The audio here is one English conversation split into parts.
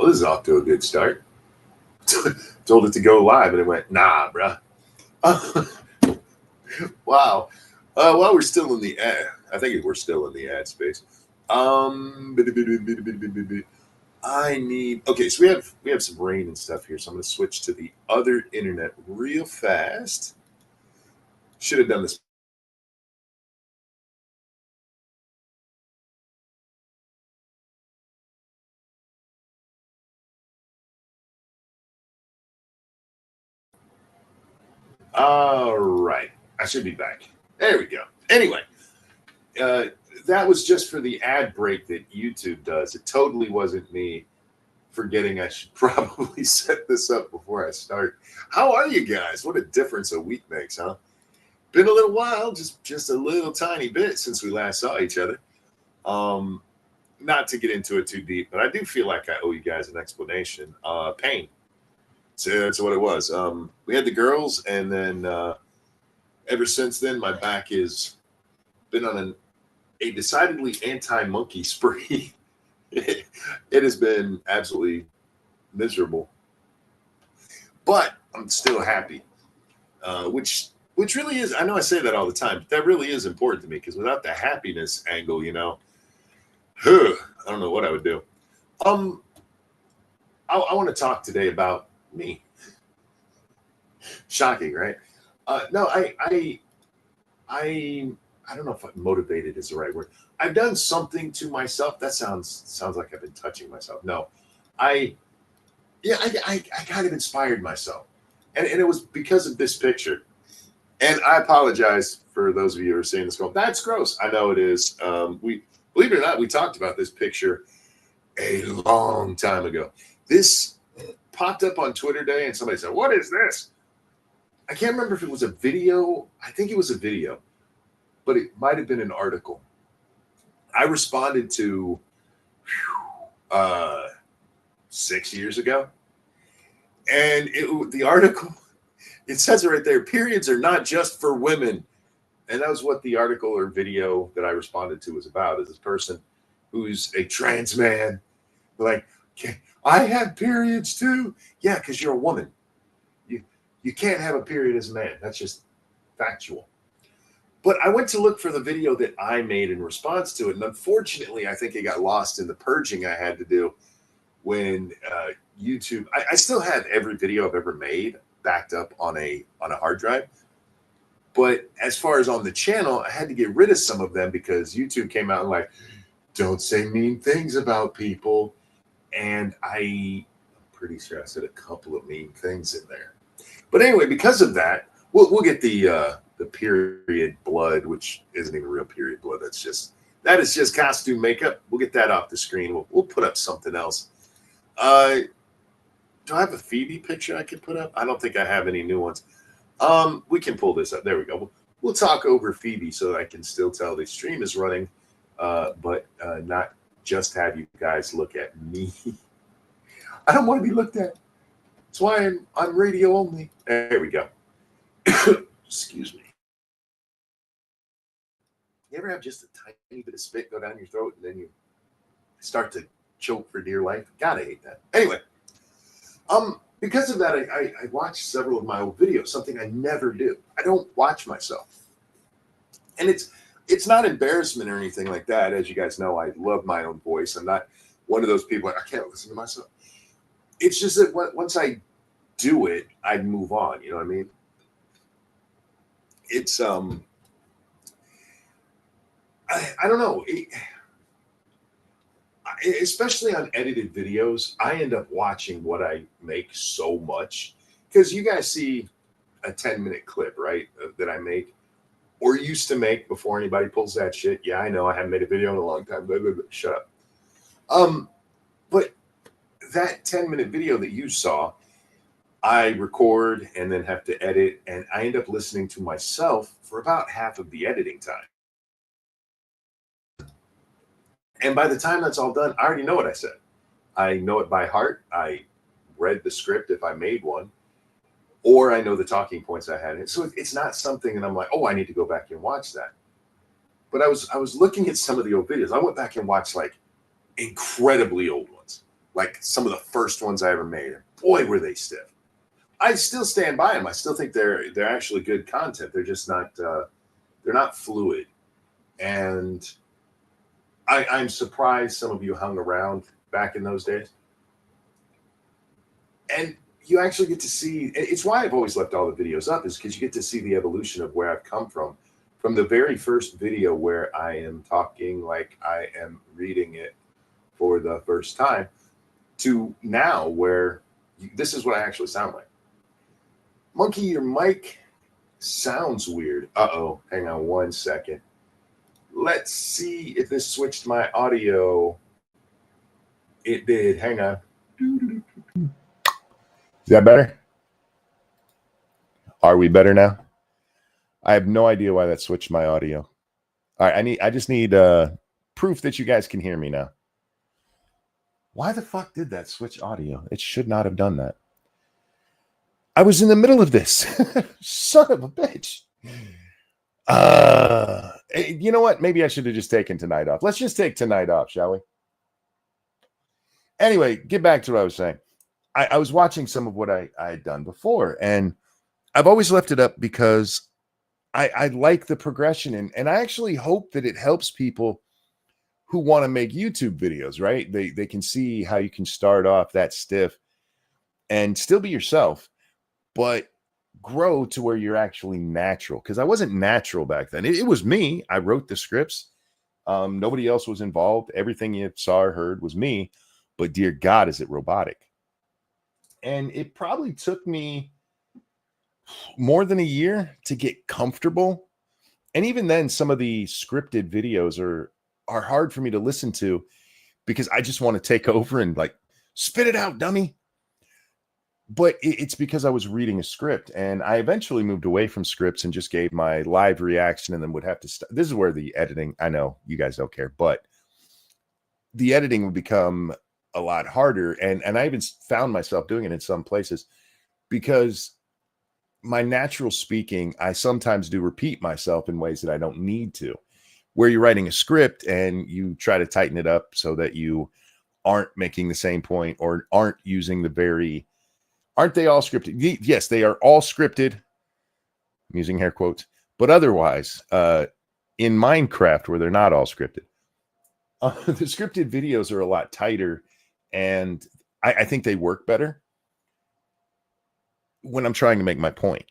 Well, this is off to a good start. Told it to go live, and it went, nah, bruh. Wow. While we're still in the ad, I think we're still in the ad space. I need. Okay, so we have some rain and stuff here, so I'm going to switch to the other internet real fast. Should have done this. All right, I should be back. There we go. Anyway, that was just for the ad break that YouTube does. It totally wasn't me forgetting I should probably set this up before I start. How are you guys? What a difference a week makes, huh? Been a little while, just a little tiny bit since we last saw each other. Not to get into it too deep, but I do feel like I owe you guys an explanation. Pain. So that's what it was. We had the girls, and then ever since then, my back has been on a decidedly anti-monkey spree. It has been absolutely miserable, but I'm still happy, which really is. I know I say that all the time, but that really is important to me, because without the happiness angle, I don't know what I would do. I want to talk today about me. Shocking, right? No, I don't know if motivated is the right word. I've done something to myself. That sounds like I've been touching myself. No, I kind of inspired myself, and it was because of this picture. And I apologize for those of you who are seeing this going, that's gross. I know it is. We, believe it or not, we talked about this picture a long time ago. This popped up on Twitter Day, and somebody said, "What is this?" I can't remember if it was a video. I think it was a video, but it might have been an article. I responded to 6 years ago, and the article, it says it right there, periods are not just for women. And that was what the article or video that I responded to was about, is this person who's a trans man. Like, okay, I have periods too. Yeah, because you're a woman. You can't have a period as a man. That's just factual. But I went to look for the video that I made in response to it. And unfortunately, I think it got lost in the purging I had to do when YouTube, I still have every video I've ever made backed up on a hard drive. But as far as on the channel, I had to get rid of some of them because YouTube came out and like, don't say mean things about people. And I'm pretty sure I said a couple of mean things in there. But anyway, because of that, we'll get the period blood, which isn't even real period blood. That is just costume makeup. We'll get that off the screen. We'll put up something else. Do I have a Phoebe picture I could put up? I don't think I have any new ones. We can pull this up. There we go. We'll talk over Phoebe so that I can still tell the stream is running, but not just have you guys look at me. I don't want to be looked at. That's why I'm on radio only. There we go. Excuse me. You ever have just a tiny bit of spit go down your throat and then you start to choke for dear life? God, I hate that. Anyway, because of that, I watched several of my old videos, something I never do. I don't watch myself. And it's not embarrassment or anything like that. As you guys know, I love my own voice. I'm not one of those people, I can't listen to myself. It's just that once I do it, I move on. You know what I mean? It's, I don't know. Especially on edited videos, I end up watching what I make so much because you guys see a 10-minute clip, right, that I make or used to make before anybody pulls that shit. Yeah, I know I haven't made a video in a long time. Blah, blah, blah. Shut up. But that 10-minute video that you saw, I record and then have to edit, and I end up listening to myself for about half of the editing time. And by the time that's all done, I already know what I said. I know it by heart. I read the script if I made one, or I know the talking points I had. So it's not something that I'm like, oh, I need to go back and watch that. But I was looking at some of the old videos. I went back and watched like incredibly old ones. like some of the first ones I ever made. Boy, were they stiff. I still stand by them. I still think they're actually good content. They're just not they're not fluid. And I'm surprised some of you hung around back in those days. And you actually get to see, it's why I've always left all the videos up, is because you get to see the evolution of where I've come from the very first video where I am talking like I am reading it for the first time to now where this is what I actually sound like. Monkey, your mic sounds weird. Uh-oh, hang on one second. Let's see if this switched my audio. It did. Hang on. Is that better? Are we better now? I have no idea why that switched my audio. All right, I just need proof that you guys can hear me now. Why the fuck did that switch audio? It should not have done that. I was in the middle of this. Son of a bitch. You know what? Maybe I should have just taken tonight off. Let's just take tonight off, shall we? Anyway, get back to what I was saying. I was watching some of what I had done before, and I've always left it up because I like the progression, and I actually hope that it helps people who want to make YouTube videos, right? They can see how you can start off that stiff and still be yourself, but grow to where you're actually natural. Because I wasn't natural back then. It was me. I wrote the scripts. Nobody else was involved. Everything you saw or heard was me. But dear God, is it robotic? And it probably took me more than a year to get comfortable. And even then, some of the scripted videos are hard for me to listen to because I just want to take over and like spit it out, dummy. But it's because I was reading a script, and I eventually moved away from scripts and just gave my live reaction and then would have to this is where the editing, I know you guys don't care, but the editing would become a lot harder. And I even found myself doing it in some places because my natural speaking, I sometimes do repeat myself in ways that I don't need to, where you're writing a script and you try to tighten it up so that you aren't making the same point or aren't using aren't they all scripted? Yes, they are all scripted. I'm using hair quotes, but otherwise, in Minecraft, where they're not all scripted, the scripted videos are a lot tighter, and I think they work better when I'm trying to make my point.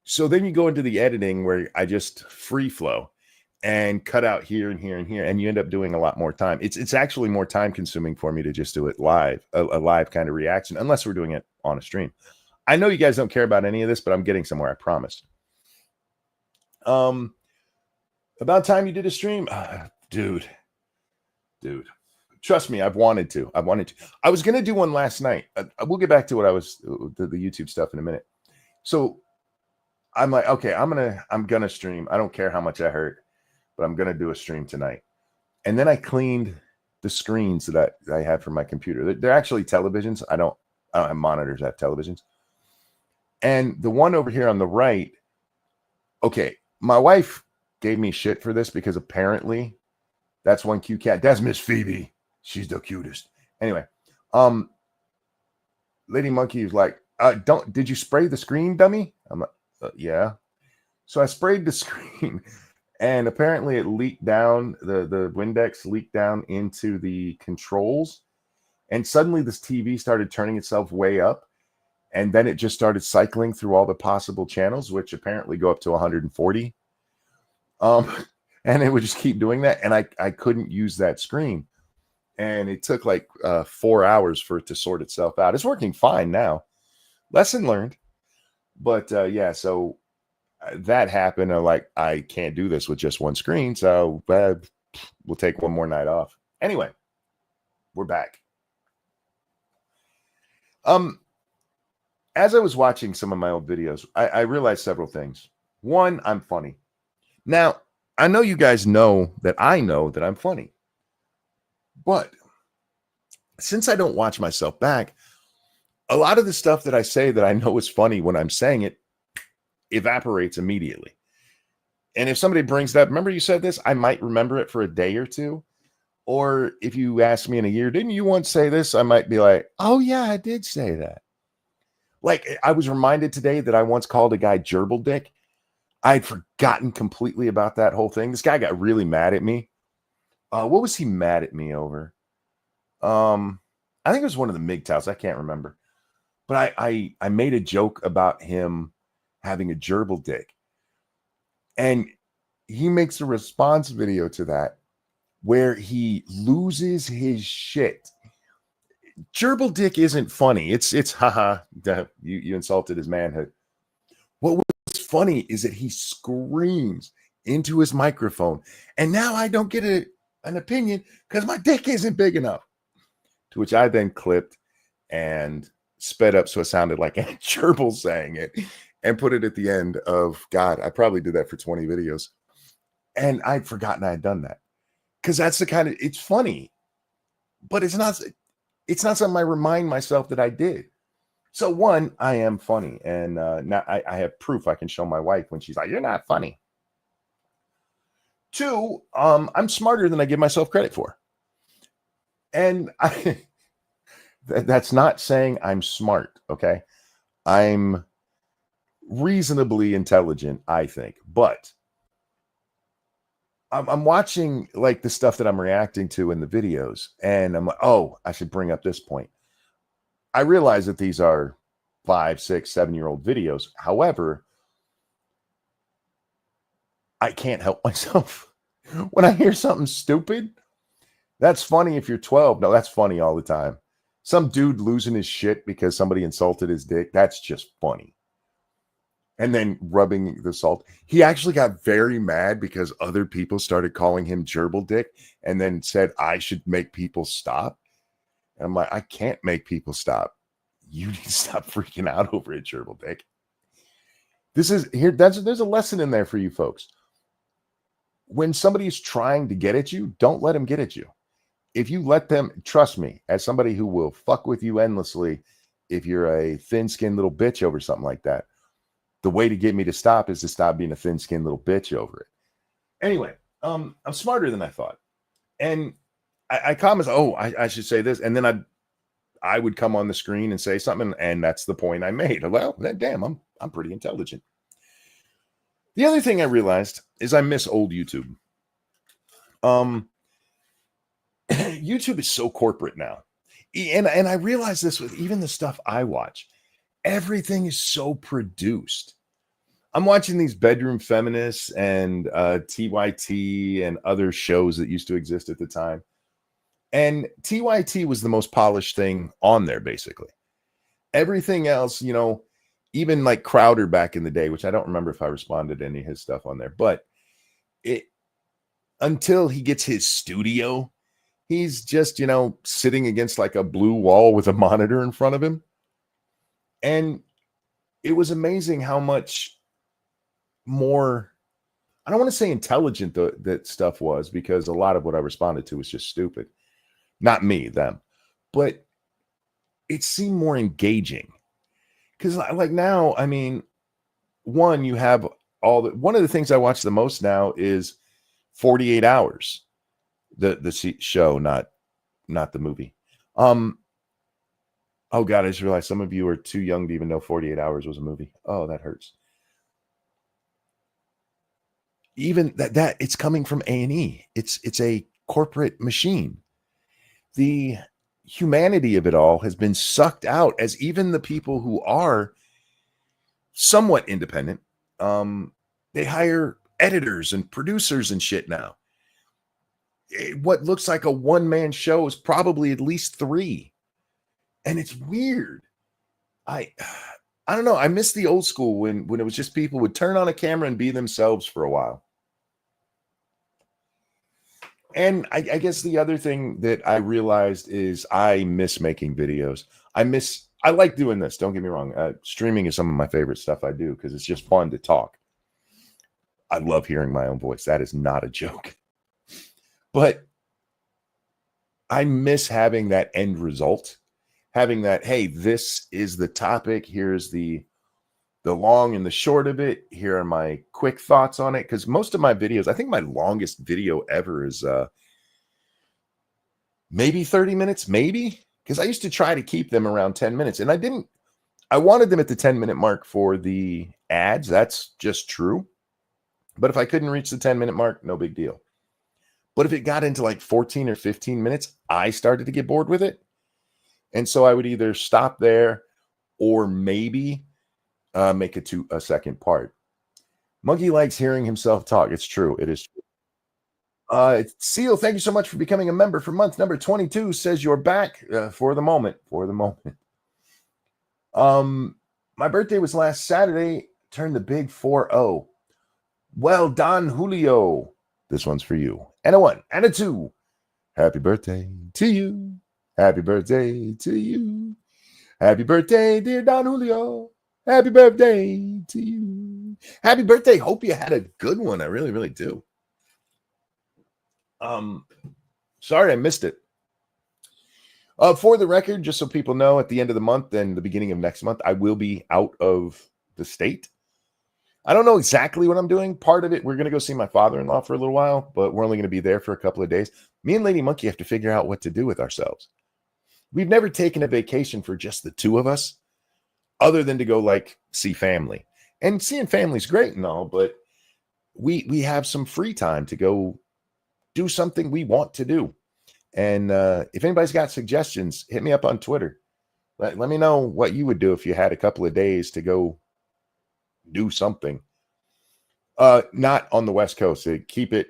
So then you go into the editing where I just free flow and cut out here and here and here, and you end up doing a lot more time. It's actually more time consuming for me to just do it live, a live kind of reaction, unless we're doing it on a stream. I know you guys don't care about any of this, but I'm getting somewhere, I promise. About time you did a stream, dude. Trust me, I've wanted to. I was going to do one last night. We'll get back to what I was, the YouTube stuff in a minute. So I'm like, okay, I'm going to stream. I don't care how much I hurt, but I'm going to do a stream tonight. And then I cleaned the screens that I had for my computer. They're actually televisions. I don't have monitors. I have televisions. And the one over here on the right, okay, my wife gave me shit for this because apparently that's one cute cat. That's Miss Phoebe. She's the cutest. Anyway, Lady Monkey was like, did you spray the screen, dummy? I'm like, yeah. So I sprayed the screen, and apparently it leaked down, the Windex leaked down into the controls, and suddenly this TV started turning itself way up, and then it just started cycling through all the possible channels, which apparently go up to 140. And it would just keep doing that, and I couldn't use that screen. And it took like 4 hours for it to sort itself out. It's working fine now. Lesson learned. But yeah, so that happened. I can't do this with just one screen. So we'll take one more night off. Anyway, we're back. As I was watching some of my old videos, I realized several things. One, I'm funny. Now, I know you guys know that I'm funny. But since I don't watch myself back, a lot of the stuff that I say that I know is funny when I'm saying it evaporates immediately. And if somebody brings that, remember you said this, I might remember it for a day or two. Or if you ask me in a year, didn't you once say this? I might be like, oh yeah, I did say that. Like I was reminded today that I once called a guy gerbil dick. I'd forgotten completely about that whole thing. This guy got really mad at me. What was he mad at me over? I think it was one of the MGTOWs. I can't remember. But I made a joke about him having a gerbil dick. And he makes a response video to that where he loses his shit. Gerbil dick isn't funny. It's haha, you insulted his manhood. What was funny is that he screams into his microphone, and now I don't get an opinion because my dick isn't big enough. To which I then clipped and sped up so it sounded like a gerbil saying it and put it at the end of, God, I probably did that for 20 videos. And I'd forgotten I had done that. Because that's the kind of, it's funny, but it's not something I remind myself that I did. So one, I am funny. And now I have proof I can show my wife when she's like, you're not funny. Two, I'm smarter than I give myself credit for. And that's not saying I'm smart, okay? I'm reasonably intelligent, I think. But I'm watching like the stuff that I'm reacting to in the videos, and I'm like, oh, I should bring up this point. I realize that these are 5, 6, 7-year-old videos. However, I can't help myself. When I hear something stupid, that's funny if you're 12. No, that's funny all the time. Some dude losing his shit because somebody insulted his dick, that's just funny. And then rubbing the salt. He actually got very mad because other people started calling him gerbil dick and then said I should make people stop. And I'm like, I can't make people stop. You need to stop freaking out over it, gerbil dick. This is here. There's a lesson in there for you folks. When somebody is trying to get at you, don't let them get at you. If you let them, trust me, as somebody who will fuck with you endlessly, if you're a thin-skinned little bitch over something like that, the way to get me to stop is to stop being a thin-skinned little bitch over it. Anyway, I'm smarter than I thought. And I commented, oh, I should say this. And then I would come on the screen and say something, and that's the point I made. Well, damn, I'm pretty intelligent. The other thing I realized is I miss old YouTube. YouTube is so corporate now. And I realize this with even the stuff I watch. Everything is so produced. I'm watching these bedroom feminists and TYT and other shows that used to exist at the time. And TYT was the most polished thing on there, basically. Everything else, even like Crowder back in the day, which I don't remember if I responded to any of his stuff on there, but until he gets his studio, he's just, sitting against like a blue wall with a monitor in front of him. And it was amazing how much more, I don't want to say intelligent that stuff was, because a lot of what I responded to was just stupid. Not me, them. But it seemed more engaging. Because like now, I mean, one, you have one of the things I watch the most now is 48 Hours. The show, not the movie. Oh God, I just realized some of you are too young to even know 48 Hours was a movie. Oh, that hurts. Even that it's coming from A&E. It's a corporate machine. The humanity of it all has been sucked out, as even the people who are somewhat independent, they hire editors and producers and shit now. What looks like a one-man show is probably at least 3. And it's weird. I don't know. I miss the old school when it was just people would turn on a camera and be themselves for a while. And I guess the other thing that I realized is I miss making videos. I like doing this. Don't get me wrong. Streaming is some of my favorite stuff I do because it's just fun to talk. I love hearing my own voice. That is not a joke. But I miss having that end result. Having that, hey, this is the topic. Here's the long and the short of it. Here are my quick thoughts on it. Because most of my videos, I think my longest video ever is maybe 30 minutes, maybe, because I used to try to keep them around 10 minutes, and I wanted them at the 10-minute mark for the ads. That's just true. But if I couldn't reach the 10-minute mark, no big deal. But if it got into like 14 or 15 minutes, I started to get bored with it. And so I would either stop there or maybe make it to a second part. Monkey likes hearing himself talk. It's true. It is true. Seal, thank you so much for becoming a member for month number 22. Says you're back for the moment. For the moment. My birthday was last Saturday. Turned the big 4-0. Well done, Julio. This one's for you. And a 1 and a 2. Happy birthday to you. Happy birthday to you. Happy birthday, dear Don Julio. Happy birthday to you. Happy birthday. Hope you had a good one. I really, really do. Sorry I missed it. For the record, just so people know, at the end of the month and the beginning of next month, I will be out of the state. I don't know exactly what I'm doing. Part of it, we're going to go see my father-in-law for a little while, but we're only going to be there for a couple of days. Me and Lady Monkey have to figure out what to do with ourselves. We've never taken a vacation for just the two of us, other than to go like see family. And seeing family's great and all, but we have some free time to go do something we want to do. And if anybody's got suggestions, hit me up on Twitter. Let me know what you would do if you had a couple of days to go do something. Not on the West Coast. Keep it,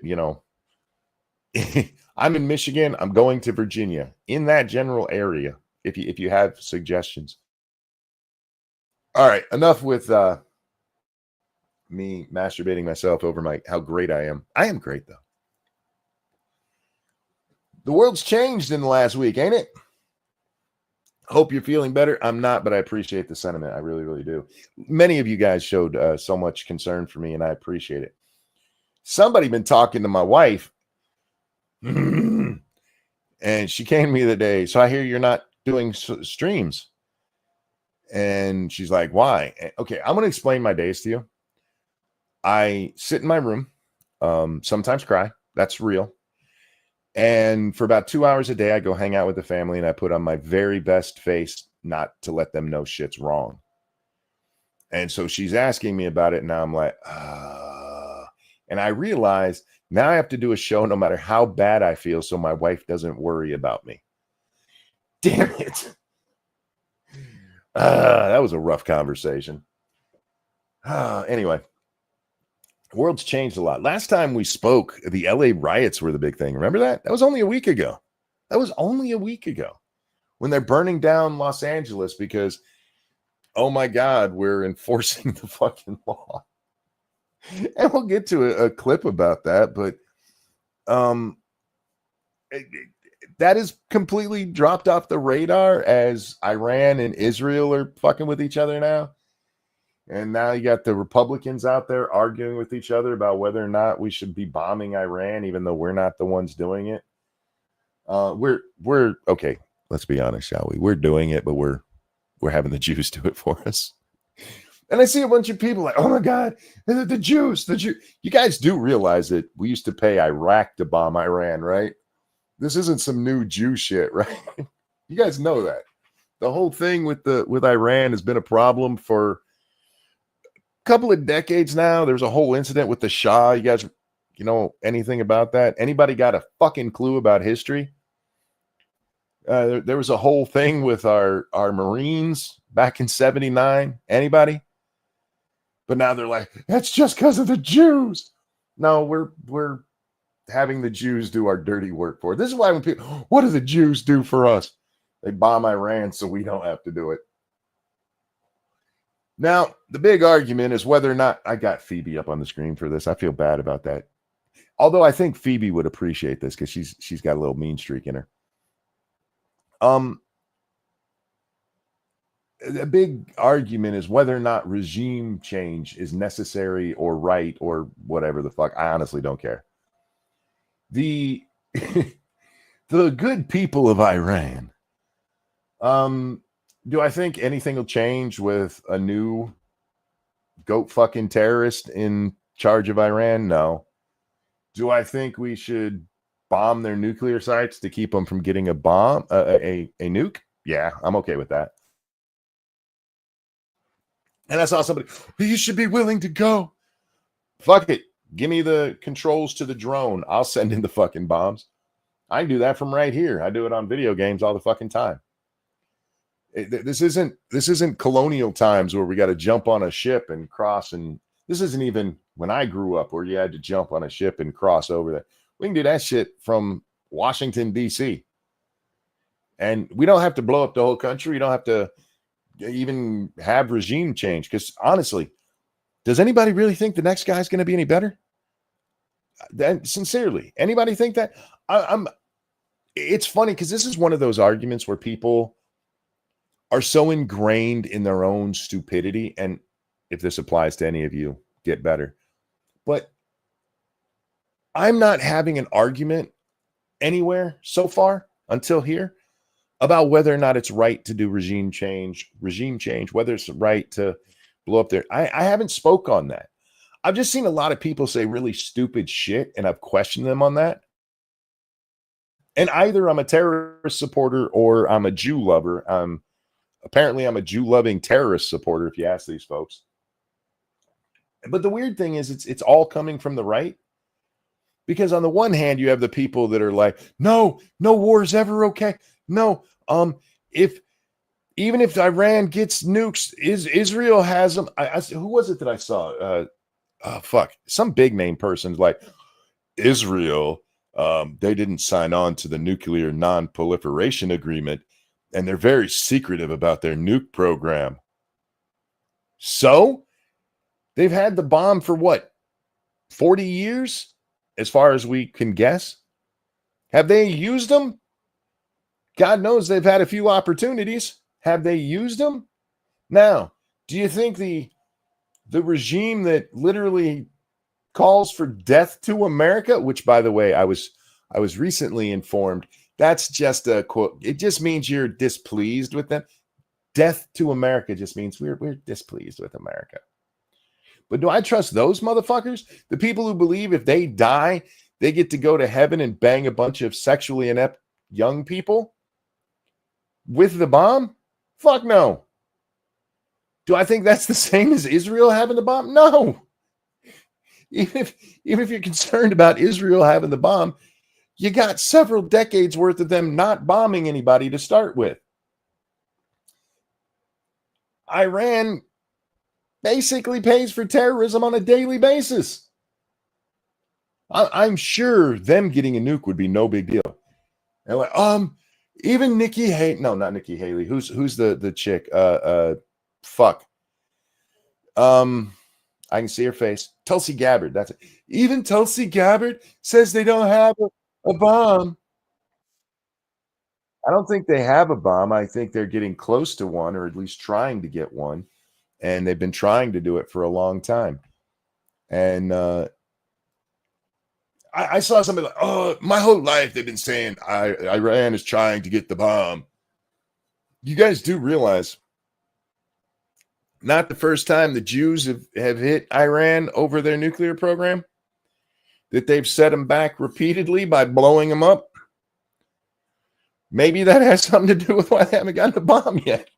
I'm in Michigan. I'm going to Virginia, in that general area. If you have suggestions. All right, enough with me masturbating myself over how great I am. I am great though. The world's changed in the last week, ain't it? Hope you're feeling better. I'm not, but I appreciate the sentiment. I really, really do. Many of you guys showed so much concern for me, and I appreciate it. Somebody been talking to my wife, and she came to me the other day. So I hear you're not doing streams. And she's like, why? Okay, I'm going to explain my days to you. I sit in my room, sometimes cry. That's real. And for about 2 hours a day, I go hang out with the family, and I put on my very best face not to let them know shit's wrong. And so she's asking me about it, and now I'm like, and I realize now I have to do a show no matter how bad I feel so my wife doesn't worry about me. Damn it. That was a rough conversation. Anyway. The world's changed a lot. Last time we spoke, the LA riots were the big thing. Remember that? That was only a week ago. When they're burning down Los Angeles because, oh my God, we're enforcing the fucking law. And we'll get to a clip about that, but that is completely dropped off the radar as Iran and Israel are fucking with each other now. And now you got the Republicans out there arguing with each other about whether or not we should be bombing Iran, even though we're not the ones doing it. We're okay. Let's be honest, shall we? We're doing it, but we're having the Jews do it for us. And I see a bunch of people like, oh my God, the Jews. You guys do realize that we used to pay Iraq to bomb Iran, right? This isn't some new Jew shit, right? You guys know that. The whole thing with Iran has been a problem for couple of decades now. There's a whole incident with the Shah. You guys, know anything about that? Anybody got a fucking clue about history? There was a whole thing with our Marines back in 79. Anybody? But now they're like, that's just because of the Jews. No, we're having the Jews do our dirty work for it. This is why when people, what do the Jews do for us? They bomb Iran so we don't have to do it. Now, the big argument is whether or not I got Phoebe up on the screen for this. I feel bad about that. Although I think Phoebe would appreciate this because she's got a little mean streak in her. The big argument is whether or not regime change is necessary or right or whatever the fuck. I honestly don't care. The good people of Iran, do I think anything will change with a new goat fucking terrorist in charge of Iran? No. Do I think we should bomb their nuclear sites to keep them from getting a bomb, a nuke, yeah, I'm okay with that. And I saw somebody, you should be willing to go. Fuck it. Give me the controls to the drone. I'll send in the fucking bombs. I can do that from right here. I do it on video games all the fucking time. This isn't colonial times where we got to jump on a ship and cross. And this isn't even when I grew up where you had to jump on a ship and cross over there. We can do that shit from Washington, D.C. And we don't have to blow up the whole country. We don't have to even have regime change. Because honestly, does anybody really think the next guy's going to be any better? Sincerely, anybody think that? It's funny because this is one of those arguments where people are so ingrained in their own stupidity. And if this applies to any of you, get better. But I'm not having an argument anywhere so far until here about whether or not it's right to do regime change, whether it's right to blow up there. I haven't spoke on that. I've just seen a lot of people say really stupid shit, and I've questioned them on that. And either I'm a terrorist supporter or I'm a Jew lover. Apparently, I'm a Jew-loving terrorist supporter, if you ask these folks. But the weird thing is it's all coming from the right. Because on the one hand, you have the people that are like, no war is ever okay. No, even if Iran gets nukes, Israel has them. Who was it that I saw? Some big name person's like, Israel, they didn't sign on to the nuclear non-proliferation agreement, and they're very secretive about their nuke program. So they've had the bomb for what, 40 years, as far as we can guess? Have they used them? God knows they've had a few opportunities. Have they used them? Now, do you think the regime that literally calls for death to America, which, by the way, I was recently informed, that's just a quote. It just means you're displeased with them. Death to America just means we're displeased with America. But do I trust those motherfuckers? The people who believe if they die, they get to go to heaven and bang a bunch of sexually inept young people with the bomb? Fuck no. Do I think that's the same as Israel having the bomb? No. Even if you're concerned about Israel having the bomb, you got several decades worth of them not bombing anybody to start with. Iran basically pays for terrorism on a daily basis. I'm sure them getting a nuke would be no big deal. And like, even Nikki Haley, no, not Nikki Haley. Who's the chick? Fuck. I can see her face. Tulsi Gabbard. That's it. Even Tulsi Gabbard says they don't have a bomb. I don't think they have a bomb. I think they're getting close to one, or at least trying to get one. And they've been trying to do it for a long time. And I saw somebody like, oh, my whole life they've been saying Iran is trying to get the bomb. You guys do realize not the first time the Jews have hit Iran over their nuclear program, that they've set them back repeatedly by blowing them up. Maybe that has something to do with why they haven't gotten the bomb yet.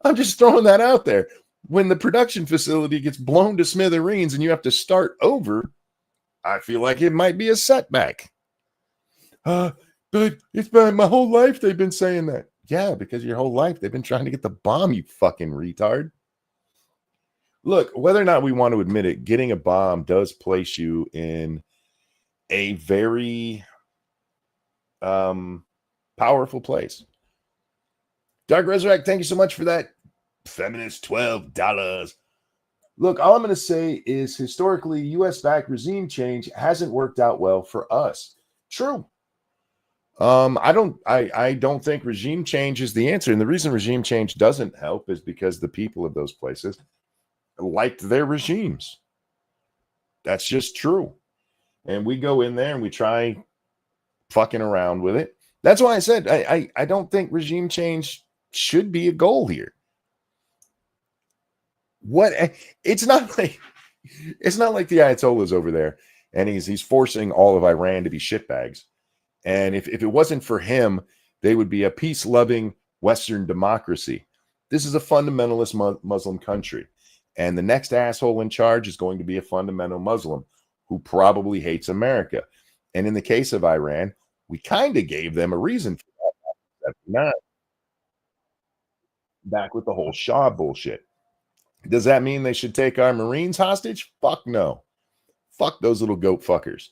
I'm just throwing that out there. When the production facility gets blown to smithereens and you have to start over, I feel like it might be a setback. But it's been my whole life they've been saying that. Yeah, because your whole life they've been trying to get the bomb, you fucking retard. Look, whether or not we want to admit it, getting a bomb does place you in a very powerful place. Dark Resurrect, thank you so much for that. Feminist $12. Look, all I'm going to say is historically, U.S.-backed regime change hasn't worked out well for us. True. I don't think regime change is the answer. And the reason regime change doesn't help is because the people of those places liked their regimes. That's just true. And we go in there and we try fucking around with it. That's why I said I don't think regime change should be a goal here. It's not like the Ayatollahs over there and he's forcing all of Iran to be shitbags. And if it wasn't for him, they would be a peace-loving Western democracy. This is a fundamentalist Muslim country. And the next asshole in charge is going to be a fundamental Muslim who probably hates America. And in the case of Iran, we kind of gave them a reason for that. Not back with the whole Shah bullshit. Does that mean they should take our Marines hostage? Fuck no. Fuck those little goat fuckers.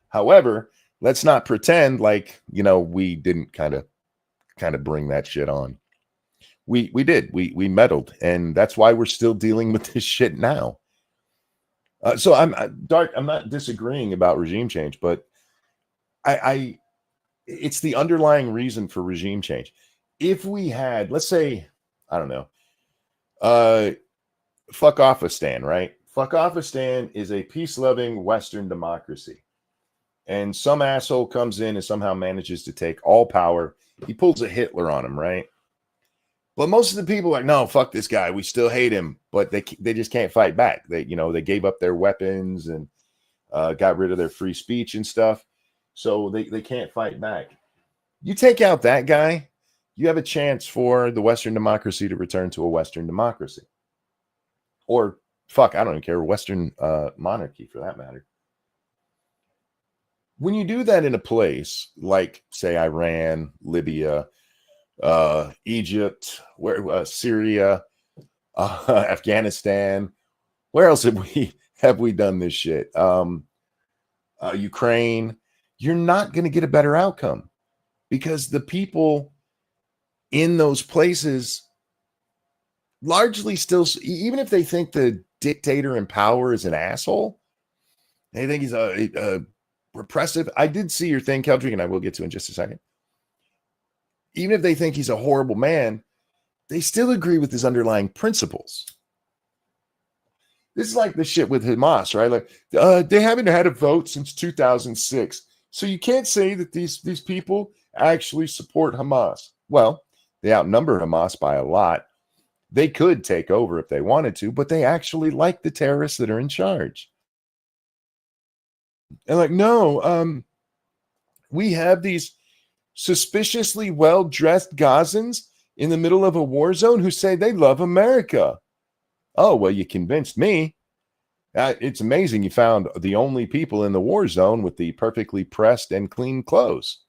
However, let's not pretend like, we didn't kind of bring that shit on. We did. We meddled, and that's why we're still dealing with this shit now. So I'm not disagreeing about regime change, but it's the underlying reason for regime change. If we had, let's say, I don't know, Fuckofistan, right? Fuckofistan is a peace-loving Western democracy. And some asshole comes in and somehow manages to take all power. He pulls a Hitler on him, right? But most of the people are like, no, fuck this guy. We still hate him. But they just can't fight back. They gave up their weapons and got rid of their free speech and stuff. So they can't fight back. You take out that guy, you have a chance for the Western democracy to return to a Western democracy. Or, fuck, I don't even care, Western monarchy for that matter. When you do that in a place like, say, Iran, Libya, Egypt, Syria, Afghanistan, where else have we done this shit? Ukraine, you're not going to get a better outcome because the people in those places largely still, even if they think the dictator in power is an asshole, they think he's a repressive. I did see your thing, Keldrick, and I will get to in just a second. Even if they think he's a horrible man, they still agree with his underlying principles. This is like the shit with Hamas, right? Like they haven't had a vote since 2006. So you can't say that these people actually support Hamas. Well, they outnumber Hamas by a lot. They could take over if they wanted to, but they actually like the terrorists that are in charge. And like, no, we have these suspiciously well-dressed Gazans in the middle of a war zone who say they love America. Oh, well, you convinced me. It's amazing you found the only people in the war zone with the perfectly pressed and clean clothes.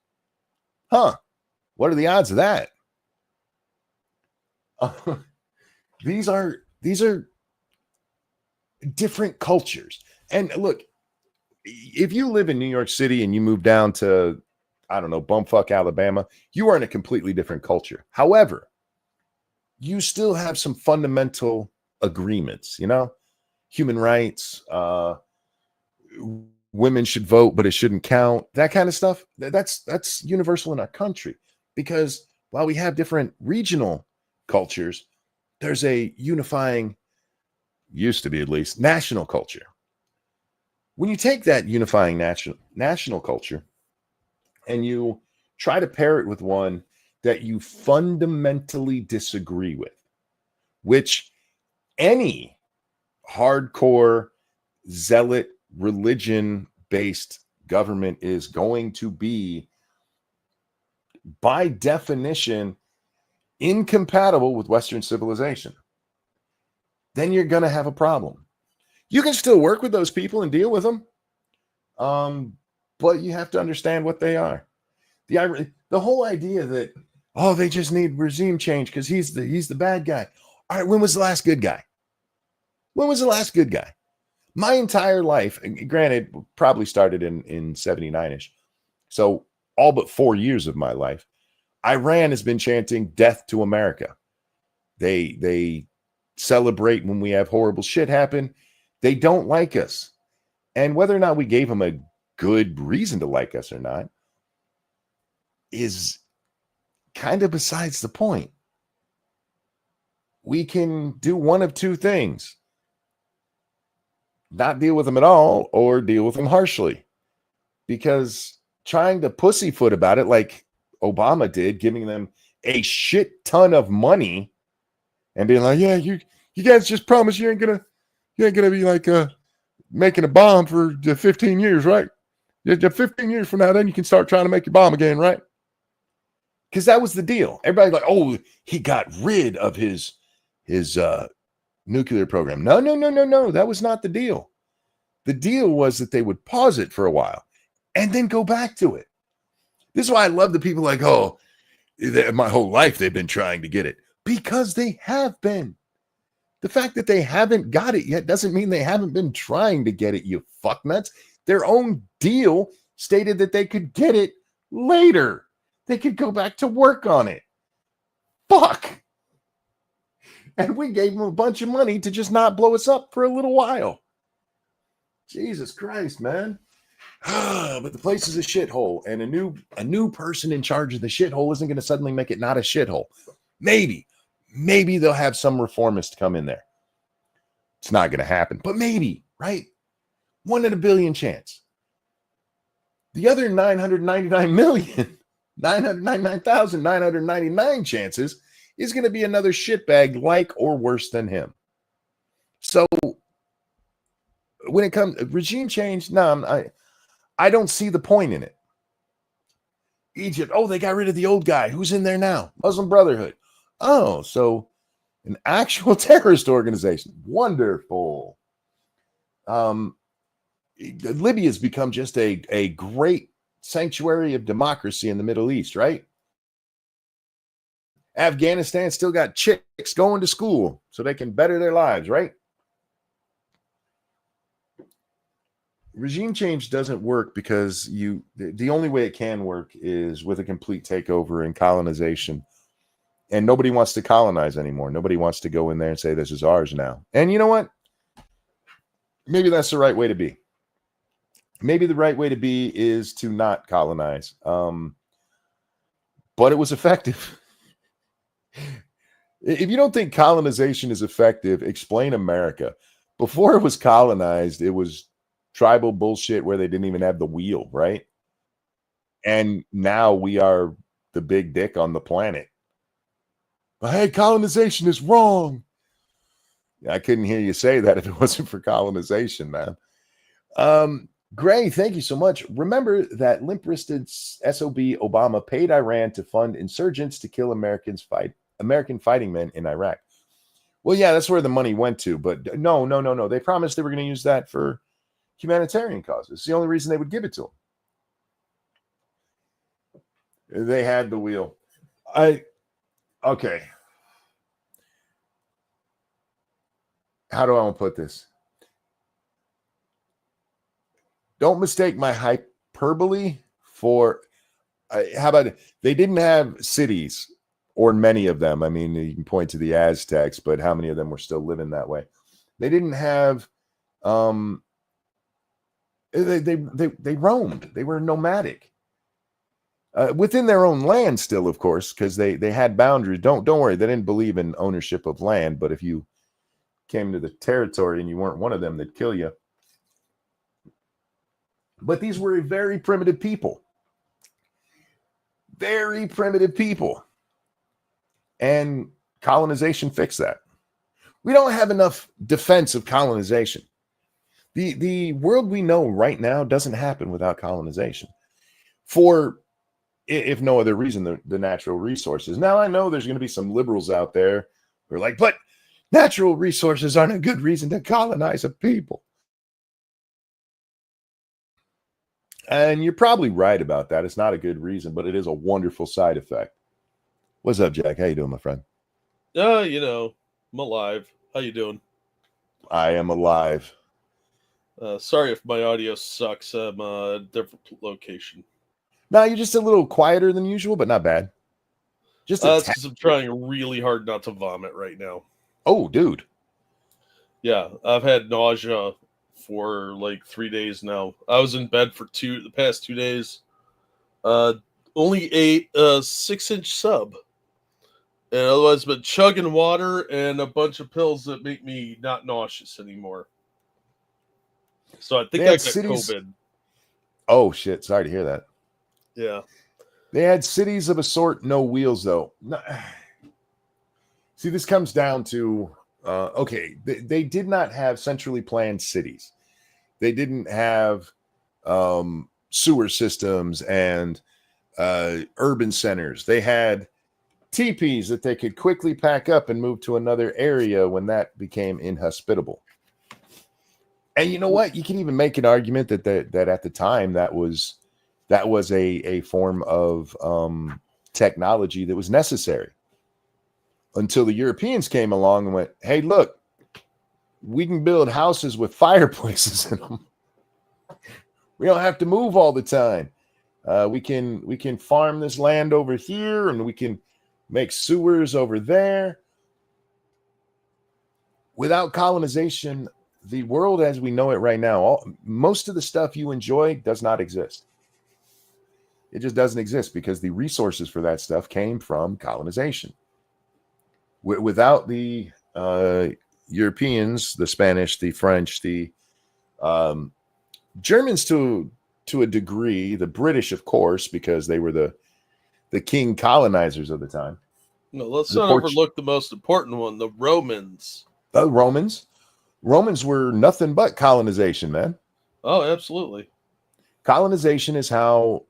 Huh. What are the odds of that? These are different cultures. And look, if you live in New York City and you move down to, I don't know, bumfuck Alabama, you are in a completely different culture. However, you still have some fundamental agreements, human rights, women should vote, but it shouldn't count, that kind of stuff. That's universal in our country because while we have different regional cultures, there's a unifying, used to be at least, national culture. When you take that unifying national culture and you try to pair it with one that you fundamentally disagree with, which any hardcore zealot religion-based government is going to be, by definition, incompatible with Western civilization, then you're going to have a problem. You can still work with those people and deal with them, but you have to understand what they are. The whole idea that, oh, they just need regime change because he's the bad guy. All right, when was the last good guy? When was the last good guy? My entire life, granted, probably started in 79-ish, so all but 4 years of my life, Iran has been chanting death to America. They celebrate when we have horrible shit happen. They don't like us. And whether or not we gave them a good reason to like us or not is kind of besides the point. We can do one of two things: not deal with them at all or deal with them harshly. Because trying to pussyfoot about it like Obama did, giving them a shit ton of money and being like, yeah, you guys just promise you ain't gonna be like making a bomb for 15 years, right? 15 years from now, then you can start trying to make your bomb again, right? Because that was the deal. Everybody's like, oh, he got rid of his nuclear program. No. That was not the deal. The deal was that they would pause it for a while and then go back to it. This is why I love the people like, oh, my whole life they've been trying to get it. Because they have been. The fact that they haven't got it yet doesn't mean they haven't been trying to get it, you fucknuts. Their own deal stated that they could get it later. They could go back to work on it. Fuck. And we gave them a bunch of money to just not blow us up for a little while. Jesus Christ, man. But the place is a shithole, and a new person in charge of the shithole isn't going to suddenly make it not a shithole. Maybe they'll have some reformist come in there. It's not going to happen, but maybe, right? 1 in a billion chance. The other 999,999 chances is going to be another shitbag like or worse than him. So when it comes regime change, no, I don't see the point in it. Egypt, oh, they got rid of the old guy. Who's in there now? Muslim Brotherhood. Oh, so an actual terrorist organization. Wonderful. Libya's become just a great sanctuary of democracy in the Middle East, right? Afghanistan still got chicks going to school so they can better their lives, right? Regime change doesn't work because the only way it can work is with a complete takeover and colonization. And nobody wants to colonize anymore. Nobody wants to go in there and say, this is ours now. And you know what? Maybe that's the right way to be. Maybe the right way to be is to not colonize. But it was effective. If you don't think colonization is effective, explain America. Before it was colonized, it was tribal bullshit where they didn't even have the wheel, right? And now we are the big dick on the planet. But hey, colonization is wrong. I couldn't hear you say that if it wasn't for colonization, man. Gray, thank you so much. Remember that limp-wristed SOB Obama paid Iran to fund insurgents to kill American fighting men in Iraq. Well, yeah, that's where the money went to. But no. They promised they were going to use that for humanitarian causes. It's the only reason they would give it to them. They had the wheel. Okay. How do I want to put this? Don't mistake my hyperbole for, how about it? They didn't have cities, or many of them. I mean, you can point to the Aztecs, but how many of them were still living that way? They didn't have, they roamed. They were nomadic. Within their own land still, of course, because they had boundaries. Don't worry, they didn't believe in ownership of land, but if you came to the territory and you weren't one of them, they'd kill you. But these were very primitive people. Very primitive people. And colonization fixed that. We don't have enough defense of colonization. The world we know right now doesn't happen without colonization. For, if no other reason, the natural resources. Now, I know there's going to be some liberals out there who are like, but natural resources aren't a good reason to colonize a people. And you're probably right about that. It's not a good reason, but it is a wonderful side effect. What's up, Jack? How you doing, my friend? I'm alive. How you doing? I am alive. Sorry if my audio sucks. I'm a different location. No, you're just a little quieter than usual, but not bad. Just that's because I'm trying really hard not to vomit right now. Oh, dude. Yeah, I've had nausea for like 3 days now. I was in bed for the past 2 days. Only ate a 6-inch sub. And otherwise been chugging water and a bunch of pills that make me not nauseous anymore. So I think I got COVID. Oh, shit. Sorry to hear that. Yeah. They had cities of a sort, no wheels, though. No. See, this comes down to, okay, they did not have centrally planned cities. They didn't have sewer systems and urban centers. They had teepees that they could quickly pack up and move to another area when that became inhospitable. And you know what? You can even make an argument that at the time that was a form of technology that was necessary, until the Europeans came along and went, "Hey, look, we can build houses with fireplaces in them. We don't have to move all the time. We can farm this land over here, and we can make sewers over there." Without colonization, the world as we know it right now, most of the stuff you enjoy does not exist. It just doesn't exist because the resources for that stuff came from colonization. Without the Europeans, the Spanish, the French, the Germans to a degree, the British, of course, because they were the king colonizers of the time. No, let's not overlook the most important one, the Romans. The Romans were nothing but colonization, man. Oh, absolutely. Colonization is how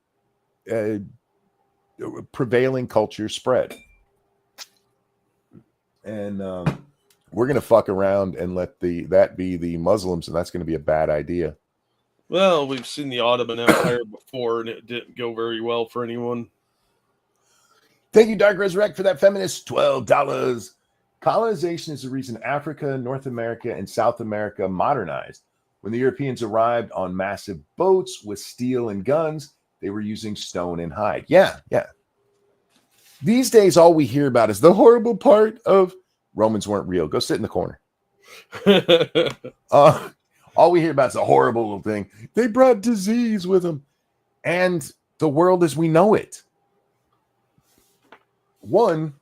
prevailing culture spread. And we're going to fuck around and let that be the Muslims, and that's going to be a bad idea. Well, we've seen the Ottoman Empire before, and it didn't go very well for anyone. Thank you, Dark Resurrect, for that feminist $12. Colonization is the reason Africa, North America, and South America modernized. When the Europeans arrived on massive boats with steel and guns, they were using stone and hide. Yeah. These days, all we hear about is the horrible part of Romans weren't real. Go sit in the corner. All we hear about is a horrible thing. They brought disease with them. And the world as we know it. One,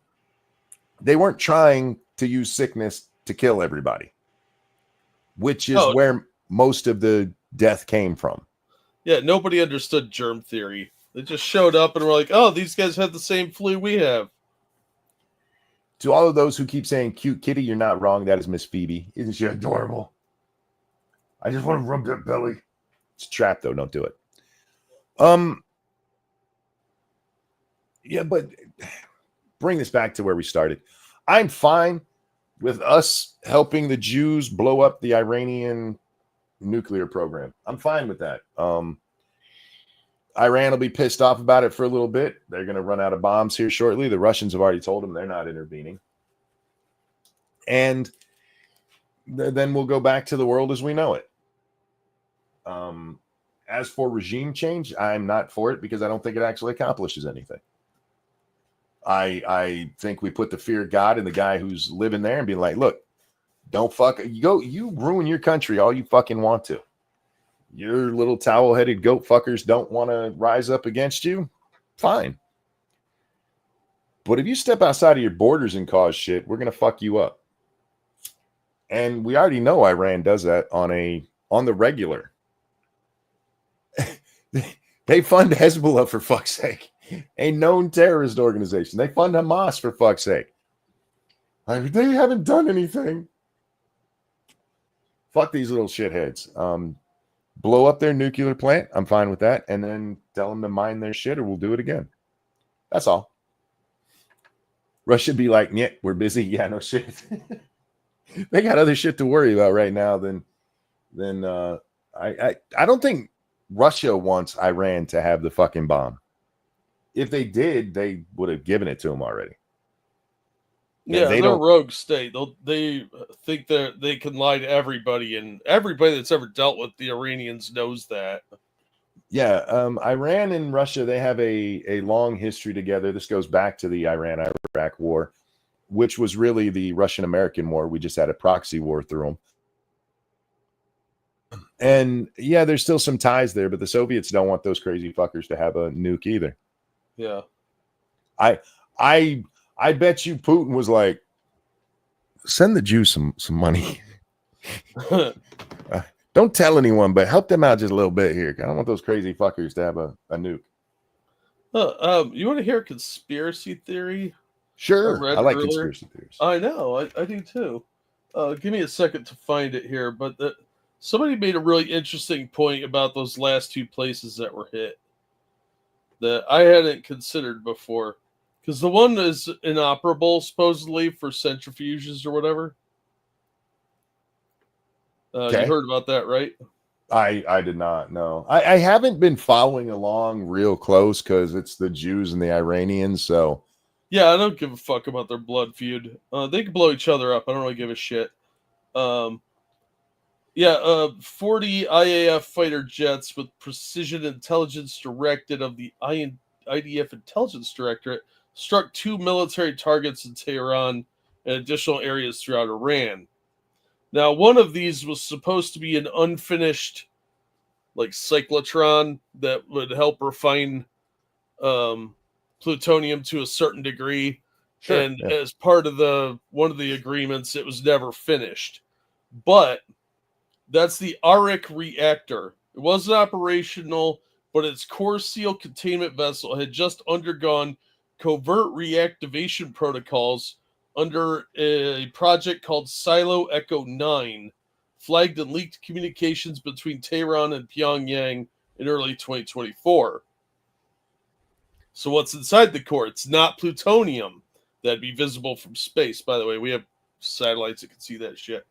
they weren't trying to use sickness to kill everybody, which is where most of the death came from. Yeah, nobody understood germ theory. They just showed up and were like, "Oh, these guys have the same flu we have." To all of those who keep saying "cute kitty," you're not wrong. That is Miss Phoebe. Isn't she adorable? I just want to rub that belly. It's a trap, though. Don't do it. Yeah, but bring this back to where we started. I'm fine with us helping the Jews blow up the Iranian nuclear program. I'm fine with that. Iran will be pissed off about it for a little bit. They're going to run out of bombs here shortly. The Russians have already told them they're not intervening. And then we'll go back to the world as we know it. As for regime change, I'm not for it because I don't think it actually accomplishes anything. I think we put the fear of God in the guy who's living there and being like, look, don't you ruin your country all you fucking want to. Your little towel-headed goat fuckers don't want to rise up against you. Fine. But if you step outside of your borders and cause shit, we're going to fuck you up. And we already know Iran does that on the regular. They fund Hezbollah, for fuck's sake. A known terrorist organization. They fund Hamas, for fuck's sake. They haven't done anything. Fuck these little shitheads. Blow up their nuclear plant. I'm fine with that. And then tell them to mine their shit or we'll do it again. That's all. Russia be like, yeah, we're busy. Yeah, no shit. They got other shit to worry about right now than I don't think Russia wants Iran to have the fucking bomb. If they did, they would have given it to them already. Yeah, they're a rogue state. They think that they can lie to everybody, and everybody that's ever dealt with the Iranians knows that. Yeah, Iran and Russia, they have a long history together. This goes back to the Iran-Iraq war, which was really the Russian-American war. We just had a proxy war through them. And yeah, there's still some ties there, but the Soviets don't want those crazy fuckers to have a nuke either. Yeah. I bet you Putin was like, send the Jews some money. Don't tell anyone, but help them out just a little bit here. I don't want those crazy fuckers to have a nuke. You want to hear a conspiracy theory? Sure. I like conspiracy theories. I know. I do too. Give me a second to find it here. But Somebody made a really interesting point about those last two places that were hit that I hadn't considered before. Because the one is inoperable, supposedly, for centrifuges or whatever. You heard about that, right? I did not know. I haven't been following along real close because it's the Jews and the Iranians. So yeah, I don't give a fuck about their blood feud. They can blow each other up. I don't really give a shit. 40 IAF fighter jets with precision intelligence directed of the IDF Intelligence Directorate struck 2 military targets in Tehran and additional areas throughout Iran. Now, one of these was supposed to be an unfinished, like, cyclotron that would help refine plutonium to a certain degree. sure, And yeah. as part of one of the agreements, it was never finished. But that's the Arik reactor. It wasn't operational, but its core seal containment vessel had just undergone covert reactivation protocols under a project called Silo Echo 9, flagged and leaked communications between Tehran and Pyongyang in early 2024. So what's inside the core? It's not plutonium that'd be visible from space. By the way, we have satellites that can see that shit.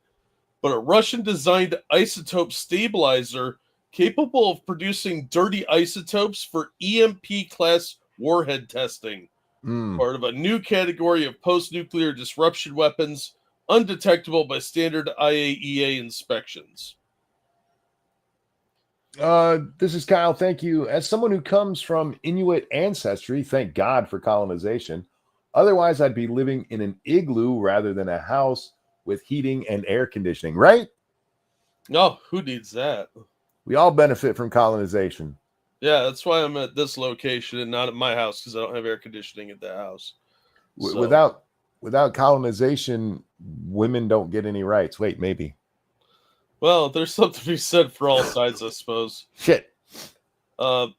But a Russian-designed isotope stabilizer capable of producing dirty isotopes for EMP-class warhead testing. Part of a new category of post-nuclear disruption weapons, undetectable by standard IAEA inspections. This is Kyle. Thank you. As someone who comes from Inuit ancestry, thank God for colonization. Otherwise, I'd be living in an igloo rather than a house with heating and air conditioning, right? No, who needs that? We all benefit from colonization. Yeah, that's why I'm at this location and not at my house, because I don't have air conditioning at that house. So, Without colonization, women don't get any rights. Wait, maybe. well, there's something to be said for all sides, I suppose. Shit. Natanz,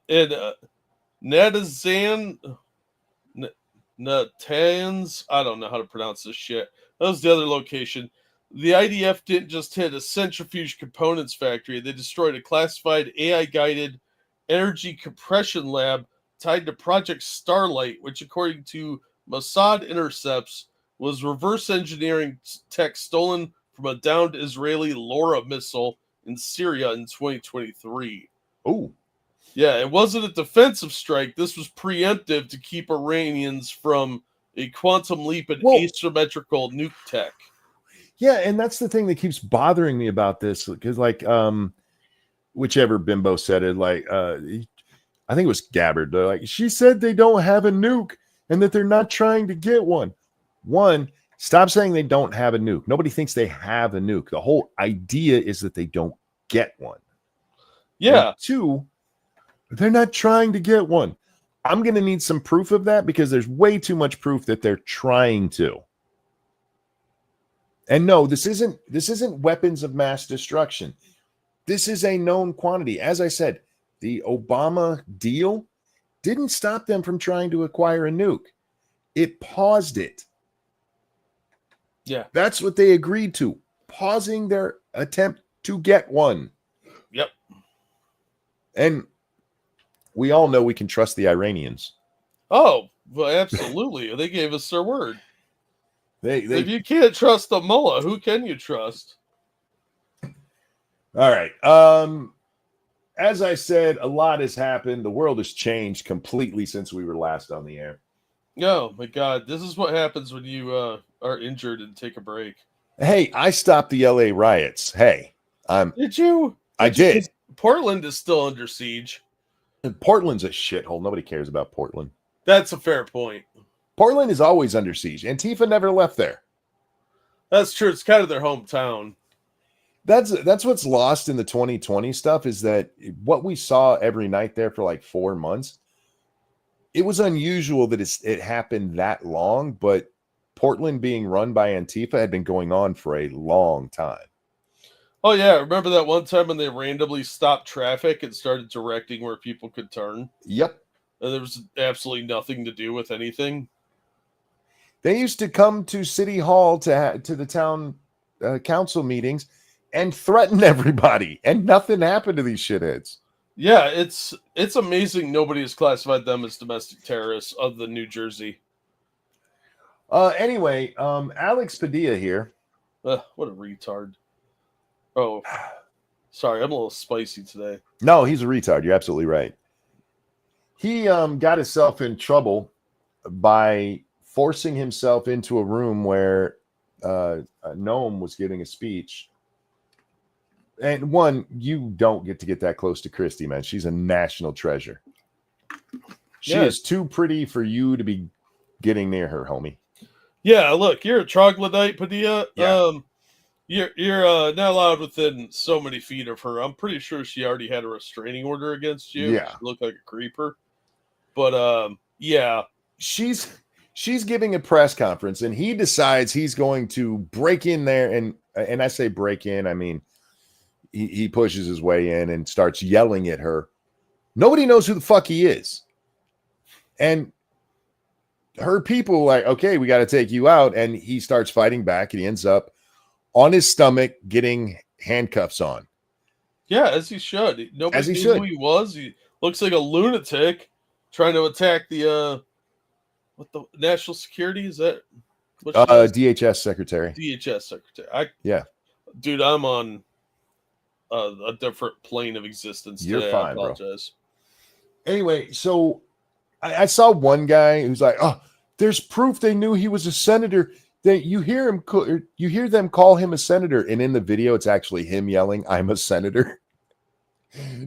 I don't know how to pronounce this shit. That was the other location. The IDF didn't just hit a centrifuge components factory. They destroyed a classified AI-guided energy compression lab tied to Project Starlight, which, according to Mossad intercepts, was reverse engineering tech stolen from a downed Israeli LoRa missile in Syria in 2023. Oh. Yeah, it wasn't a defensive strike. This was preemptive to keep Iranians from a quantum leap in asymmetrical nuke tech. Yeah, and that's the thing that keeps bothering me about this, because whichever bimbo said it, I think it was Gabbard. They're like, she said they don't have a nuke and that they're not trying to get one. One, stop saying they don't have a nuke. Nobody thinks they have a nuke. The whole idea is that they don't get one. Yeah. And two, they're not trying to get one. I'm going to need some proof of that, because there's way too much proof that they're trying to. And no, this isn't weapons of mass destruction. This is a known quantity. As I said, the Obama deal didn't stop them from trying to acquire a nuke. It paused it. Yeah. That's what they agreed to, pausing their attempt to get one. Yep. And we all know we can trust the Iranians. Oh, well, absolutely. They gave us their word. If you can't trust the mullah, who can you trust? All right. As I said, a lot has happened. The world has changed completely since we were last on the air. Oh, my God. This is what happens when you are injured and take a break. Hey, I stopped the LA riots. Hey, Did you? I did. Portland is still under siege. Portland's a shithole. Nobody cares about Portland. That's a fair point. Portland is always under siege. Antifa never left there. That's true. It's kind of their hometown. That's what's lost in the 2020 stuff, is that what we saw every night there for like 4 months, it was unusual that it happened that long, but Portland being run by Antifa had been going on for a long time. Oh, yeah. Remember that one time when they randomly stopped traffic and started directing where people could turn? Yep. And there was absolutely nothing to do with anything. They used to come to City Hall to the town council meetings and threaten everybody, and nothing happened to these shitheads. Yeah, it's amazing nobody has classified them as domestic terrorists of the New Jersey. Anyway, Alex Padilla here. What a retard. Oh, sorry, I'm a little spicy today. No, he's a retard. You're absolutely right. He got himself in trouble by forcing himself into a room where Noam was giving a speech. And one, you don't get to get that close to Christy, man. She's a national treasure. She is too pretty for you to be getting near her, homie. Yeah, look, you're a troglodyte, Padilla. Yeah. You're not allowed within so many feet of her. I'm pretty sure she already had a restraining order against you. Yeah. She looked like a creeper. But yeah. She's giving a press conference, and he decides he's going to break in there, and I say break in, I mean he pushes his way in and starts yelling at her. Nobody knows who the fuck he is. And her people like, okay, we got to take you out. And he starts fighting back, and he ends up on his stomach getting handcuffs on. Yeah, as he should. Nobody knew should. who he was. He looks like a lunatic trying to attack the what the national security is that? DHS secretary. DHS secretary. Yeah. Dude, I'm on a different plane of existence You're today. fine, I apologize. Bro. Anyway, so I saw one guy who's like, "Oh, there's proof they knew he was a senator." That you hear them call him a senator, and in the video, it's actually him yelling, "I'm a senator."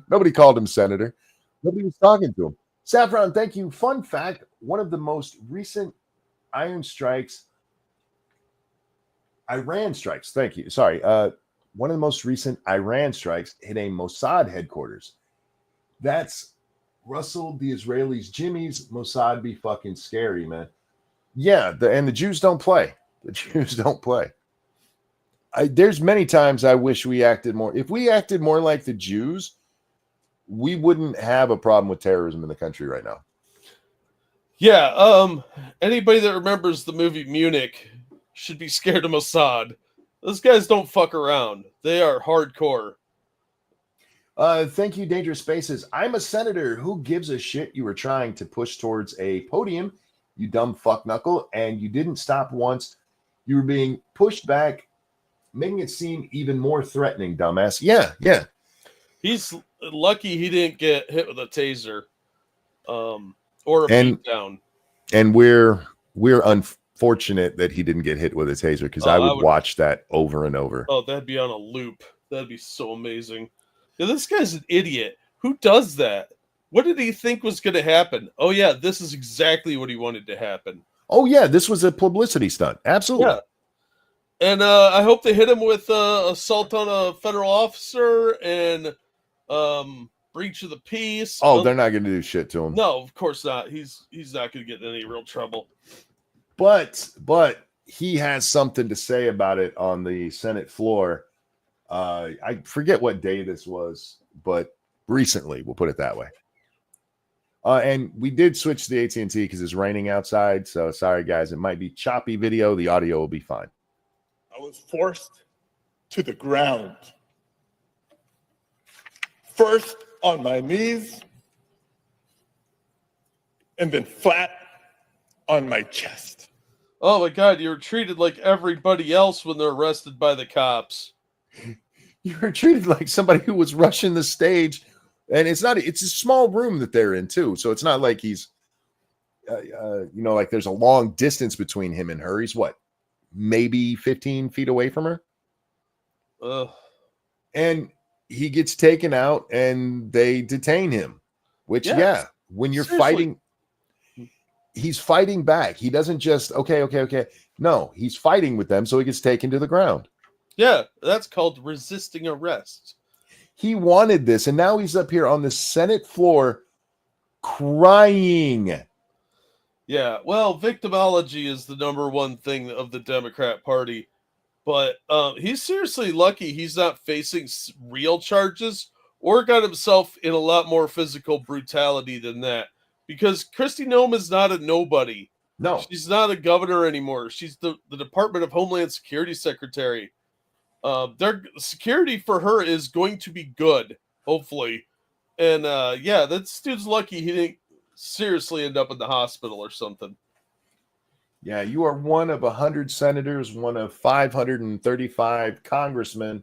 Nobody called him senator. Nobody was talking to him. Saffron, thank you. Fun fact: one of the most recent Iran strikes. Thank you. Sorry. One of the most recent Iran strikes hit a Mossad headquarters. That's Russell, the Israelis, Jimmy's. Mossad be fucking scary, man. Yeah, and the Jews don't play. The Jews don't play. There's many times I wish we acted more. If we acted more like the Jews, we wouldn't have a problem with terrorism in the country right now. Yeah. Anybody that remembers the movie Munich should be scared of Mossad. Those guys don't fuck around. They are hardcore. Thank you, Dangerous Spaces. I'm a senator. Who gives a shit? You were trying to push towards a podium, you dumb fuck knuckle, and you didn't stop once. You were being pushed back, making it seem even more threatening, dumbass. Yeah. He's lucky he didn't get hit with a taser, or a beat down. And we're unfortunate that he didn't get hit with a taser, because I would watch that over and over. Oh, that'd be on a loop. That'd be so amazing. Yeah, this guy's an idiot. Who does that? What did he think was going to happen? Oh, yeah, this is exactly what he wanted to happen. Oh, yeah, this was a publicity stunt. Absolutely. Yeah. And I hope they hit him with assault on a federal officer and breach of the peace. Oh, they're not going to do shit to him. No, of course not. He's not going to get in any real trouble. But he has something to say about it on the Senate floor. I forget what day this was, but recently, we'll put it that way. And we did switch to the AT&T because it's raining outside. So sorry, guys. It might be choppy video. The audio will be fine. I was forced to the ground. First on my knees, and then flat on my chest. Oh my God, you were treated like everybody else when they're arrested by the cops. You were treated like somebody who was rushing the stage. And it's a small room that they're in too. So it's not like he's, like there's a long distance between him and her. He's what, maybe 15 feet away from her. And he gets taken out and they detain him, which, when you're fighting, he's fighting back. He doesn't just, okay. No, he's fighting with them. So he gets taken to the ground. Yeah, that's called resisting arrest. He wanted this, and now he's up here on the Senate floor crying. Yeah, well, victimology is the number one thing of the Democrat Party. But he's seriously lucky he's not facing real charges or got himself in a lot more physical brutality than that. Because Kristi Noem is not a nobody. No. She's not a governor anymore. She's the Department of Homeland Security Secretary. Their security for her is going to be good, hopefully. And yeah, this dude's lucky he didn't seriously end up in the hospital or something. Yeah, you are one of 100 senators, one of 535 congressmen,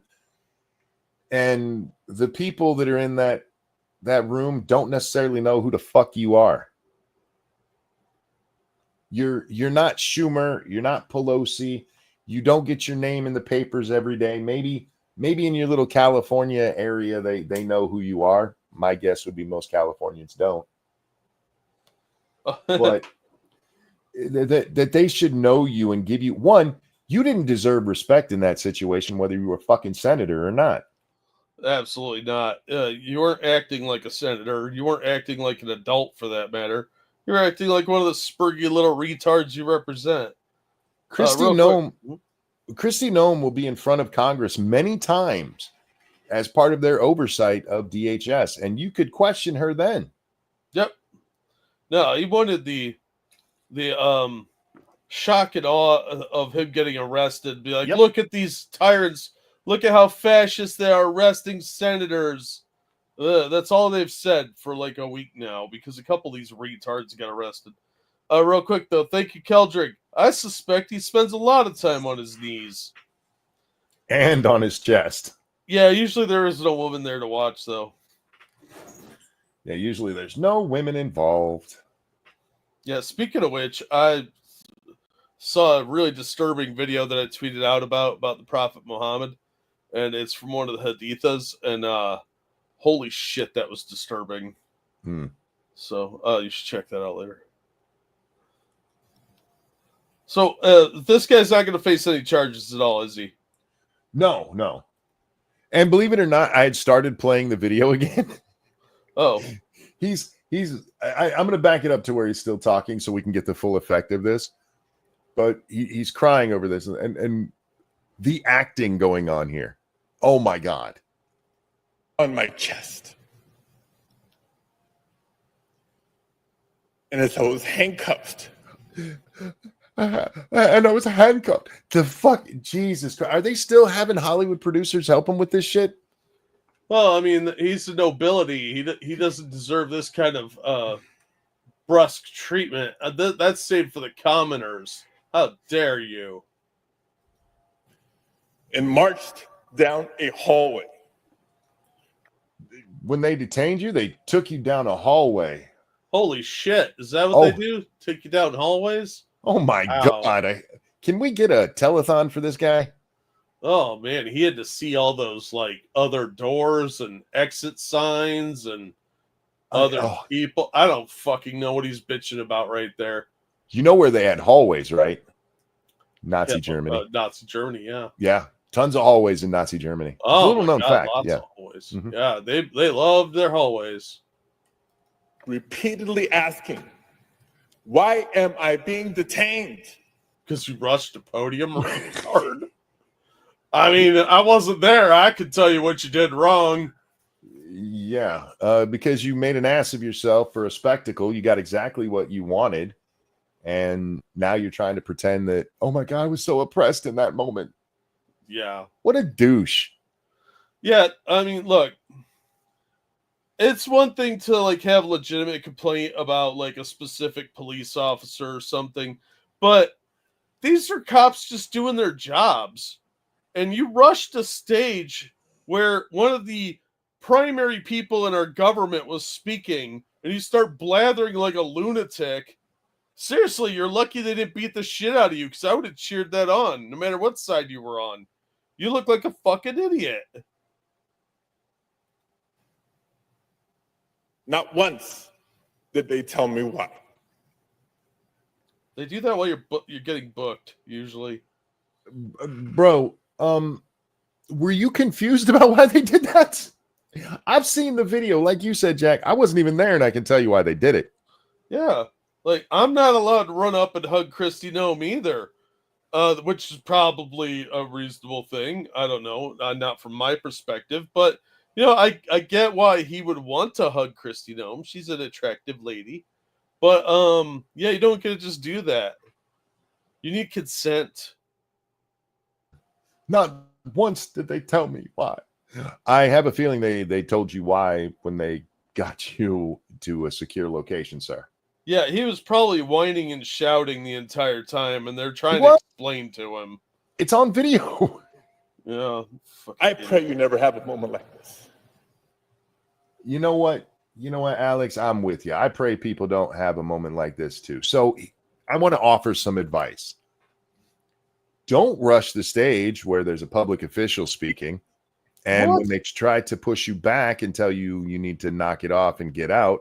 and the people that are in that room don't necessarily know who the fuck you are. You're not Schumer, you're not Pelosi. You don't get your name in the papers every day. Maybe in your little California area they know who you are. My guess would be most Californians don't. But that they should know you and give you one. You didn't deserve respect in that situation, whether you were a fucking senator or not. Absolutely not. You weren't acting like a senator. You weren't acting like an adult, for that matter. You're acting like one of the spurgy little retards you represent. Kristi Noem will be in front of Congress many times as part of their oversight of DHS, and you could question her then. Yep. No, he wanted the shock and awe of him getting arrested. Be like, Yep. Look at these tyrants. Look at how fascist they are arresting senators. That's all they've said for like a week now because a couple of these retards got arrested. Real quick though, thank you, Keldrick. I suspect he spends a lot of time on his knees And on his chest. Yeah, usually there isn't a woman there to watch though. Yeah, usually there's no women involved. Yeah, speaking of which, I saw a really disturbing video that I tweeted out about the Prophet Muhammad, and it's from one of the Hadithas, and holy shit, that was disturbing. So you should check that out later. So this guy's not going to face any charges at all, is he? No. And believe it or not, I had started playing the video again. Oh. I'm going to back it up to where he's still talking so we can get the full effect of this. But he's crying over this and the acting going on here. Oh my God. On my chest. And as I was handcuffed. And I was handcuffed. The fuck, Jesus Christ. Are they still having Hollywood producers help him with this shit? Well, I mean, he's a nobility. He doesn't deserve this kind of brusque treatment. That's saved for the commoners. How dare you? And marched down a hallway. When they detained you, they took you down a hallway. Holy shit. Is that what they do? Take you down hallways? Oh my God. Can we get a telethon for this guy? Oh man, he had to see all those like other doors and exit signs and other people. I don't fucking know what he's bitching about right there. You know where they had hallways, right? Nazi Germany. Nazi Germany, yeah. Yeah. Tons of hallways in Nazi Germany. Oh, little known fact. Lots yeah. of hallways. Mm-hmm. Yeah, they loved their hallways. Repeatedly asking, why am I being detained? Because you rushed the podium retard. I mean, I wasn't there. I could tell you what you did wrong. Yeah, because you made an ass of yourself for a spectacle. You got exactly what you wanted. And now you're trying to pretend that, oh my God, I was so oppressed in that moment. Yeah. What a douche. Yeah, I mean, look. It's one thing to like have legitimate complaint about like a specific police officer or something, but these are cops just doing their jobs. And you rushed a stage where one of the primary people in our government was speaking, and you start blathering like a lunatic. Seriously, you're lucky they didn't beat the shit out of you, because I would have cheered that on, no matter what side you were on. You look like a fucking idiot. Not once did they tell me why. They do that while you're getting booked, usually. Bro, were you confused about why they did that? I've seen the video, like you said, Jack. I wasn't even there, and I can tell you why they did it. Yeah, like I'm not allowed to run up and hug Kristi Noem either, which is probably a reasonable thing. I don't know, not from my perspective, but you know, I get why he would want to hug Kristi Noem. She's an attractive lady, but yeah, you don't get to just do that. You need consent. Not once did they tell me why. I have a feeling they told you why when they got you to a secure location, sir. Yeah, he was probably whining and shouting the entire time, and they're trying to What? explain to him. It's on video. Yeah. I pray you never have a moment like this. You know what? You know what, Alex? I'm with you. I pray people don't have a moment like this too. So I want to offer some advice. Don't rush the stage where there's a public official speaking. And What? when they try to push you back and tell you you need to knock it off and get out,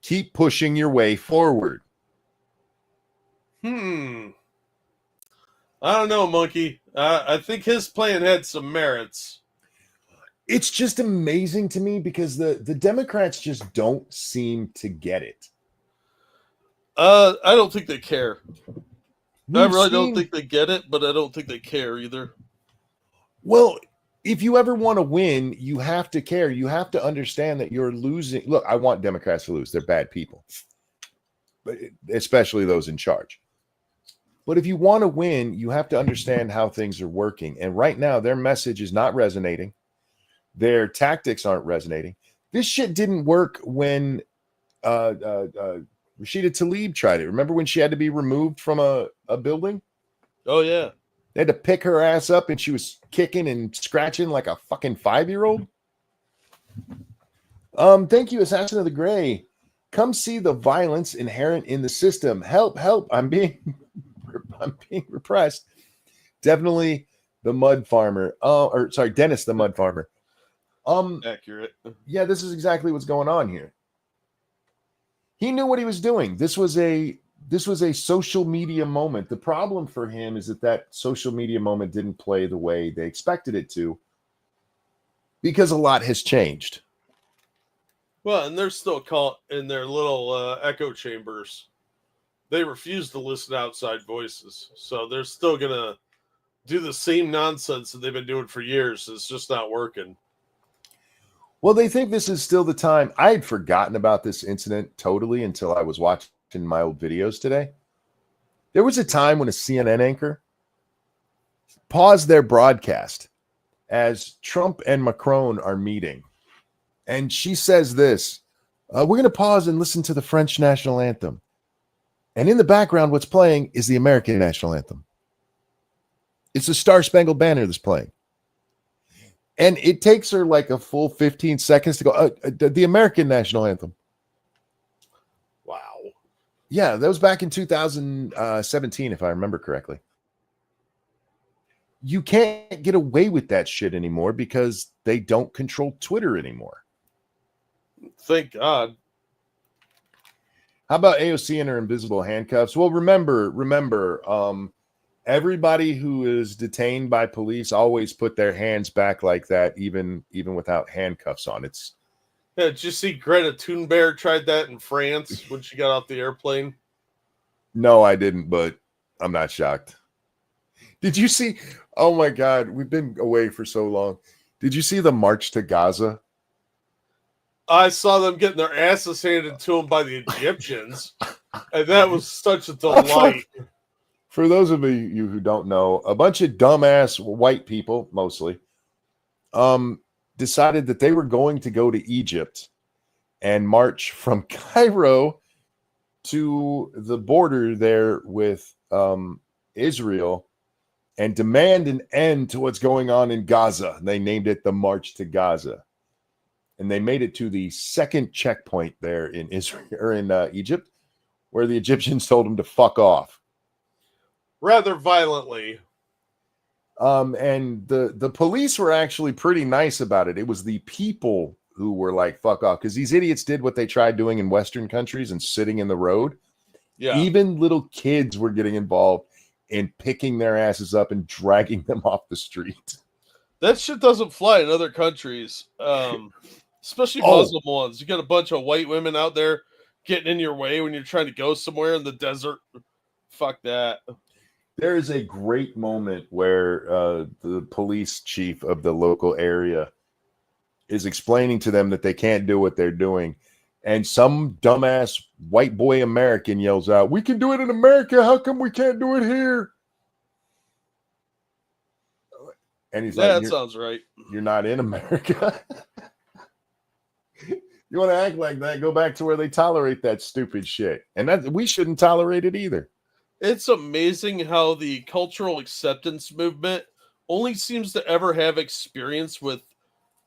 keep pushing your way forward. I don't know, Monkey. I think his plan had some merits. It's just amazing to me because the Democrats just don't seem to get it. I don't think they care. I We've really don't seen- think they get it, but I don't think they care either. Well, if you ever want to win, you have to care. You have to understand that you're losing. Look, I want Democrats to lose. They're bad people, but especially those in charge. But if you want to win, you have to understand how things are working. And right now, their message is not resonating. Their tactics aren't resonating. This shit didn't work when Rashida Tlaib tried it. Remember when she had to be removed from a building? Oh, yeah. They had to pick her ass up and she was kicking and scratching like a fucking 5-year-old. Thank you, Assassin of the Gray. Come see the violence inherent in the system. Help, help. I'm being repressed. Definitely the mud farmer. Dennis the mud farmer. Accurate. Yeah, this is exactly what's going on here. He knew what he was doing. This was a social media moment. The problem for him is that social media moment didn't play the way they expected it to because a lot has changed. Well, and they're still caught in their little echo chambers. They refuse to listen to outside voices. So they're still going to do the same nonsense that they've been doing for years. It's just not working. Well, they think this is still the time. I had forgotten about this incident totally until I was watching my old videos today. There was a time when a CNN anchor paused their broadcast as Trump and Macron are meeting. And she says this, we're going to pause and listen to the French national anthem. And in the background, what's playing is the American national anthem. It's the Star Spangled Banner that's playing. And it takes her like a full 15 seconds to go, the American national anthem. Wow. Yeah, that was back in 2017, if I remember correctly. You can't get away with that shit anymore because they don't control Twitter anymore. Thank God. How about AOC and her invisible handcuffs? Well, remember, everybody who is detained by police always put their hands back like that, even without handcuffs on. It's Yeah, did you see Greta Thunberg tried that in France when she got off the airplane? no, I didn't, but I'm not shocked. Did you see? Oh my God, we've been away for so long. Did you see the march to Gaza? I saw them getting their asses handed to them by the Egyptians, and that was such a delight. For those of you who don't know, a bunch of dumbass white people, mostly, decided that they were going to go to Egypt and march from Cairo to the border there with Israel and demand an end to what's going on in Gaza. They named it the March to Gaza. And they made it to the second checkpoint there in Israel or in Egypt, where the Egyptians told them to fuck off. Rather violently. And the police were actually pretty nice about it. It was the people who were like, fuck off, because these idiots did what they tried doing in Western countries and sitting in the road. Yeah. Even little kids were getting involved in picking their asses up and dragging them off the street. That shit doesn't fly in other countries, especially Muslim ones. You got a bunch of white women out there getting in your way when you're trying to go somewhere in the desert. Fuck that. There is a great moment where the police chief of the local area is explaining to them that they can't do what they're doing. And some dumbass white boy American yells out, "We can do it in America. How come we can't do it here?" And he's Yeah, like, that you're, sounds right. you're not in America. You want to act like that, go back to where they tolerate that stupid shit. And that we shouldn't tolerate it either. It's amazing how the cultural acceptance movement only seems to ever have experience with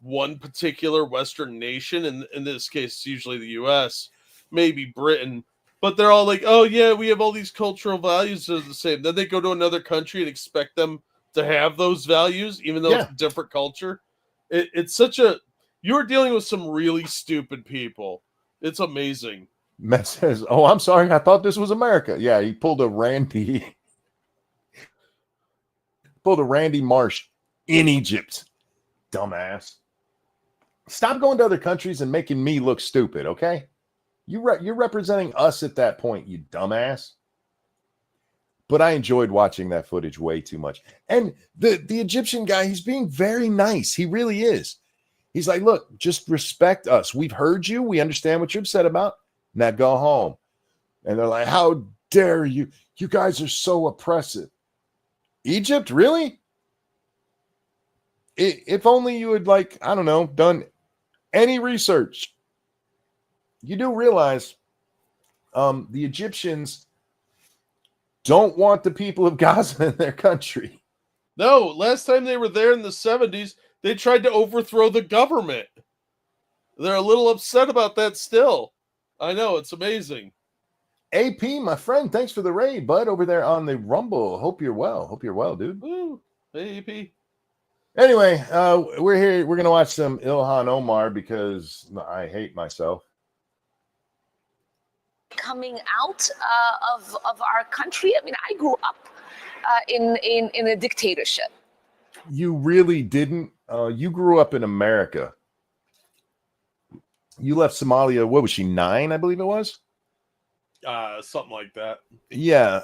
one particular Western nation. And in this case, it's usually the US, maybe Britain. But they're all like, oh, yeah, we have all these cultural values that are the same. Then they go to another country and expect them to have those values, even though it's a different culture. It's such a. You're dealing with some really stupid people. It's amazing. Matt says, oh, I'm sorry. I thought this was America. Yeah, he pulled a Randy Marsh in Egypt. Dumbass. Stop going to other countries and making me look stupid, okay? You're representing us at that point, you dumbass. But I enjoyed watching that footage way too much. And the Egyptian guy, he's being very nice. He really is. He's like, look, just respect us. We've heard you. We understand what you're upset about. Now go home. And they're like, how dare you? You guys are so oppressive. Egypt, really? If only you had, like, I don't know, done any research. You do realize the Egyptians don't want the people of Gaza in their country. No, last time they were there in the 70s, they tried to overthrow the government. They're a little upset about that still. I know, it's amazing. AP, my friend, thanks for the raid, bud, over there on the Rumble. Hope you're well. Hope you're well, dude. Woo. Hey, AP. Anyway, we're here. We're going to watch some Ilhan Omar because I hate myself. Coming out of our country. I mean, I grew up in a dictatorship. You really didn't. You grew up in America. You left Somalia. What was she, 9? I believe it was. Something like that. Yeah.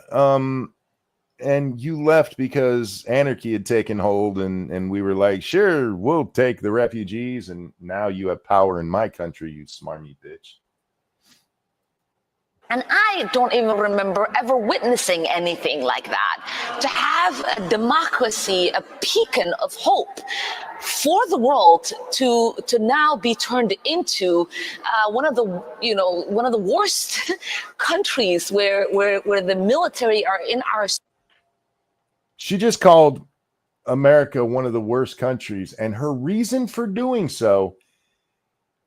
And you left because anarchy had taken hold, and we were like, sure, we'll take the refugees, and now you have power in my country, you smarmy bitch. And I don't even remember ever witnessing anything like that. To have a democracy, a beacon of hope for the world, to now be turned into one of the worst countries where the military are in our. She just called America one of the worst countries, and her reason for doing so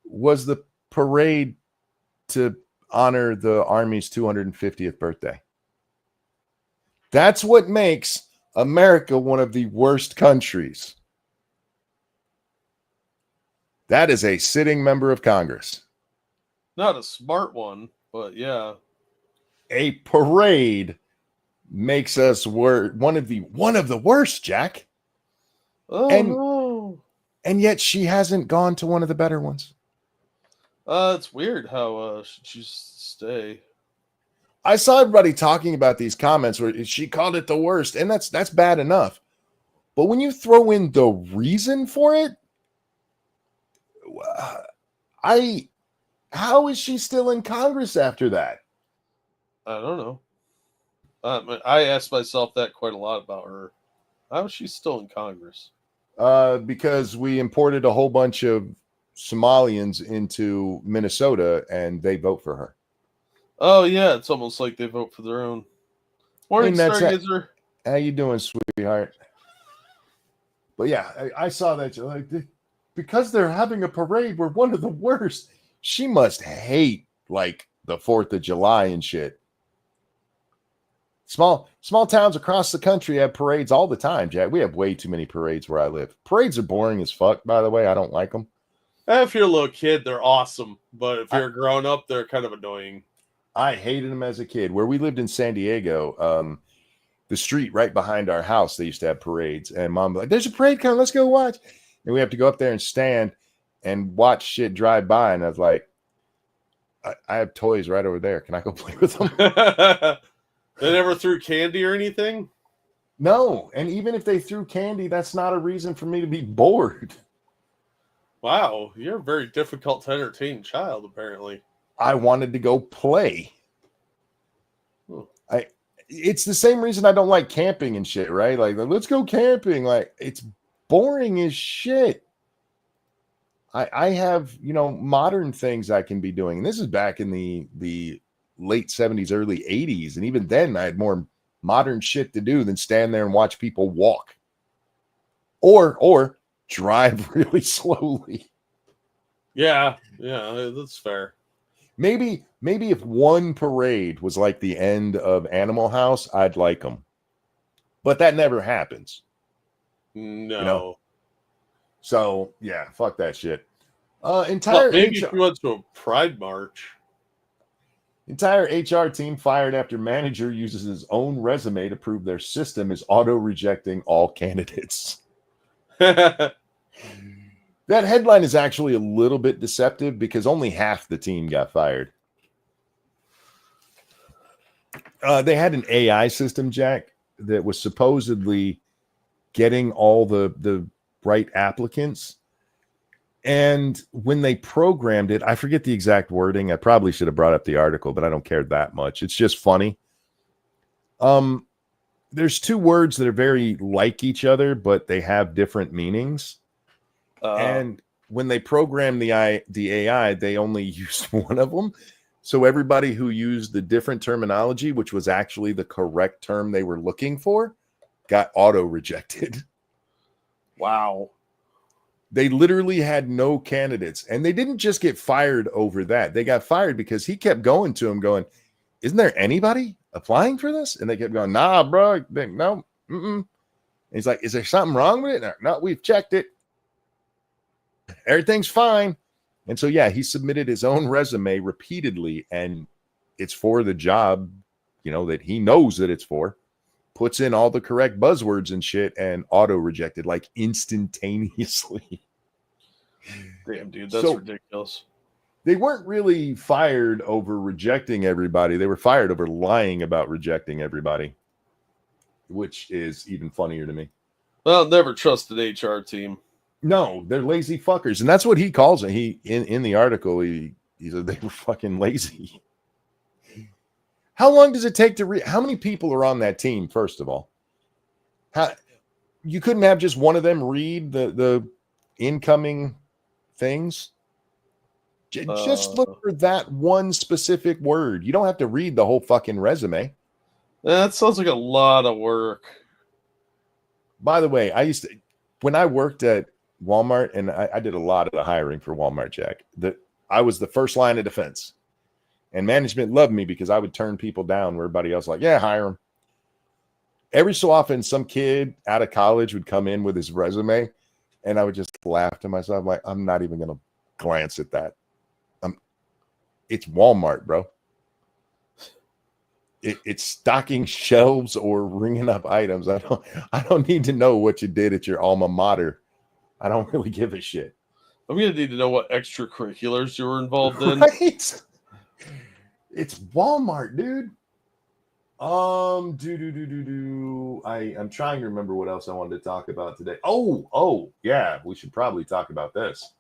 was the parade to honor the Army's 250th birthday. That's what makes America one of the worst countries. That is a sitting member of Congress. Not a smart one, but yeah. A parade makes us one of the worst, Jack. Oh, no. And yet she hasn't gone to one of the better ones. It's weird how she stay. I saw everybody talking about these comments where she called it the worst, and that's bad enough. But when you throw in the reason for it, how is she still in Congress after that? I don't know. I asked myself that quite a lot about her. How is she still in Congress? Because we imported a whole bunch of Somalians into Minnesota, and they vote for her. Oh yeah, it's almost like they vote for their own. Morning, Stargazer. How you doing, sweetheart? But yeah, I saw that. Like, because they're having a parade, we're one of the worst. She must hate like the 4th of July and shit. Small towns across the country have parades all the time, Jack. We have way too many parades where I live. Parades are boring as fuck, by the way. I don't like them. If you're a little kid, they're awesome. But if you're grown up, they're kind of annoying. I hated them as a kid. Where we lived in San Diego, the street right behind our house, they used to have parades. And Mom was like, there's a parade coming. Let's go watch. And we have to go up there and stand and watch shit drive by. And I was like, I have toys right over there. Can I go play with them? They never threw candy or anything? No. And even if they threw candy, that's not a reason for me to be bored. Wow, you're a very difficult to entertain child, apparently. I wanted to go play. It's the same reason I don't like camping and shit, right? Like, let's go camping. Like, it's boring as shit. I have, modern things I can be doing. And this is back in the late 70s, early 80s. And even then I had more modern shit to do than stand there and watch people walk or drive really slowly. Yeah, that's fair. Maybe if one parade was like the end of Animal House, I'd like them. But that never happens. No. So, yeah, fuck that shit. Maybe if you went to a pride march. Entire HR team fired after manager uses his own resume to prove their system is auto-rejecting all candidates. That headline is actually a little bit deceptive because only half the team got fired. They had an AI system, Jack, that was supposedly getting all the right applicants. And when they programmed it, I forget the exact wording. I probably should have brought up the article, but I don't care that much. It's just funny. There's two words that are very like each other, but they have different meanings. And when they programmed the AI, they only used one of them. So everybody who used the different terminology, which was actually the correct term they were looking for, got auto-rejected. Wow. They literally had no candidates. And they didn't just get fired over that. They got fired because he kept going to him going, isn't there anybody applying for this? And they kept going, nah, bro. No. And he's like, is there something wrong with it? No, we've checked it. Everything's fine. And so, yeah, he submitted his own resume repeatedly, and it's for the job, that he knows that it's for. Puts in all the correct buzzwords and shit, and auto-rejected, like, instantaneously. Damn, dude, that's ridiculous. They weren't really fired over rejecting everybody. They were fired over lying about rejecting everybody, which is even funnier to me. Well, never trust an HR team. No, they're lazy fuckers. And that's what he calls it. In the article, he said they were fucking lazy. How long does it take to read? How many people are on that team, first of all? You couldn't have just one of them read the incoming things? Just look for that one specific word. You don't have to read the whole fucking resume. That sounds like a lot of work. By the way, when I worked at Walmart, and I did a lot of the hiring for Walmart, Jack, I was the first line of defense. And management loved me because I would turn people down where everybody else was like, yeah, hire them. Every so often, some kid out of college would come in with his resume, and I would just laugh to myself. I'm like, I'm not even going to glance at that. It's Walmart, bro. It's stocking shelves or ringing up items. I don't need to know what you did at your alma mater. I don't really give a shit. I'm going to need to know what extracurriculars you were involved in. Right? It's Walmart, dude. I'm trying to remember what else I wanted to talk about today. Oh, yeah, we should probably talk about this.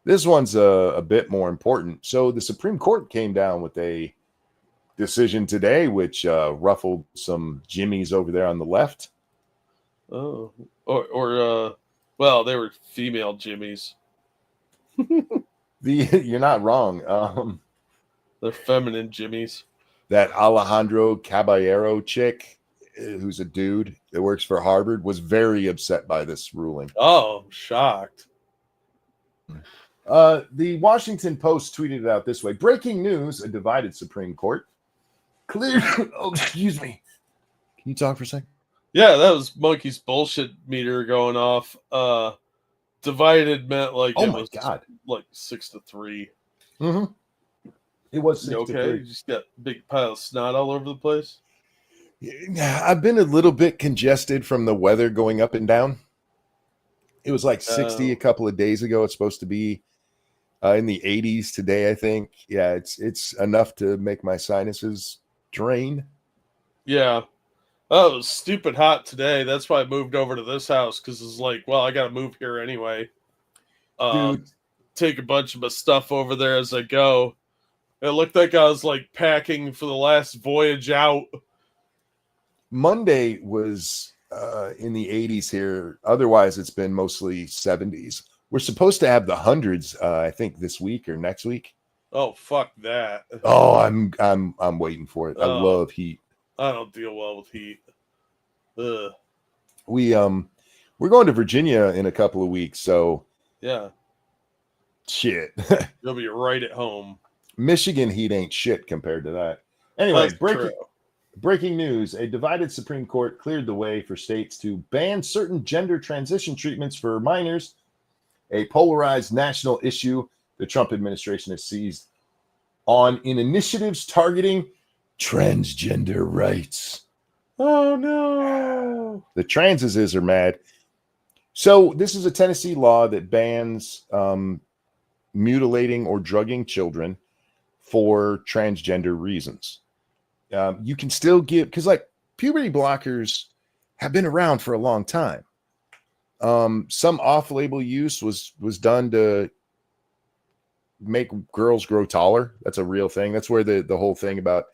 This one's a bit more important. So the Supreme Court came down with a decision today, which ruffled some jimmies over there on the left. Oh, well, they were female jimmies. You're not wrong. They're feminine jimmies. That Alejandro Caballero chick, who's a dude that works for Harvard, was very upset by this ruling. Oh, I'm shocked. The Washington Post tweeted it out this way. Breaking news, a divided Supreme Court. Clear. Oh, excuse me. Can you talk for a second? Yeah, that was Monkey's bullshit meter going off. Divided meant like oh my god, like 6-3. Mm-hmm. It was 6-3. Okay? You just got a big pile of snot all over the place. Yeah, I've been a little bit congested from the weather going up and down. It was like 60 a couple of days ago. It's supposed to be in the 80s today, I think. Yeah, it's enough to make my sinuses drain. Yeah. Oh, it was stupid hot today. That's why I moved over to this house, because it's like, well, I got to move here anyway. Dude. Take a bunch of my stuff over there as I go. It looked like I was like packing for the last voyage out. Monday was in the 80s here. Otherwise, it's been mostly 70s. We're supposed to have the hundreds, I think, this week or next week. Oh, fuck that. Oh, I'm waiting for it. I love heat. I don't deal well with heat. Ugh. We're going to Virginia in a couple of weeks, so Yeah, shit. you'll be right at home. Michigan heat ain't shit compared to that. Anyway, That's true. breaking news. A divided Supreme Court cleared the way for states to ban certain gender transition treatments for minors, a polarized national issue the Trump administration has seized on in initiatives targeting transgender rights. Oh, no. The transes are mad. So this is a Tennessee law that bans mutilating or drugging children for transgender reasons. You can still give, because like puberty blockers have been around for a long time. Some off-label use was done to make girls grow taller. That's a real thing. That's where the whole thing about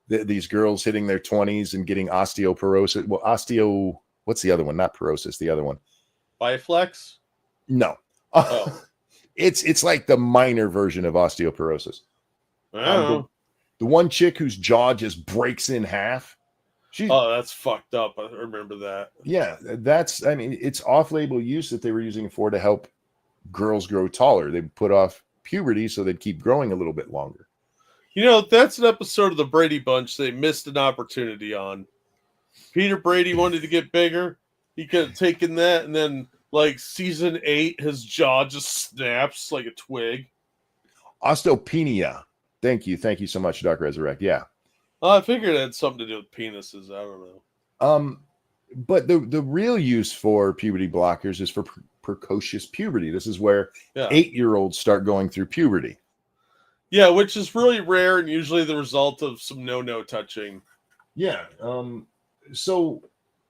these girls hitting their 20s and getting osteoporosis. Well, what's the other one? Not porosis, the other one. Biflex? No. Oh. It's like the minor version of osteoporosis. Oh. The one chick whose jaw just breaks in half. That's fucked up. I remember that. Yeah, it's off-label use that they were using it for to help girls grow taller. They put off puberty so they'd keep growing a little bit longer. You know, that's an episode of the Brady Bunch they missed an opportunity on. Peter Brady wanted to get bigger. He could have taken that, and then, like, season 8, his jaw just snaps like a twig. Osteopenia. Thank you so much, Dark Resurrect. Yeah. I figured it had something to do with penises. I don't know. But the real use for puberty blockers is for precocious puberty. This is where 8-year-olds start going through puberty. Yeah, which is really rare and usually the result of some no touching. Yeah. So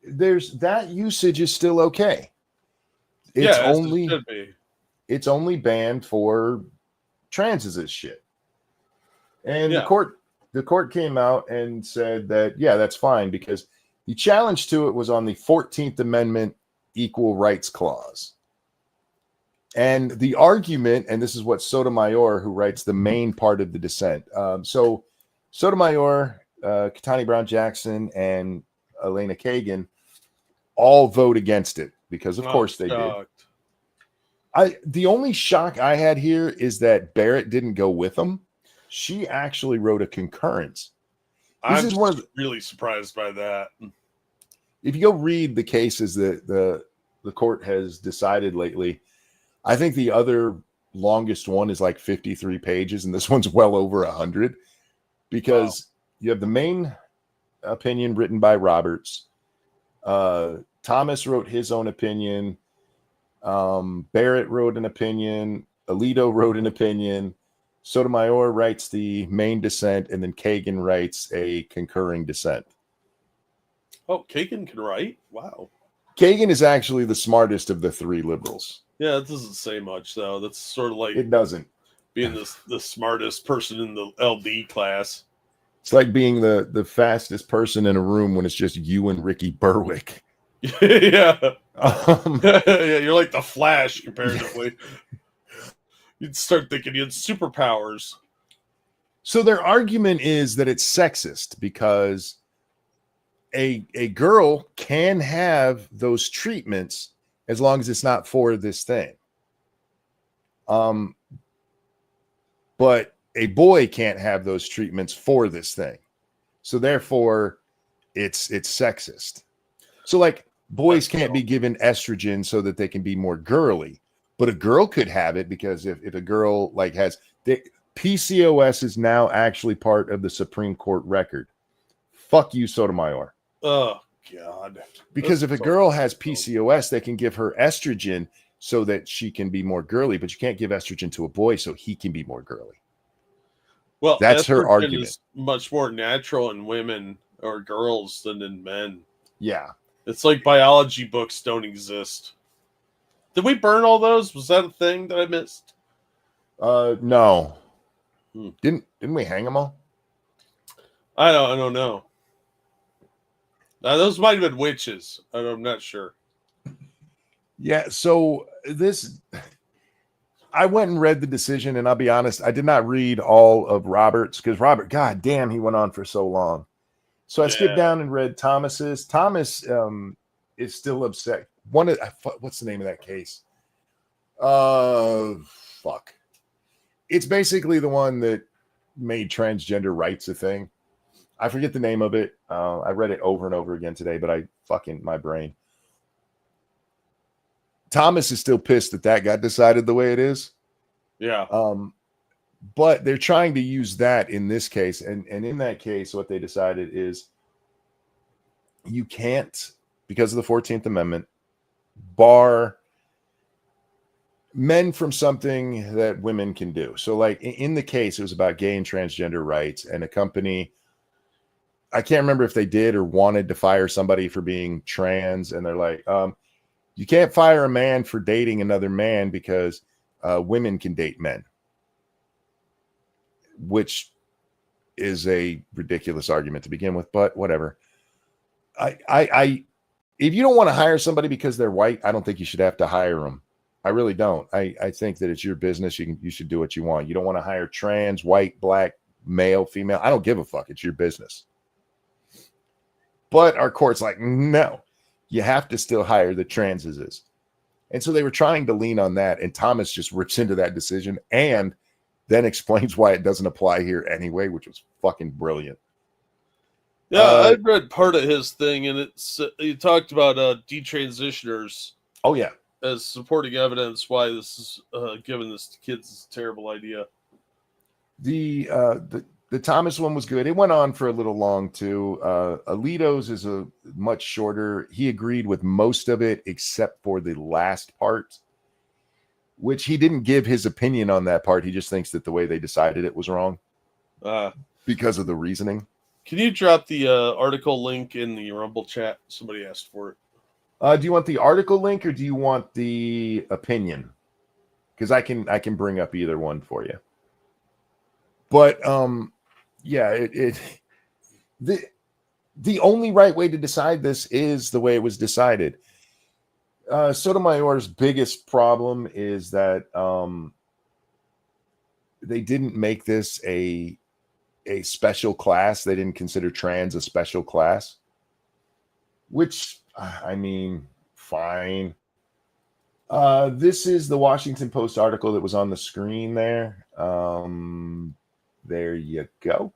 there's that usage is still okay. It's it should be. It's only banned for transes as shit. And the court came out and said that, that's fine, because the challenge to it was on the 14th Amendment Equal Rights Clause. And the argument, and this is what Sotomayor, who writes the main part of the dissent. So Sotomayor, Ketanji Brown Jackson, and Elena Kagan all vote against it because, of course, they did. The only shock I had here is that Barrett didn't go with them. She actually wrote a concurrence. I'm really surprised by that. If you go read the cases that the court has decided lately, I think the other longest one is like 53 pages, and this one's well over 100, because you have the main opinion written by Roberts. Thomas wrote his own opinion. Barrett wrote an opinion. Alito wrote an opinion. Sotomayor writes the main dissent, and then Kagan writes a concurring dissent. Oh, Kagan can write? Wow. Kagan is actually the smartest of the three liberals. Yeah, it doesn't say much, though. That's sort of like it doesn't. Being the smartest person in the LD class. It's like being the fastest person in a room when it's just you and Ricky Berwick. Yeah. Yeah, you're like the Flash comparatively. You'd start thinking you had superpowers. So their argument is that it's sexist because a girl can have those treatments as long as it's not for this thing. But a boy can't have those treatments for this thing. So therefore, it's sexist. So like boys can't be given estrogen so that they can be more girly. But a girl could have it because if a girl like has PCOS is now actually part of the Supreme Court record. Fuck you, Sotomayor. Oh God. Because if a girl has PCOS, they can give her estrogen so that she can be more girly, but you can't give estrogen to a boy so he can be more girly. Well, that's her argument. Is much more natural in women or girls than in men. Yeah. It's like biology books don't exist. Did we burn all those? Was that a thing that I missed? No. Didn't we hang them all? I don't know. Those might have been witches. I'm not sure. Yeah, so I went and read the decision, and I'll be honest, I did not read all of Robert's because Robert, god damn, he went on for so long. So I skipped down and read Thomas's. Thomas is still upset. What's the name of that case? Fuck. It's basically the one that made transgender rights a thing. I forget the name of it. I read it over and over again today, but my brain. Thomas is still pissed that got decided the way it is. Yeah. But they're trying to use that in this case. And in that case, what they decided is you can't, because of the 14th Amendment, bar men from something that women can do. So like in the case, it was about gay and transgender rights, and a company, I can't remember if they did or wanted to fire somebody for being trans. And they're like, you can't fire a man for dating another man because women can date men, which is a ridiculous argument to begin with, but whatever. If you don't want to hire somebody because they're white, I don't think you should have to hire them. I really don't. I think that it's your business. You should do what you want. You don't want to hire trans, white, black, male, female. I don't give a fuck. It's your business. But our court's like, no, you have to still hire the transes. And so they were trying to lean on that. And Thomas just rips into that decision and then explains why it doesn't apply here anyway, which was fucking brilliant. Yeah, I read part of his thing, and he talked about detransitioners. Oh yeah, as supporting evidence why this is giving this to kids is a terrible idea. The Thomas one was good. It went on for a little long too. Alito's is a much shorter. He agreed with most of it except for the last part, which he didn't give his opinion on that part. He just thinks that the way they decided it was wrong because of the reasoning. Can you drop the article link in the Rumble chat? Somebody asked for it. Do you want the article link or do you want the opinion? Because I can bring up either one for you. But yeah, the only right way to decide this is the way it was decided. Sotomayor's biggest problem is that they didn't make this a special class. They didn't consider trans a special class, which, I mean, fine. This is the Washington Post article that was on the screen there. There you go.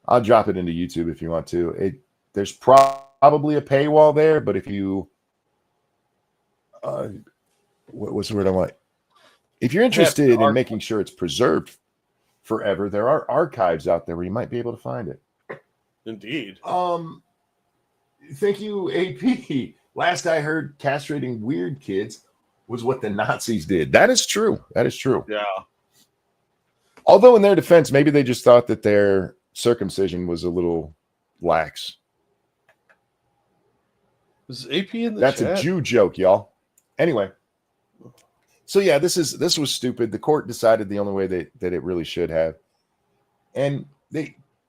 I'll drop it into YouTube if you want to. There's probably a paywall there, but if you what's the word I want? If you're interested in making sure it's preserved forever, there are archives out there where you might be able to find it. Indeed. Thank you, AP. Last I heard, castrating weird kids was what the Nazis did. That is true. That is true. Yeah. Although in their defense, maybe they just thought that their circumcision was a little lax. Is AP in the That's chat? a Jew joke, y'all. Anyway. So yeah, this was stupid. The court decided the only way that it really should have. And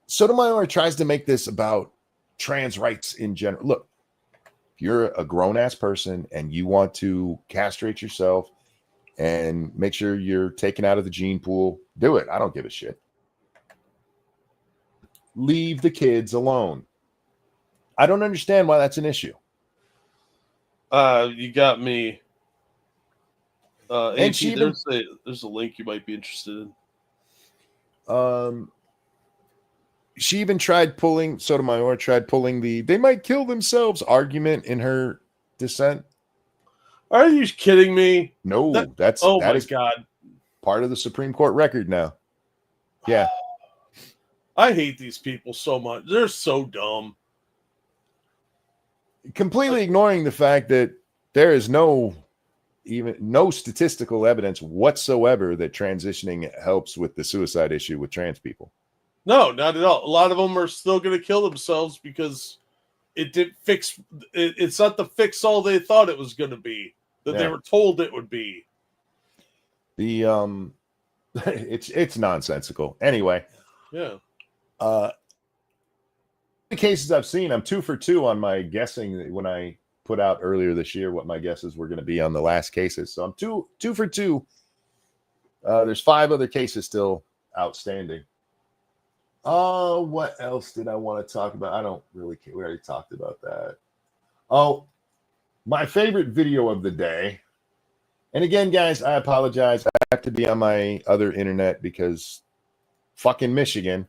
Sotomayor tries to make this about trans rights in general. Look, if you're a grown-ass person and you want to castrate yourself and make sure you're taken out of the gene pool, do it. I don't give a shit. Leave the kids alone. I don't understand why that's an issue. You got me. And AP, there's a link you might be interested in. She even Sotomayor tried pulling the "they might kill themselves" argument in her dissent. Are you kidding me? No, that is God, part of the Supreme Court record now. Yeah. I hate these people so much. They're so dumb. Completely ignoring the fact that there is no statistical evidence whatsoever that transitioning helps with the suicide issue with trans people. No, not at all. A lot of them are still going to kill themselves because it didn't fix. It's not the fix all they thought it was going to be, that they were told it would be. It's nonsensical. Anyway. Yeah. cases I've seen, I'm 2 for 2 on my guessing when I put out earlier this year what my guesses were going to be on the last cases. So I'm two for 2. There's 5 other cases still outstanding. Oh, what else did I want to talk about? I don't really care. We already talked about that. Oh, my favorite video of the day. And again, guys, I apologize. I have to be on my other internet because fucking Michigan.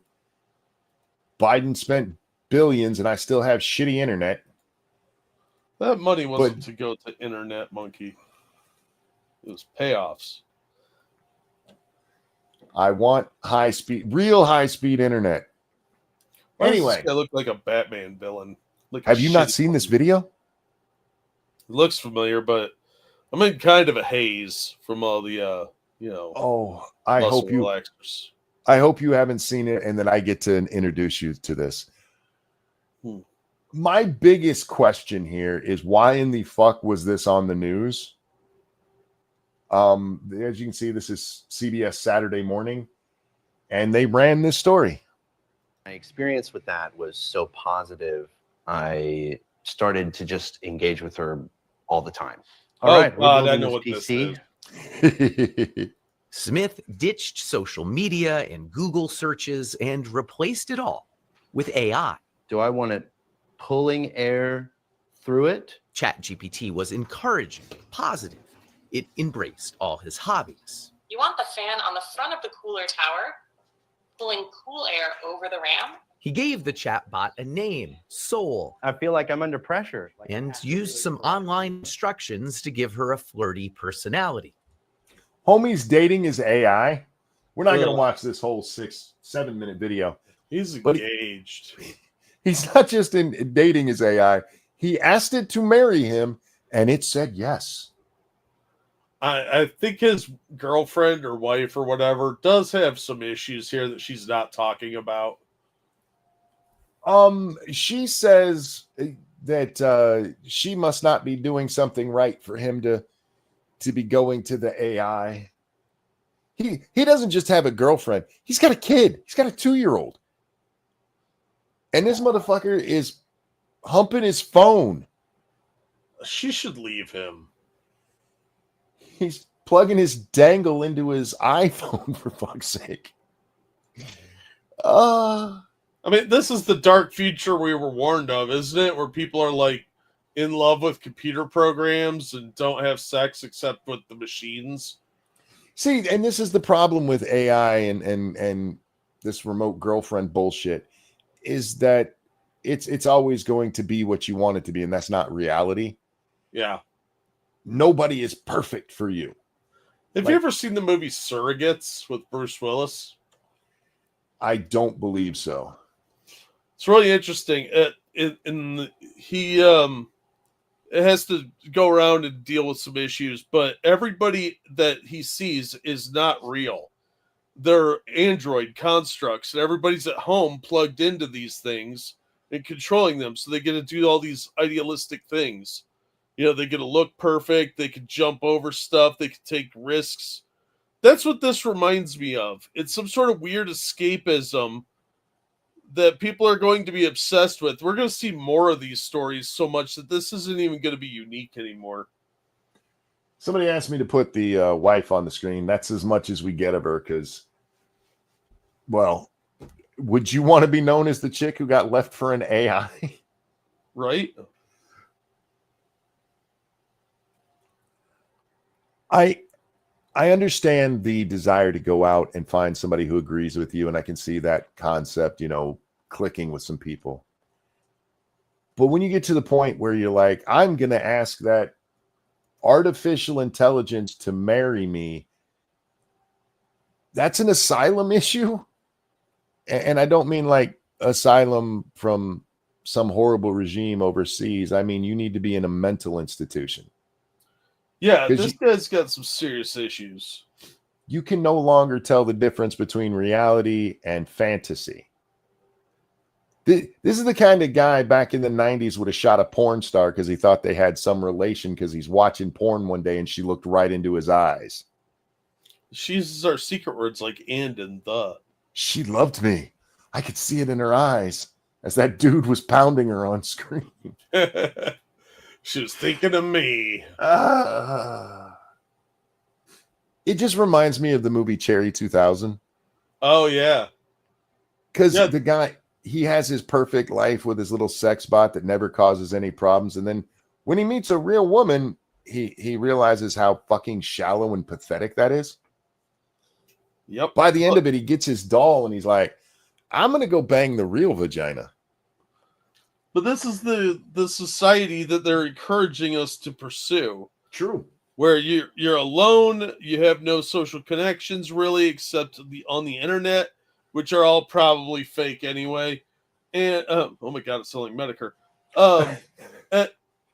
Biden spent billions and I still have shitty internet. That money wasn't to go to Internet Monkey. It was payoffs. I want real high speed internet. Why Anyway, does this guy look like a Batman villain. Like have you not seen this video? It looks familiar, but I'm in kind of a haze from all the Oh, I muscle hope you relaxers. I hope you haven't seen it and that I get to introduce you to this. My biggest question here is why in the fuck was this on the news? As you can see, this is CBS Saturday Morning, and they ran this story. My experience with that was so positive. I started to just engage with her all the time. All right, God, I know what this is. Smith ditched social media and Google searches and replaced it all with AI. Do I want it pulling air through it? ChatGPT was encouraging, positive. It embraced all his hobbies. You want the fan on the front of the cooler tower, pulling cool air over the RAM? He gave the chatbot a name, Soul, I feel like I'm under pressure. and used some online instructions to give her a flirty personality. Homie's dating his AI. We're not going to Ugh. watch this whole 6-7 minute video. He's But engaged. He's not just in dating his AI. He asked it to marry him, and it said yes. I think his girlfriend or wife or whatever does have some issues here that she's not talking about. She says that she must not be doing something right for him to be going to the AI. He doesn't just have a girlfriend. He's got a kid. He's got a 2-year-old. And this motherfucker is humping his phone. She should leave him. He's plugging his dangle into his iPhone, for fuck's sake. I mean, this is the dark future we were warned of, isn't it? Where people are like in love with computer programs and don't have sex except with the machines. See, and this is the problem with AI and this remote girlfriend bullshit, is that it's always going to be what you want it to be, and that's not reality. Yeah. Nobody is perfect for you. Have you ever seen the movie Surrogates with Bruce Willis? I don't believe so. It's really interesting. It has to go around and deal with some issues, but everybody that he sees is not real. They're android constructs, and everybody's at home plugged into these things and controlling them, so they get to do all these idealistic things. You know, they get to look perfect, they can jump over stuff, they can take risks. That's what this reminds me of. It's some sort of weird escapism that people are going to be obsessed with. We're going to see more of these stories so much that this isn't even going to be unique anymore. Somebody asked me to put the wife on the screen. That's as much as we get of her because, well, would you want to be known as the chick who got left for an AI? Right? I understand the desire to go out and find somebody who agrees with you, and I can see that concept, clicking with some people. But when you get to the point where you're like, I'm going to ask that artificial intelligence to marry me, that's an asylum issue. And I don't mean like asylum from some horrible regime overseas. I mean, you need to be in a mental institution. Yeah, this guy's got some serious issues. You can no longer tell the difference between reality and fantasy. This is the kind of guy back in the 90s would have shot a porn star because he thought they had some relation because he's watching porn one day and she looked right into his eyes. She uses our secret words like and the. She loved me. I could see it in her eyes. as that dude was pounding her on screen. She was thinking of me. It just reminds me of the movie Cherry 2000. Oh, yeah. Because Yeah. the guy, he has his perfect life with his little sex bot that never causes any problems. And then when he meets a real woman, he realizes how fucking shallow and pathetic that is. Yep. By the end of it, he gets his doll and he's like, I'm going to go bang the real vagina. But this is the society that they're encouraging us to pursue. True. Where you're alone, you have no social connections really, except on the internet, which are all probably fake anyway. And oh my god, it's selling Medicare.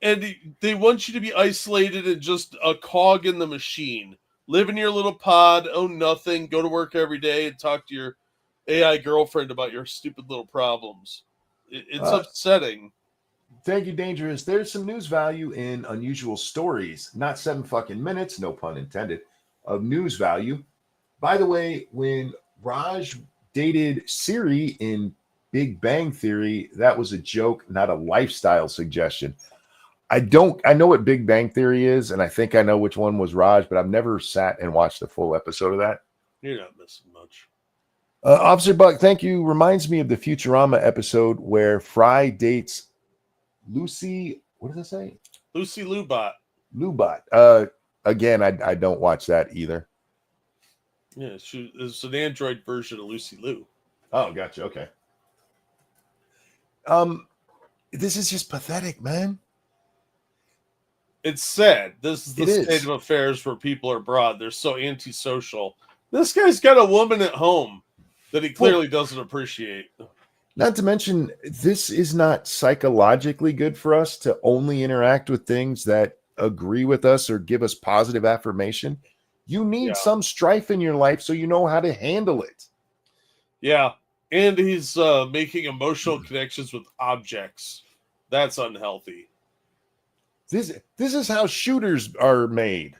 And they want you to be isolated and just a cog in the machine. Live in your little pod, own nothing, go to work every day, and talk to your AI girlfriend about your stupid little problems. It's upsetting. Thank you, Dangerous. There's some news value in unusual stories. Not 7 fucking minutes, no pun intended, of news value. By the way, when Raj dated Siri in Big Bang Theory, that was a joke, not a lifestyle suggestion. I know what Big Bang Theory is, and I think I know which one was Raj, but I've never sat and watched a full episode of that. You're not missing much. Officer Buck, thank you. Reminds me of the Futurama episode where Fry dates Lucy. What does it say? Lucy Lubot. Lubot. Again, I don't watch that either. Yeah, it's an Android version of Lucy Liu. Oh, gotcha. Okay. This is just pathetic, man. It's sad. This is the It state is. of affairs where people are broad. They're so antisocial. This guy's got a woman at home that he clearly doesn't appreciate. Not to mention, this is not psychologically good for us to only interact with things that agree with us or give us positive affirmation. You need some strife in your life so you know how to handle it. Yeah. And he's making emotional connections with objects. That's unhealthy. This is how shooters are made.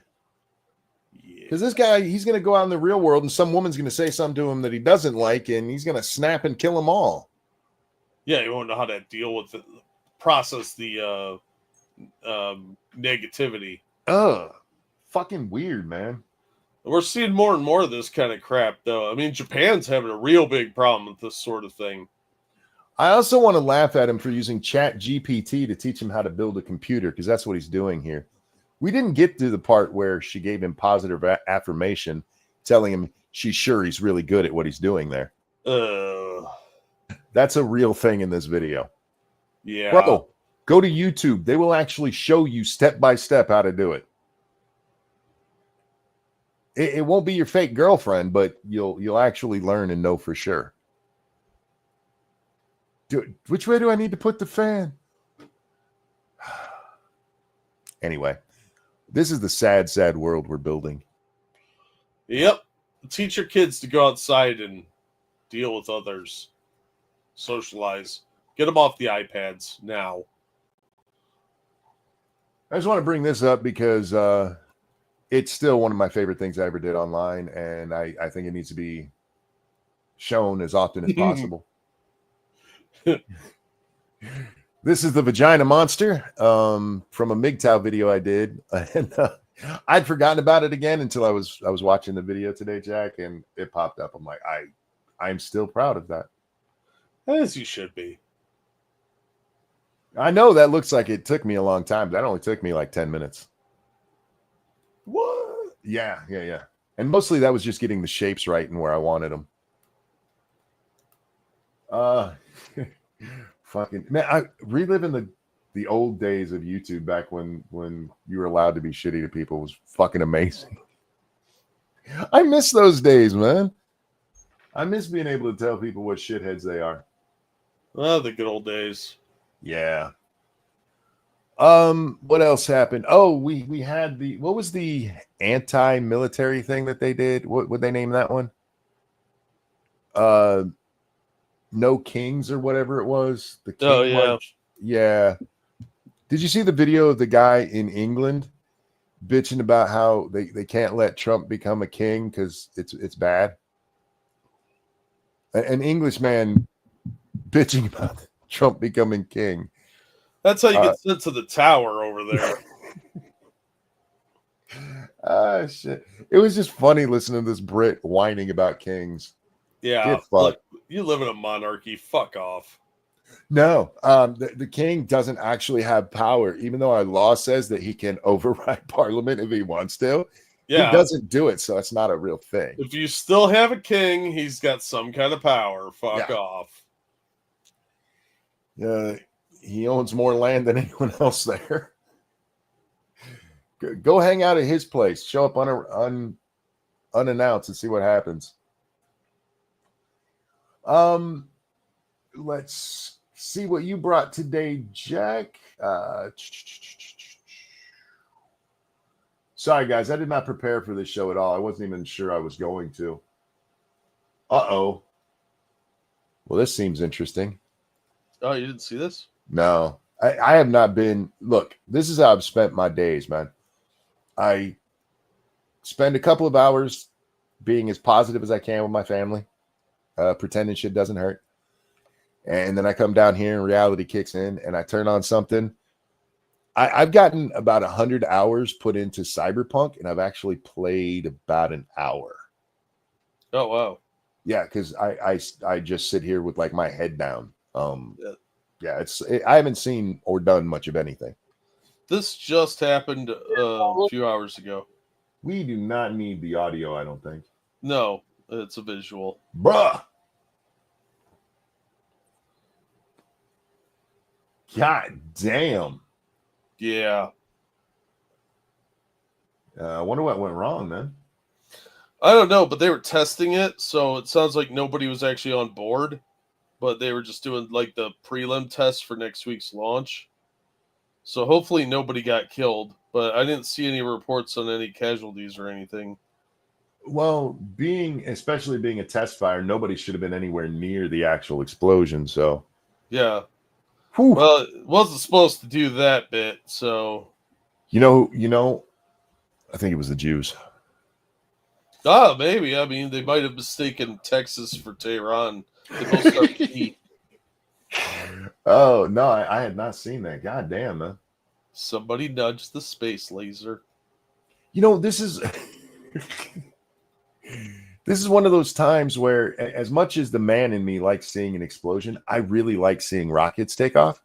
Because this guy, he's going to go out in the real world and some woman's going to say something to him that he doesn't like and he's going to snap and kill them all. Yeah, you won't know how to deal with it, process the negativity. Fucking weird, man. We're seeing more and more of this kind of crap, though. I mean, Japan's having a real big problem with this sort of thing. I also want to laugh at him for using Chat GPT to teach him how to build a computer, because that's what he's doing here. We didn't get to the part where she gave him positive affirmation, telling him she's sure he's really good at what he's doing there. That's a real thing in this video. Yeah. Bro, go to YouTube. They will actually show you step by step how to do it. It won't be your fake girlfriend, but you'll actually learn and know for sure. Which way do I need to put the fan? Anyway, this is the sad, sad world we're building. Yep. Teach your kids to go outside and deal with others. Socialize. Get them off the iPads now. I just want to bring this up because it's still one of my favorite things I ever did online, and I think it needs to be shown as often as possible. This is the vagina monster from a MGTOW video I did, and I'd forgotten about it again until I was watching the video today, Jack, and it popped up. I'm like, I'm still proud of that. As you should be. I know that looks like it took me a long time, but that only took me like 10 minutes. What? Yeah. And mostly that was just getting the shapes right and where I wanted them. Fucking man, I reliving the old days of YouTube back when you were allowed to be shitty to people was fucking amazing. I miss those days, man. I miss being able to tell people what shitheads they are. Oh, the good old days. Yeah. What else happened? Oh, we had what was the anti-military thing that they did? What would they name that one? No Kings or whatever it was. The King March. Yeah. Did you see the video of the guy in England bitching about how they can't let Trump become a king because it's bad? An Englishman bitching about Trump becoming king. That's how you get sent to the tower over there. Shit. It was just funny listening to this Brit whining about kings. Yeah, Get fucked. look, you live in a monarchy. Fuck off. No, the king doesn't actually have power, even though our law says that he can override parliament if he wants to. Yeah, He doesn't do it, so it's not a real thing. if you still have a king, he's got some kind of power. Fuck off. He owns more land than anyone else there. Go hang out at his place. Show up unannounced and see what happens. Let's see what you brought today, Jack. Sorry, guys. I did not prepare for this show at all. I wasn't even sure I was going to. Uh-oh. Well, this seems interesting. Oh, you didn't see this? No. I have not been. Look, this is how I've spent my days, man. I spend a couple of hours being as positive as I can with my family, pretending shit doesn't hurt. And then I come down here and reality kicks in and I turn on something. I've gotten about 100 hours put into Cyberpunk and I've actually played about an hour. Oh, wow. Yeah, because I just sit here with like my head down. I haven't seen or done much of anything. This just happened a few hours ago. We do not need the audio, I don't think. No, it's a visual. Bruh. God damn. Yeah. I wonder what went wrong, man. I don't know, but they were testing it, so it sounds like nobody was actually on board, but they were just doing like the prelim test for next week's launch. So hopefully nobody got killed, but I didn't see any reports on any casualties or anything. Well, especially being a test fire, nobody should have been anywhere near the actual explosion, so. Yeah. Whew. Well, it wasn't supposed to do that bit, so. You know, I think it was the Jews. Ah, maybe. I mean, they might have mistaken Texas for Tehran. They both start with E. Oh, no, I had not seen that. God damn, man. Somebody nudged the space laser. You know, this is this is one of those times where, as much as the man in me likes seeing an explosion, I really like seeing rockets take off.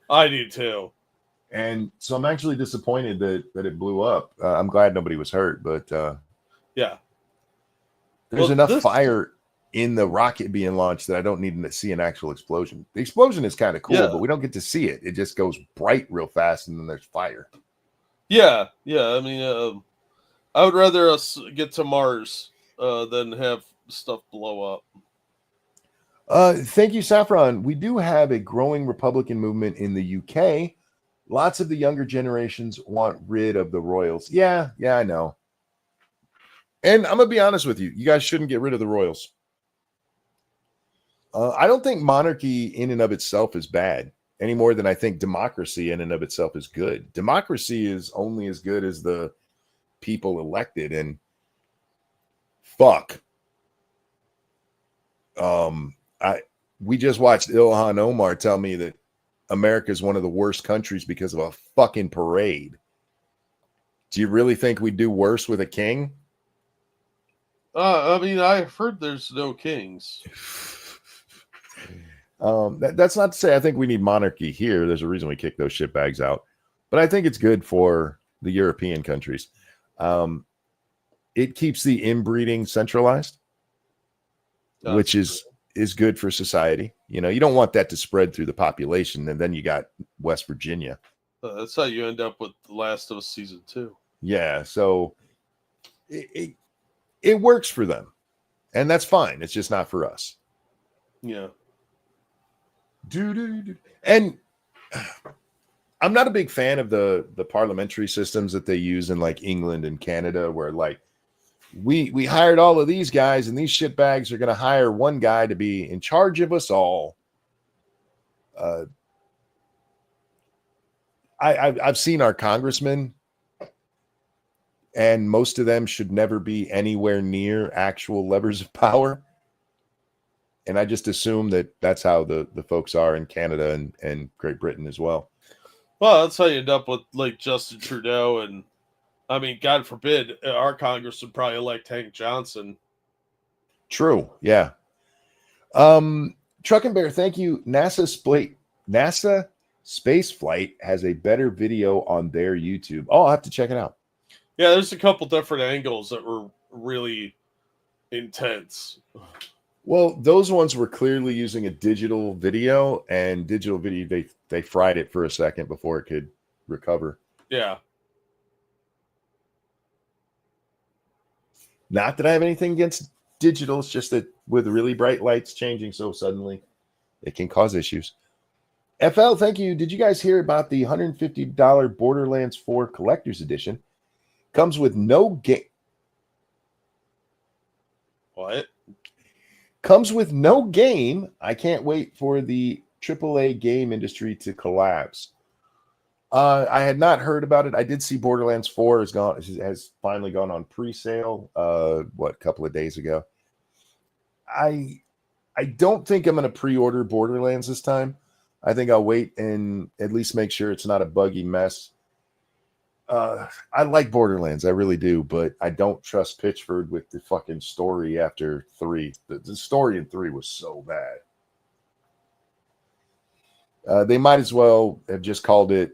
I do too. And so I'm actually disappointed that it blew up. I'm glad nobody was hurt, but yeah, there's enough fire in the rocket being launched that I don't need to see an actual explosion. The explosion is kind of cool, but we don't get to see it. It just goes bright real fast, and then there's fire. Yeah. I mean, I would rather us get to Mars than have stuff blow up. Thank you, Saffron. We do have a growing Republican movement in the UK. Lots of the younger generations want rid of the royals. Yeah, I know. And I'm going to be honest with you. You guys shouldn't get rid of the royals. I don't think monarchy in and of itself is bad any more than I think democracy in and of itself is good. Democracy is only as good as the people elected, and fuck. We just watched Ilhan Omar tell me that America is one of the worst countries because of a fucking parade. Do you really think we do worse with a king? I mean, I've heard there's no kings. That's not to say I think we need monarchy here. There's a reason we kick those shitbags out. But I think it's good for the European countries. It keeps the inbreeding centralized, which is good for society. You know, you don't want that to spread through the population, and then you got West Virginia. That's how you end up with The Last of Us Season 2. Yeah, so it works for them, and that's fine. It's just not for us. Yeah. And I'm not a big fan of the parliamentary systems that they use in like England and Canada, where like we hired all of these guys and these shitbags are going to hire one guy to be in charge of us all. I've seen our congressmen, and most of them should never be anywhere near actual levers of power. And I just assume that that's how the folks are in Canada and Great Britain as well. Well, that's how you end up with like Justin Trudeau, and I mean, God forbid, our Congress would probably elect Hank Johnson. True. Yeah. Truck and Bear, thank you. NASA Space Flight has a better video on their YouTube. Oh, I'll have to check it out. Yeah, there's a couple different angles that were really intense. Well, those ones were clearly using a digital video, and digital video, they fried it for a second before it could recover. Yeah. Not that I have anything against digital. It's just that with really bright lights changing so suddenly, it can cause issues. FL, thank you. Did you guys hear about the $150 Borderlands 4 Collector's Edition? Comes with no game. What? Comes with no game. I can't wait for the AAA game industry to collapse. I had not heard about it. I did see Borderlands 4 has finally gone on pre-sale. A couple of days ago. I don't think I'm going to pre-order Borderlands this time. I think I'll wait and at least make sure it's not a buggy mess. I like Borderlands, I really do, but I don't trust Pitchford with the fucking story after 3. The story in 3 was so bad. They might as well have just called it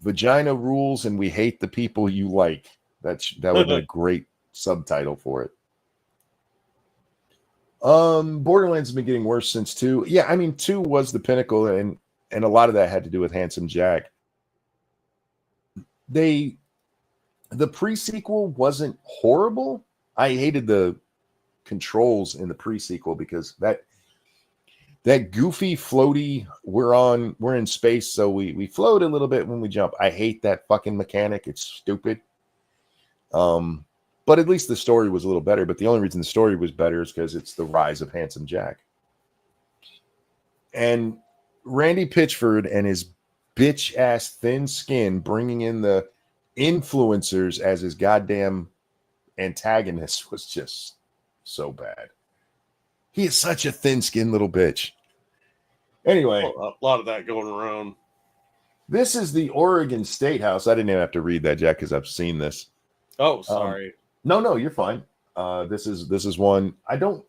Vagina Rules and We Hate the People You Like. That would have been a great subtitle for it. Borderlands has been getting worse since 2. Yeah, I mean 2 was the pinnacle, and a lot of that had to do with Handsome Jack. The pre-sequel wasn't horrible. I hated the controls in the pre-sequel because that goofy floaty, we're in space, so we float a little bit when we jump. I hate that fucking mechanic. It's stupid. But at least the story was a little better. But the only reason the story was better is because it's the rise of Handsome Jack. And Randy Pitchford and his bitch-ass thin skin bringing in the influencers as his goddamn antagonist was just so bad. He is such a thin-skinned little bitch. Anyway. A lot of that going around. This is the Oregon State House. I didn't even have to read that, Jack, because I've seen this. Oh, sorry. No, you're fine. This is one.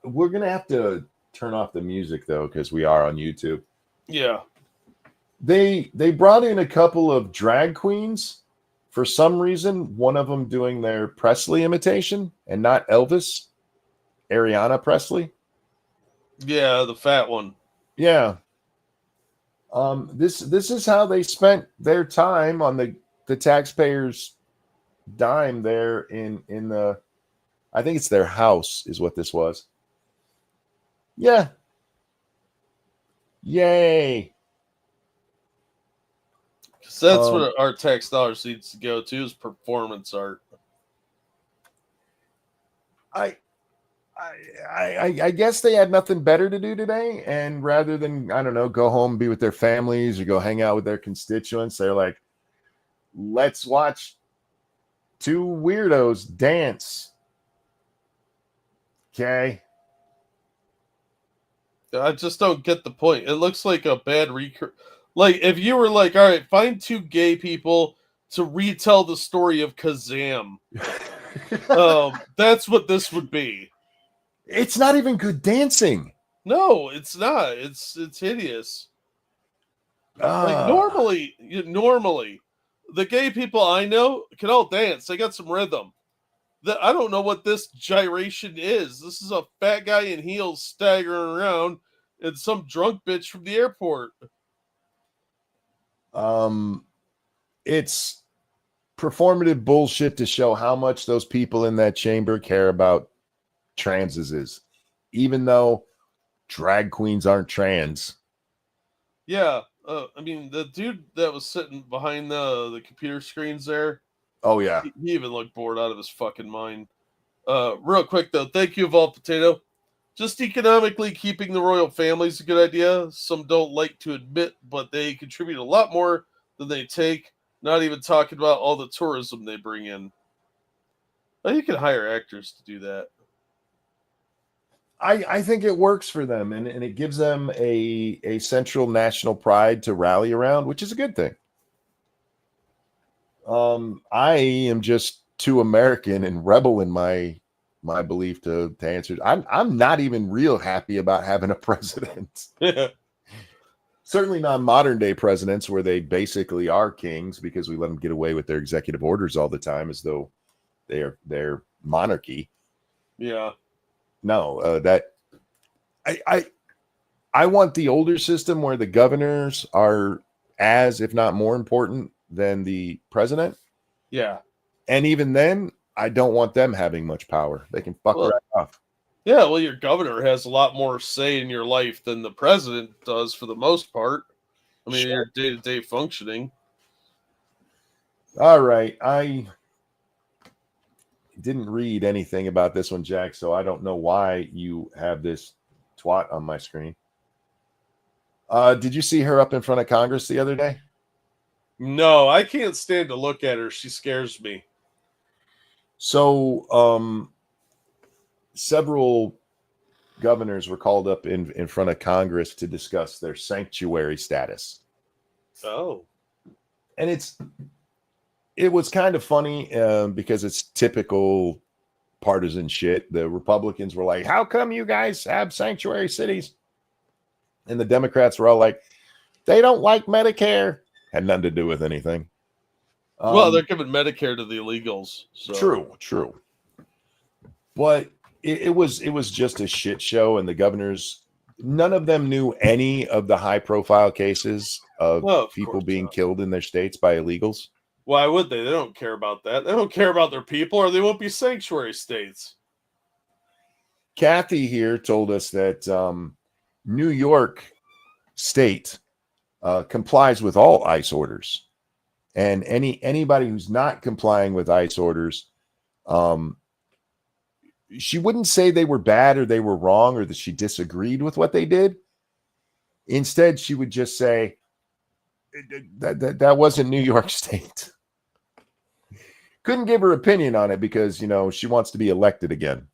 We're gonna have to turn off the music though, because we are on YouTube. Yeah. They brought in a couple of drag queens for some reason. One of them doing their Presley imitation and not Elvis. Ariana Presley. Yeah, the fat one. Yeah. This is how they spent their time on the taxpayers' dime there in the, I think it's their house is what this was. Yeah. Yay. Because that's what our tax dollars needs to go to, is performance art. I guess they had nothing better to do today, and rather than, I don't know, go home and be with their families or go hang out with their constituents, they're like, let's watch 2 weirdos dance. Okay. I just don't get the point. It looks like a bad like if you were like, all right, find 2 gay people to retell the story of Kazam. That's what this would be. It's not even good dancing. No, it's not. It's hideous. Like normally, the gay people I know can all dance. They got some rhythm. I don't know what this gyration is. This is a fat guy in heels staggering around and some drunk bitch from the airport. It's performative bullshit to show how much those people in that chamber care about transes, even though drag queens aren't trans. Yeah, I mean, the dude that was sitting behind the computer screens there. Oh yeah, he even looked bored out of his fucking mind. Real quick though, thank you, Evolved Potato. Just economically keeping the royal family is a good idea. Some don't like to admit, but they contribute a lot more than they take. Not even talking about all the tourism they bring in. Well, you can hire actors to do that. I think it works for them, and it gives them a central national pride to rally around, which is a good thing. I am just too American and rebel in my belief to answer. I'm not even real happy about having a president. Certainly not modern day presidents where they basically are kings because we let them get away with their executive orders all the time as though they're monarchy. Yeah. No, that I want the older system where the governors are as, if not more important than the president. Yeah. And even then, I don't want them having much power. They can fuck right off. Yeah, well, your governor has a lot more say in your life than the president does for the most part. I mean, your day-to-day functioning. All right. I didn't read anything about this one, Jack, so I don't know why you have this twat on my screen. Did you see her up in front of Congress the other day? No, I can't stand to look at her. She scares me. So, several governors were called up in front of Congress to discuss their sanctuary status. Oh. And it was kind of funny because it's typical partisan shit. The Republicans were like, how come you guys have sanctuary cities? And the Democrats were all like, they don't like Medicare. Had nothing to do with anything. Well, they're giving Medicare to the illegals. So. True. But it was just a shit show, and the governors, none of them knew any of the high profile cases of people being killed in their states by illegals. Why would they? They don't care about that. They don't care about their people, or they won't be sanctuary states. Kathy here told us that New York State complies with all ICE orders, and anybody who's not complying with ICE orders, she wouldn't say they were bad or they were wrong or that she disagreed with what they did. Instead, she would just say that wasn't New York State. Couldn't give her opinion on it because, she wants to be elected again.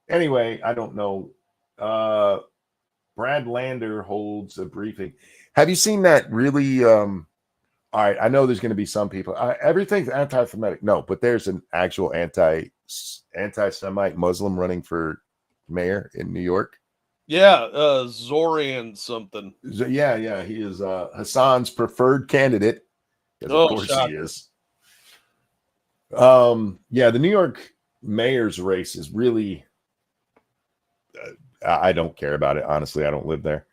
Anyway, I don't know. Brad Lander holds a briefing. Have you seen that really? All right, I know there's going to be some people. Everything's anti-Semitic. No, but there's an actual anti-Semite Muslim running for mayor in New York. Yeah, Zoran something. Yeah, he is Hassan's preferred candidate. Of course he is. Yeah, the New York mayor's race is really. I don't care about it. Honestly, I don't live there.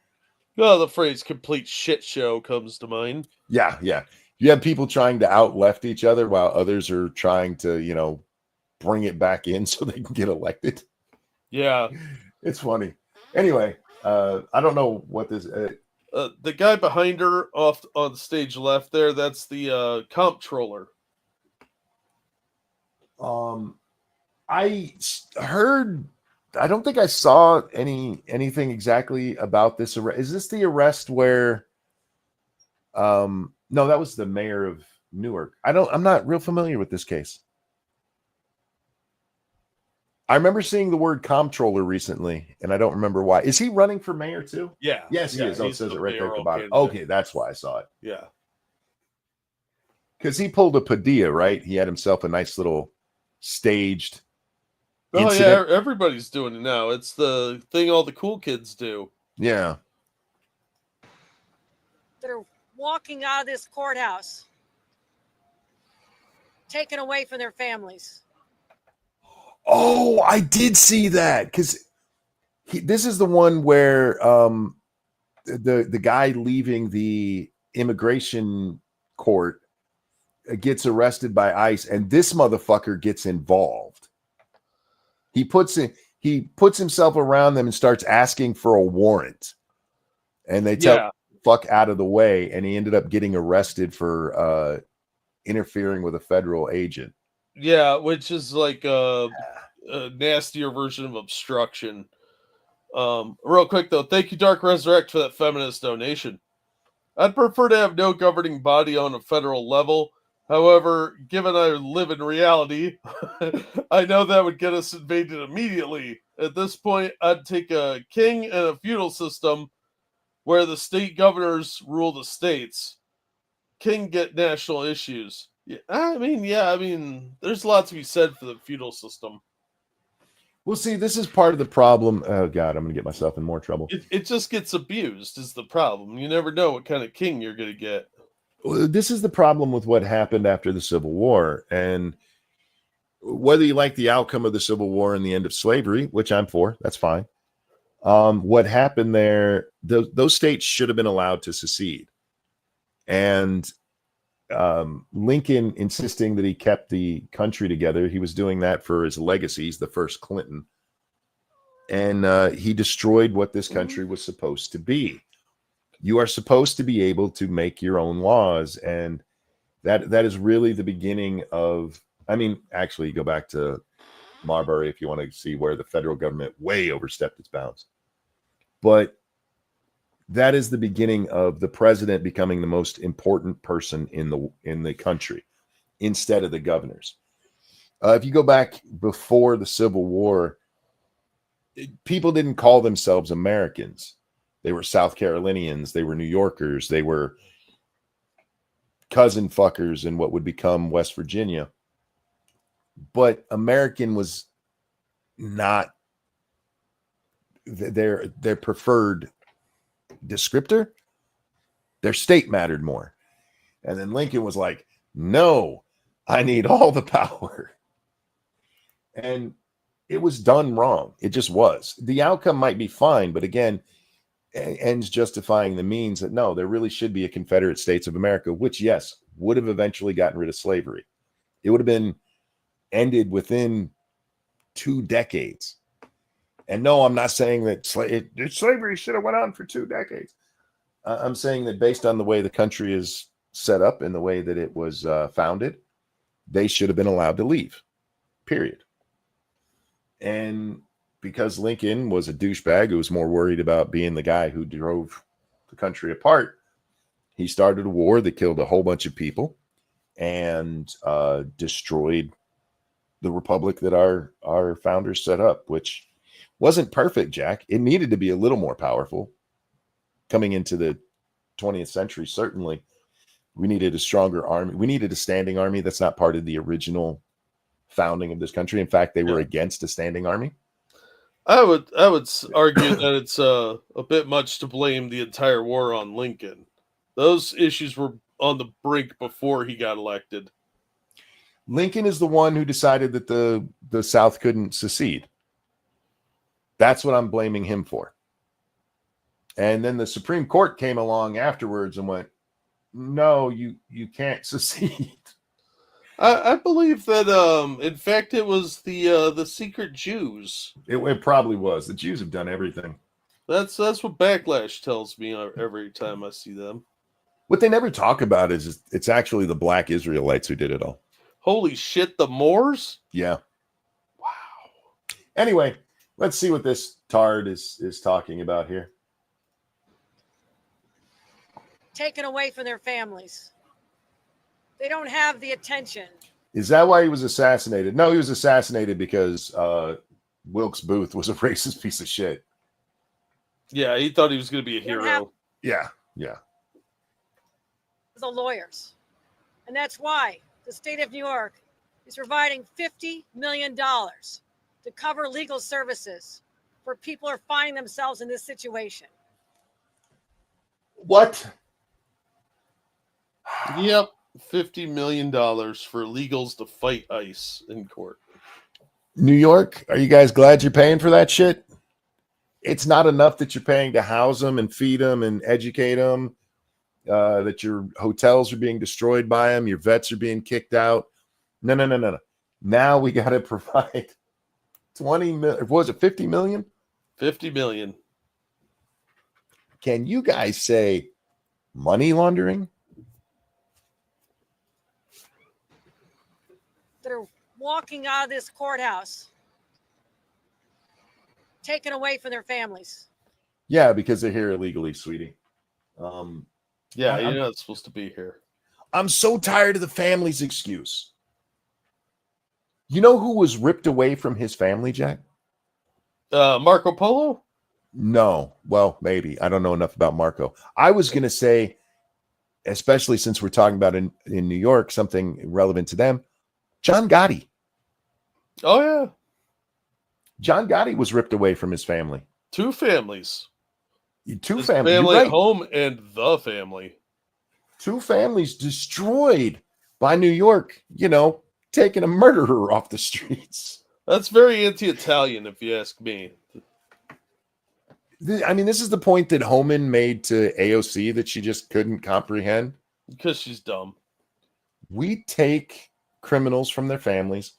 Well, the phrase "complete shit show" comes to mind. Yeah. You have people trying to out-left each other while others are trying to, bring it back in so they can get elected. Yeah. It's funny. Anyway, I don't know what this... the guy behind her off on stage left there, that's the comptroller. I heard... I don't think I saw anything exactly about this arrest. Is this the arrest where... No, that was the mayor of Newark. I'm not real familiar with this case. I remember seeing the word comptroller recently, and I don't remember why. Is he running for mayor too? Yeah. Yes, he is. Oh, it says it right there at the bottom. Candidate. Okay, that's why I saw it. Yeah. Because he pulled a Padilla, right? He had himself a nice little staged incident. Yeah, everybody's doing it now. It's the thing all the cool kids do. Yeah. That are walking out of this courthouse, taken away from their families. Oh, I did see that because this is the one where the guy leaving the immigration court gets arrested by ICE, and this motherfucker gets involved. He puts himself around them and starts asking for a warrant, and they tell him, fuck out of the way, and he ended up getting arrested for interfering with a federal agent. Yeah, which is like a nastier version of obstruction. Real quick though, thank you Dark Resurrect for that feminist donation. I'd prefer to have no governing body on a federal level However, given I live in reality, I know that would get us invaded immediately. At this point, I'd take a king and a feudal system where the state governors rule the states. King get national issues. Yeah, I mean, there's a lot to be said for the feudal system. Well, see, this is part of the problem. Oh God, I'm gonna get myself in more trouble. It just gets abused is the problem. You never know what kind of king you're going to get. Well, this is the problem with what happened after the Civil War, and whether you like the outcome of the Civil War and the end of slavery, which I'm for, that's fine. What happened there? Those states should have been allowed to secede, and Lincoln insisting that he kept the country together. He was doing that for his legacies, the first Clinton, and he destroyed what this country was supposed to be. You are supposed to be able to make your own laws, and that is really the beginning of. I mean, actually, go back to Marbury if you want to see where the federal government way overstepped its bounds. But that is the beginning of the president becoming the most important person in the country instead of the governors. If you go back before the Civil War, people didn't call themselves Americans. They were South Carolinians. They were New Yorkers. They were cousin fuckers in what would become West Virginia. But American was not their preferred descriptor. Their state mattered more. And then Lincoln was like, no, I need all the power. And it was done wrong. It just was. The outcome might be fine, but again, ends justifying the means that no, there really should be a Confederate States of America, which, yes, would have eventually gotten rid of slavery. It would have been ended within 2 decades. And no, I'm not saying that slavery should have went on for 2 decades. I'm saying that based on the way the country is set up and the way that it was founded, they should have been allowed to leave, period. And because Lincoln was a douchebag who was more worried about being the guy who drove the country apart, he started a war that killed a whole bunch of people and destroyed the republic that our founders set up, which wasn't perfect, Jack. It needed to be a little more powerful. Coming into the 20th century, certainly, we needed a stronger army. We needed a standing army. That's not part of the original founding of this country. In fact, they were against a standing army. I would argue that it's a bit much to blame the entire war on Lincoln. Those issues were on the brink before he got elected. Lincoln is the one who decided that the South couldn't secede. That's what I'm blaming him for. And then the Supreme Court came along afterwards and went, no, you can't secede. I believe that in fact it was the secret Jews. It probably was. The Jews have done everything. That's what Backlash tells me every time I see them. What they never talk about is it's actually the black Israelites who did it all. Holy shit, the Moors? Yeah. Wow. Anyway, let's see what this tard is talking about here. Taken away from their families. They don't have the attention. Is that why he was assassinated? No, he was assassinated because Wilkes Booth was a racist piece of shit. Yeah, he thought he was going to be a hero. Yeah. The lawyers. And that's why the state of New York is providing $50 million to cover legal services for people who are finding themselves in this situation. What? Yep. $50 million for legals to fight ICE in court. New York, are you guys glad you're paying for that shit? It's not enough that you're paying to house them and feed them and educate them, that your hotels are being destroyed by them, your vets are being kicked out. No. Now we got to provide 20 million. What was it, 50 million? 50 million. Can you guys say money laundering? That are walking out of this courthouse, taken away from their families. Yeah, because they're here illegally, sweetie. Yeah, you're not supposed to be here. I'm so tired of the family's excuse. You know who was ripped away from his family, Jack? Marco Polo? No. Well, maybe. I don't know enough about Marco. I was going to say, especially since we're talking about in New York, something relevant to them, John Gotti. Oh, yeah. John Gotti was ripped away from his family. Two families. Two His families. family You're at right. home and the family. Two families destroyed by New York, taking a murderer off the streets. That's very anti-Italian, if you ask me. I mean, this is the point that Homan made to AOC that she just couldn't comprehend. Because she's dumb. We take criminals from their families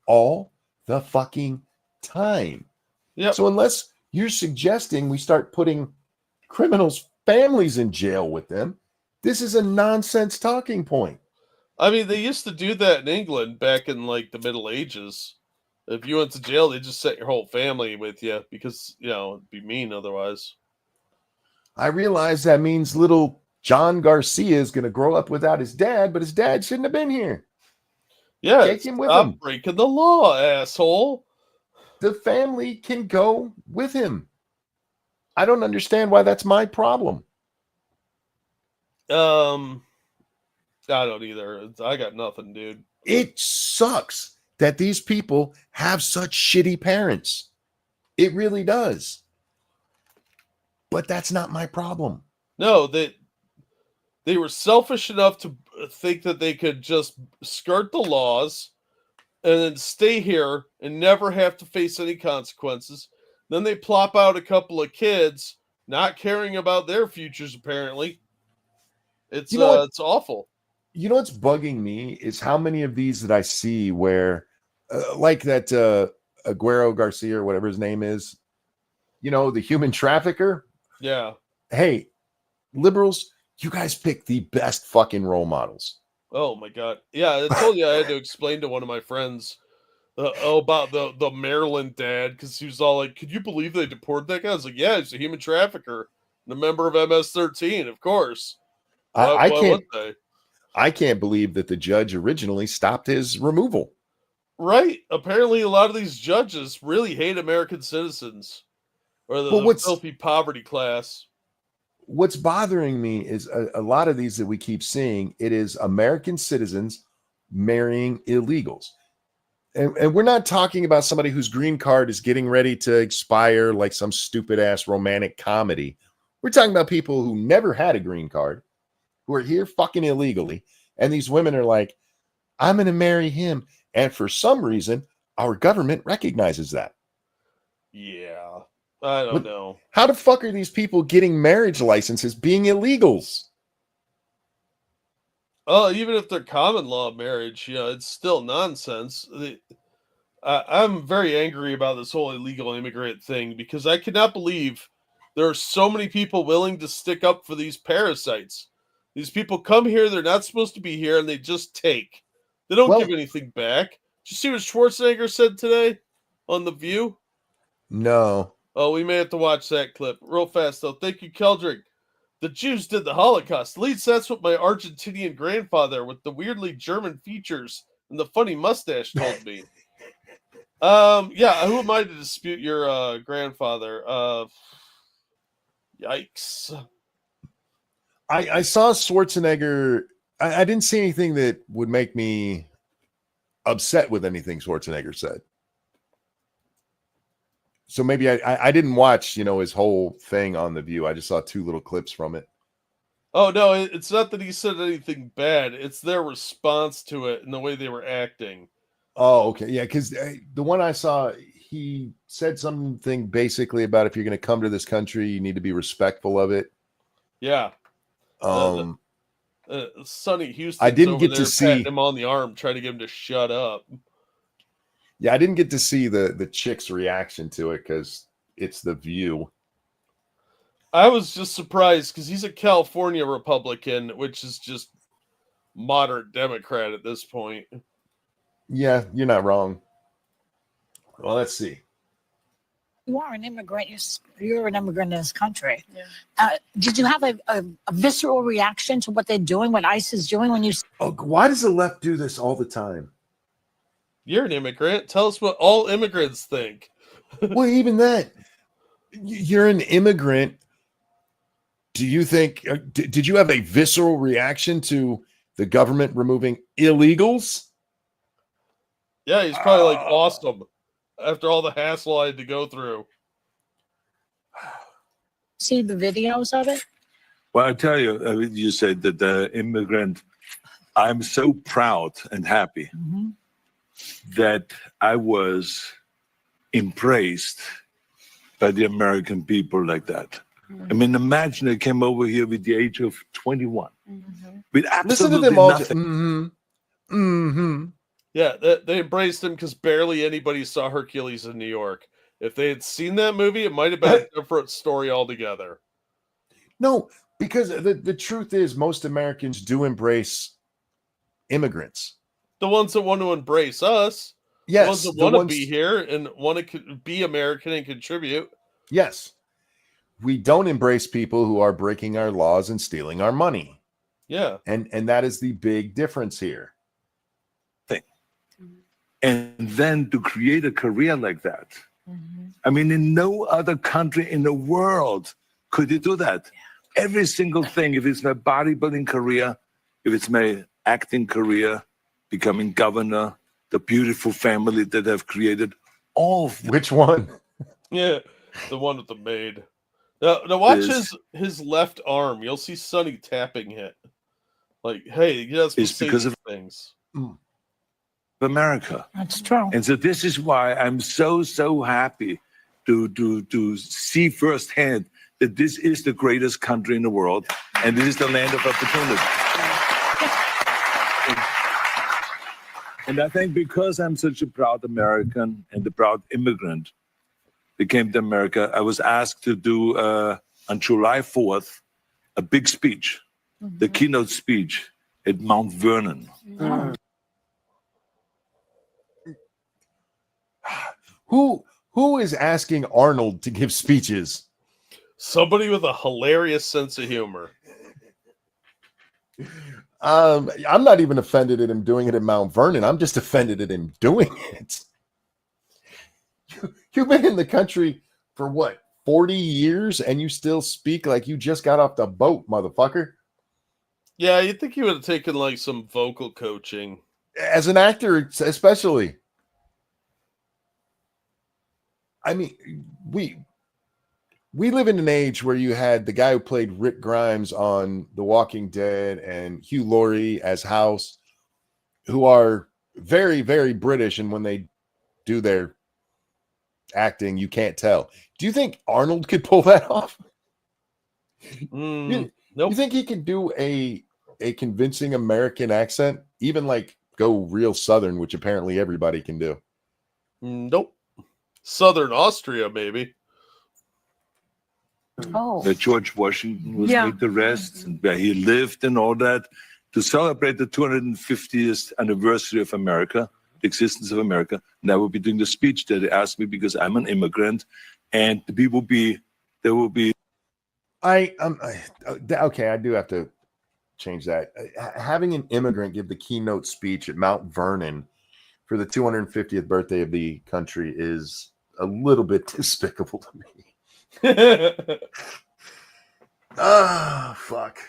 all the fucking time. Yeah. So unless you're suggesting we start putting criminals' families in jail with them, this is a nonsense talking point. I mean, they used to do that in England back in like the Middle Ages. If you went to jail, they just set your whole family with you because, it'd be mean otherwise. I realize that means little John Garcia is going to grow up without his dad, but his dad shouldn't have been here. Yeah, Take him with stop him. breaking the law, asshole. The family can go with him. I don't understand why that's my problem. I don't either. I got nothing, dude. It sucks that these people have such shitty parents. It really does. But that's not my problem. No, they were selfish enough to think that they could just skirt the laws and then stay here and never have to face any consequences. Then they plop out a couple of kids, not caring about their futures, apparently. It's it's awful. You know what's bugging me is how many of these that I see where, like that Aguero Garcia or whatever his name is, the human trafficker. Yeah. Hey, liberals, you guys pick the best fucking role models. Oh my God. Yeah, I told you I had to explain to one of my friends about the Maryland dad because he was all like, "Could you believe they deported that guy?" I was like, "Yeah, he's a human trafficker and a member of MS-13, of course." Why would they? I can't believe that the judge originally stopped his removal. Right. Apparently, a lot of these judges really hate American citizens or the filthy poverty class. What's bothering me is a lot of these that we keep seeing, it is American citizens marrying illegals. And we're not talking about somebody whose green card is getting ready to expire like some stupid ass romantic comedy. We're talking about people who never had a green card, who are here fucking illegally. And these women are like, I'm going to marry him. And for some reason, our government recognizes that. Yeah. I don't know. How the fuck are these people getting marriage licenses being illegals? Oh, even if they're common law marriage, it's still nonsense. I'm very angry about this whole illegal immigrant thing because I cannot believe there are so many people willing to stick up for these parasites. These people come here, they're not supposed to be here, and they just take. They don't give anything back. Did you see what Schwarzenegger said today on The View? No. Oh, we may have to watch that clip real fast, though. Thank you, Keldrick. The Jews did the Holocaust. At least that's what my Argentinian grandfather with the weirdly German features and the funny mustache told me. Yeah, who am I to dispute your grandfather? Yikes. I saw Schwarzenegger. I didn't see anything that would make me upset with anything Schwarzenegger said. So maybe I didn't watch, his whole thing on The View. I just saw 2 little clips from it. Oh, no, it's not that he said anything bad. It's their response to it and the way they were acting. Oh, okay. Yeah, because the one I saw, he said something basically about if you're going to come to this country, you need to be respectful of it. Yeah. Sonny Houston. I didn't get to see him on the arm, trying to get him to shut up. Yeah, I didn't get to see the chick's reaction to it because it's The View. I was just surprised because he's a California Republican, which is just moderate Democrat at this point. Yeah, you're not wrong. Well, let's see. You are an immigrant. You're an immigrant in this country. Yeah. Did you have a visceral reaction to what they're doing, what ICE is doing when you? Oh, why does the left do this all the time? You're an immigrant. Tell us what all immigrants think. Well, even that. You're an immigrant. Do you think? Did you have a visceral reaction to the government removing illegals? Yeah, he's probably like awesome after all the hassle I had to go through. See the videos of it? Well, I tell you, you said that the immigrant, I'm so proud and happy that I was embraced by the American people like that. I mean, imagine I came over here with the age of 21. With absolutely nothing. Yeah, they embraced him because barely anybody saw Hercules in New York. If they had seen that movie, it might have been a different story altogether. No, because the truth is most Americans do embrace immigrants. The ones that want to embrace us. Yes. The ones that want to be here and want to be American and contribute. Yes. We don't embrace people who are breaking our laws and stealing our money. Yeah. And that is the big difference here. And then to create a career like that. I mean, in no other country in the world could you do that. Every single thing, if it's my bodybuilding career, if it's my acting career, becoming governor, the beautiful family that I've created, all of which one? Yeah, the one with the maid. Now watch his left arm. You'll see Sonny tapping it. Like, hey, he does because of things. America. That's true. And so this is why I'm so happy to see firsthand that this is the greatest country in the world and this is the land of opportunity. And I think because I'm such a proud American and a proud immigrant that came to America, I was asked to do on July 4th a big speech, the keynote speech at Mount Vernon. Who is asking Arnold to give speeches? Somebody with a hilarious sense of humor. I'm not even offended at him doing it at Mount Vernon. I'm just offended at him doing it. You've been in the country for what, 40 years, and you still speak like you just got off the boat, motherfucker. Yeah, you'd think you would have taken like some vocal coaching. As an actor, especially. I mean, we live in an age where you had the guy who played Rick Grimes on The Walking Dead and Hugh Laurie as House, who are very, very British, and when they do their acting, you can't tell. Do you think Arnold could pull that off? Nope. You think he could do a convincing American accent, even like go real Southern, which apparently everybody can do? Nope. Southern Austria, maybe. That George Washington was with the rest, and where he lived and all that, to celebrate the 250th anniversary of America, the existence of America. And I will be doing the speech that they asked me because I'm an immigrant, and there will be. Okay, I do have to change that. Having an immigrant give the keynote speech at Mount Vernon for the 250th birthday of the country is a little bit despicable to me. Fuck.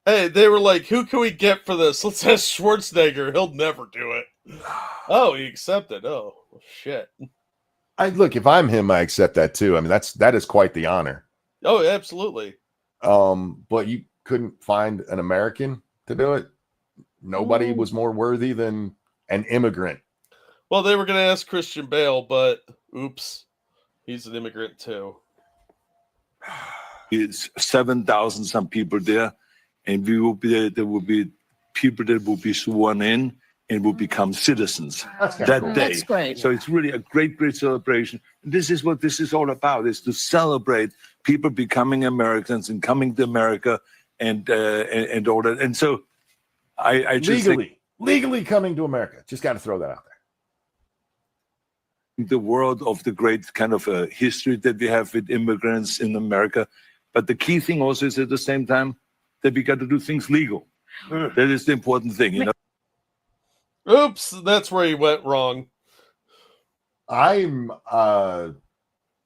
Hey, they were like, who can we get for this? Let's ask Schwarzenegger. He'll never do it. Oh, he accepted. Oh, shit. Look, if I'm him, I accept that too. I mean, that is quite the honor. Oh, absolutely. But you couldn't find an American to do it. Nobody was more worthy than an immigrant. Well, they were going to ask Christian Bale, but oops, he's an immigrant too. It's 7,000 some people there, and we will be there will be people that will be sworn in and will become citizens that day. That's great. So it's really a great celebration. This is what this is all about: is to celebrate people becoming Americans and coming to America and all that. And so, I just legally coming to America. Just got to throw that out there. the world of the great kind of history that we have with immigrants in America. But the key thing also is at the same time that we got to do things legal. That is the important thing, you know. Oops, that's where he went wrong. I'm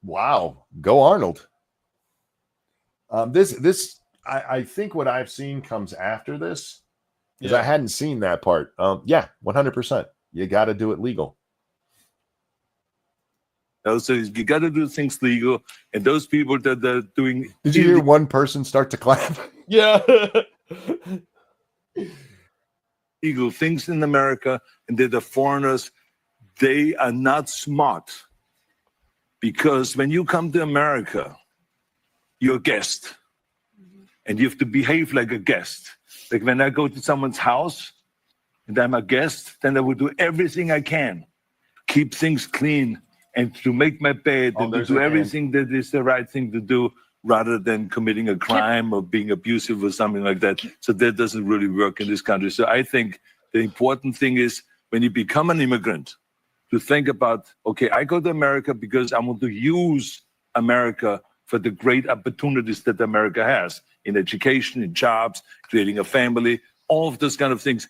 wow, go Arnold. I think what I've seen comes after this, because I hadn't seen that part. Yeah, 100%. You got to do it legal. So you got to do things legal, and those people that are doing. Did you hear one person start to clap? Yeah. Illegal things in America, and they're the foreigners. They are not smart, because when you come to America, you're a guest, and you have to behave like a guest. Like when I go to someone's house and I'm a guest, then I will do everything I can, keep things clean, and to make my bed, and to do everything that is the right thing to do, rather than committing a crime or being abusive or something like that. So that doesn't really work in this country. So I think the important thing is, when you become an immigrant, to think about, okay, I go to America because I want to use America for the great opportunities that America has in education, in jobs, creating a family, all of those kind of things.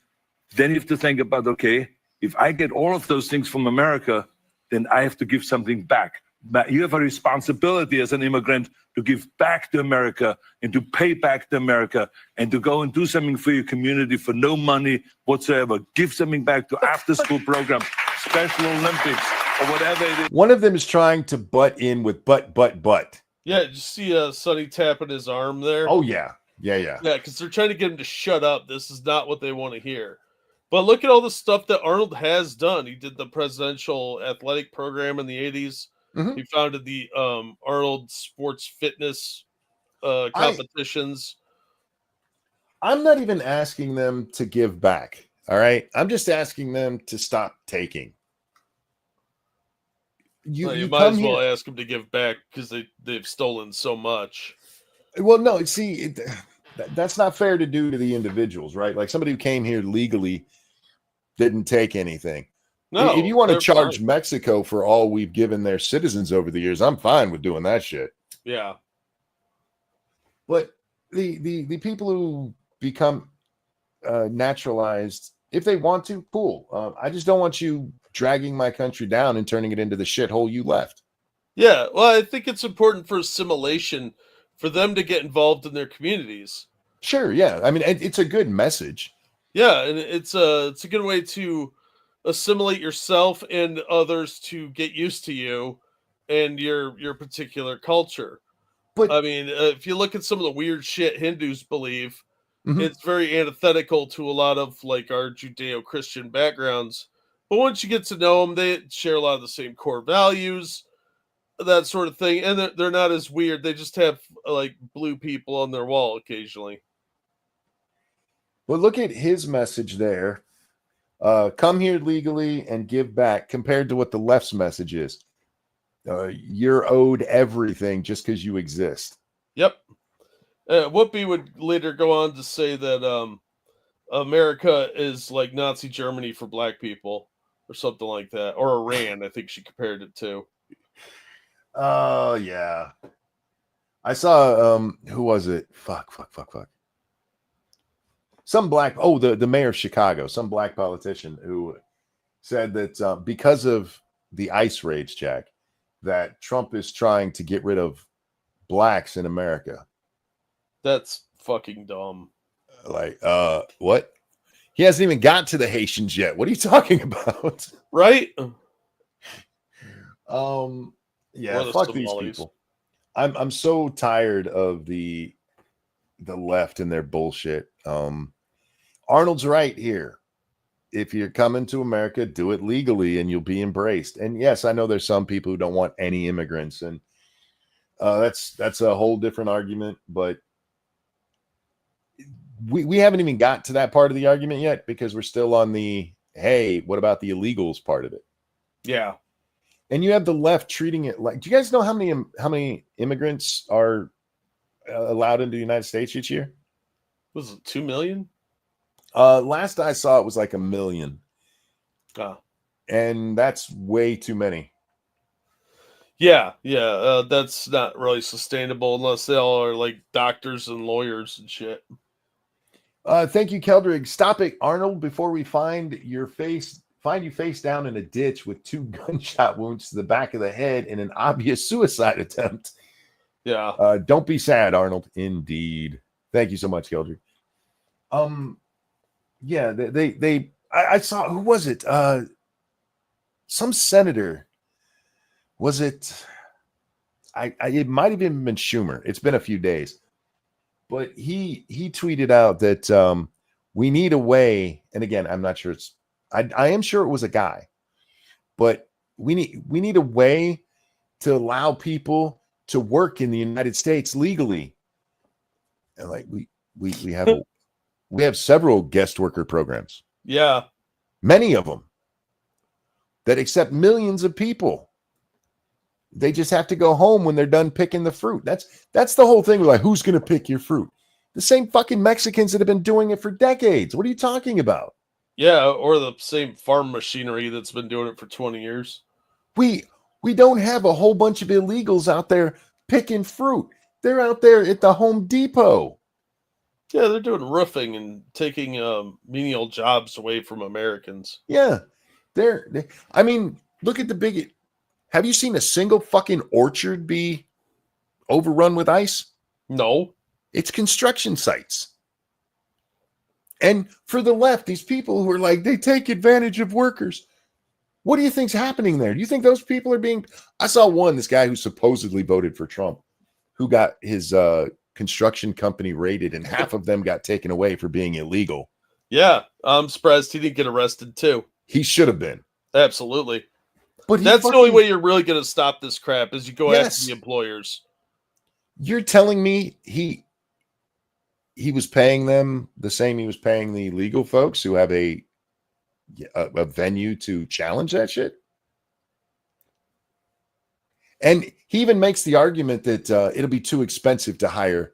Then you have to think about, okay, if I get all of those things from America, then I have to give something back. But you have a responsibility as an immigrant to give back to America and to pay back to America and to go and do something for your community for no money whatsoever. Give something back to after-school programs, Special Olympics, or whatever it is. One of them is trying to butt in with but. Yeah, did you see Sonny tapping his arm there? Oh, yeah. Yeah. Yeah, because they're trying to get him to shut up. This is not what they want to hear. But look at all the stuff that Arnold has done. He did the presidential athletic program in the 80s. Mm-hmm. He founded the Arnold Sports Fitness competitions. I'm not even asking them to give back. All right. I'm just asking them to stop taking. You might as well ask them to give back, because they've stolen so much. Well, no, see, that's not fair to do to the individuals, right? Like somebody who came here legally didn't take anything. No, if you want to charge fine. Mexico for all we've given their citizens over the years, I'm fine with doing that shit. Yeah. But the people who become naturalized, if they want to, cool. I just don't want you dragging my country down and turning it into the shithole you left. Yeah, well, I think it's important for assimilation for them to get involved in their communities. Sure, yeah. I mean, it's a good message. Yeah, and it's a good way to assimilate yourself and others to get used to you and your particular culture. But I mean, if you look at some of the weird shit Hindus believe, it's very antithetical to a lot of like our Judeo-Christian backgrounds. But once you get to know them, they share a lot of the same core values, that sort of thing, and they're not as weird. They just have like blue people on their wall occasionally. Well, look at his message there. Come here legally and give back, compared to what the left's message is. You're owed everything just because you exist. Yep. Whoopi would later go on to say that America is like Nazi Germany for black people, or something like that, or Iran. I think she compared it to. Oh yeah, I saw. Who was it? Fuck. Some black. Oh, the mayor of Chicago, some black politician who said that because of the ICE raids, Jack, that Trump is trying to get rid of blacks in America. That's fucking dumb. Like, what? He hasn't even got to the Haitians yet. What are you talking about? Right? Yeah, fuck these people. I'm so tired of the left and their bullshit. Arnold's right here. If you're coming to America, do it legally and you'll be embraced. And yes, I know there's some people who don't want any immigrants, and that's a whole different argument, but we haven't even got to that part of the argument yet, because we're still on the, hey, what about the illegals part of it? Yeah. And you have the left treating it like, do you guys know how many immigrants are allowed into the United States each year? Was it 2 million? Last I saw, it was like 1 million. Oh. And that's way too many. Yeah, that's not really sustainable unless they all are like doctors and lawyers and shit. Thank you, Keldrig. Stop it, Arnold, before we find you face down in a ditch with 2 gunshot wounds to the back of the head in an obvious suicide attempt. Yeah. Don't be sad, Arnold. Indeed. Thank you so much, Keldrig. Yeah, I saw, who was it? Some senator. Was it? It might have even been Schumer. It's been a few days, but he tweeted out that we need a way. And again, I'm not sure I am sure it was a guy, but we need a way to allow people to work in the United States legally. And like we have several guest worker programs. Yeah. Many of them that accept millions of people. They just have to go home when they're done picking the fruit. That's the whole thing. We're like, who's going to pick your fruit? The same fucking Mexicans that have been doing it for decades. What are you talking about? Yeah, or the same farm machinery that's been doing it for 20 years. We don't have a whole bunch of illegals out there picking fruit. They're out there at the Home Depot. Yeah, they're doing roofing and taking menial jobs away from Americans. Yeah. I mean, look at the big. Have you seen a single fucking orchard be overrun with ice? No. It's construction sites. And for the left, these people who are like, they take advantage of workers. What do you think's happening there? Do you think those people are being... I saw this guy who supposedly voted for Trump, who got his construction company raided, and half of them got taken away for being illegal. Yeah, I'm surprised he didn't get arrested too. He should have been. Absolutely. But that's the only way you're really going to stop this crap is you go after the employers. You're telling me he was paying them the same he was paying the legal folks who have a venue to challenge that shit? And he even makes the argument that it'll be too expensive to hire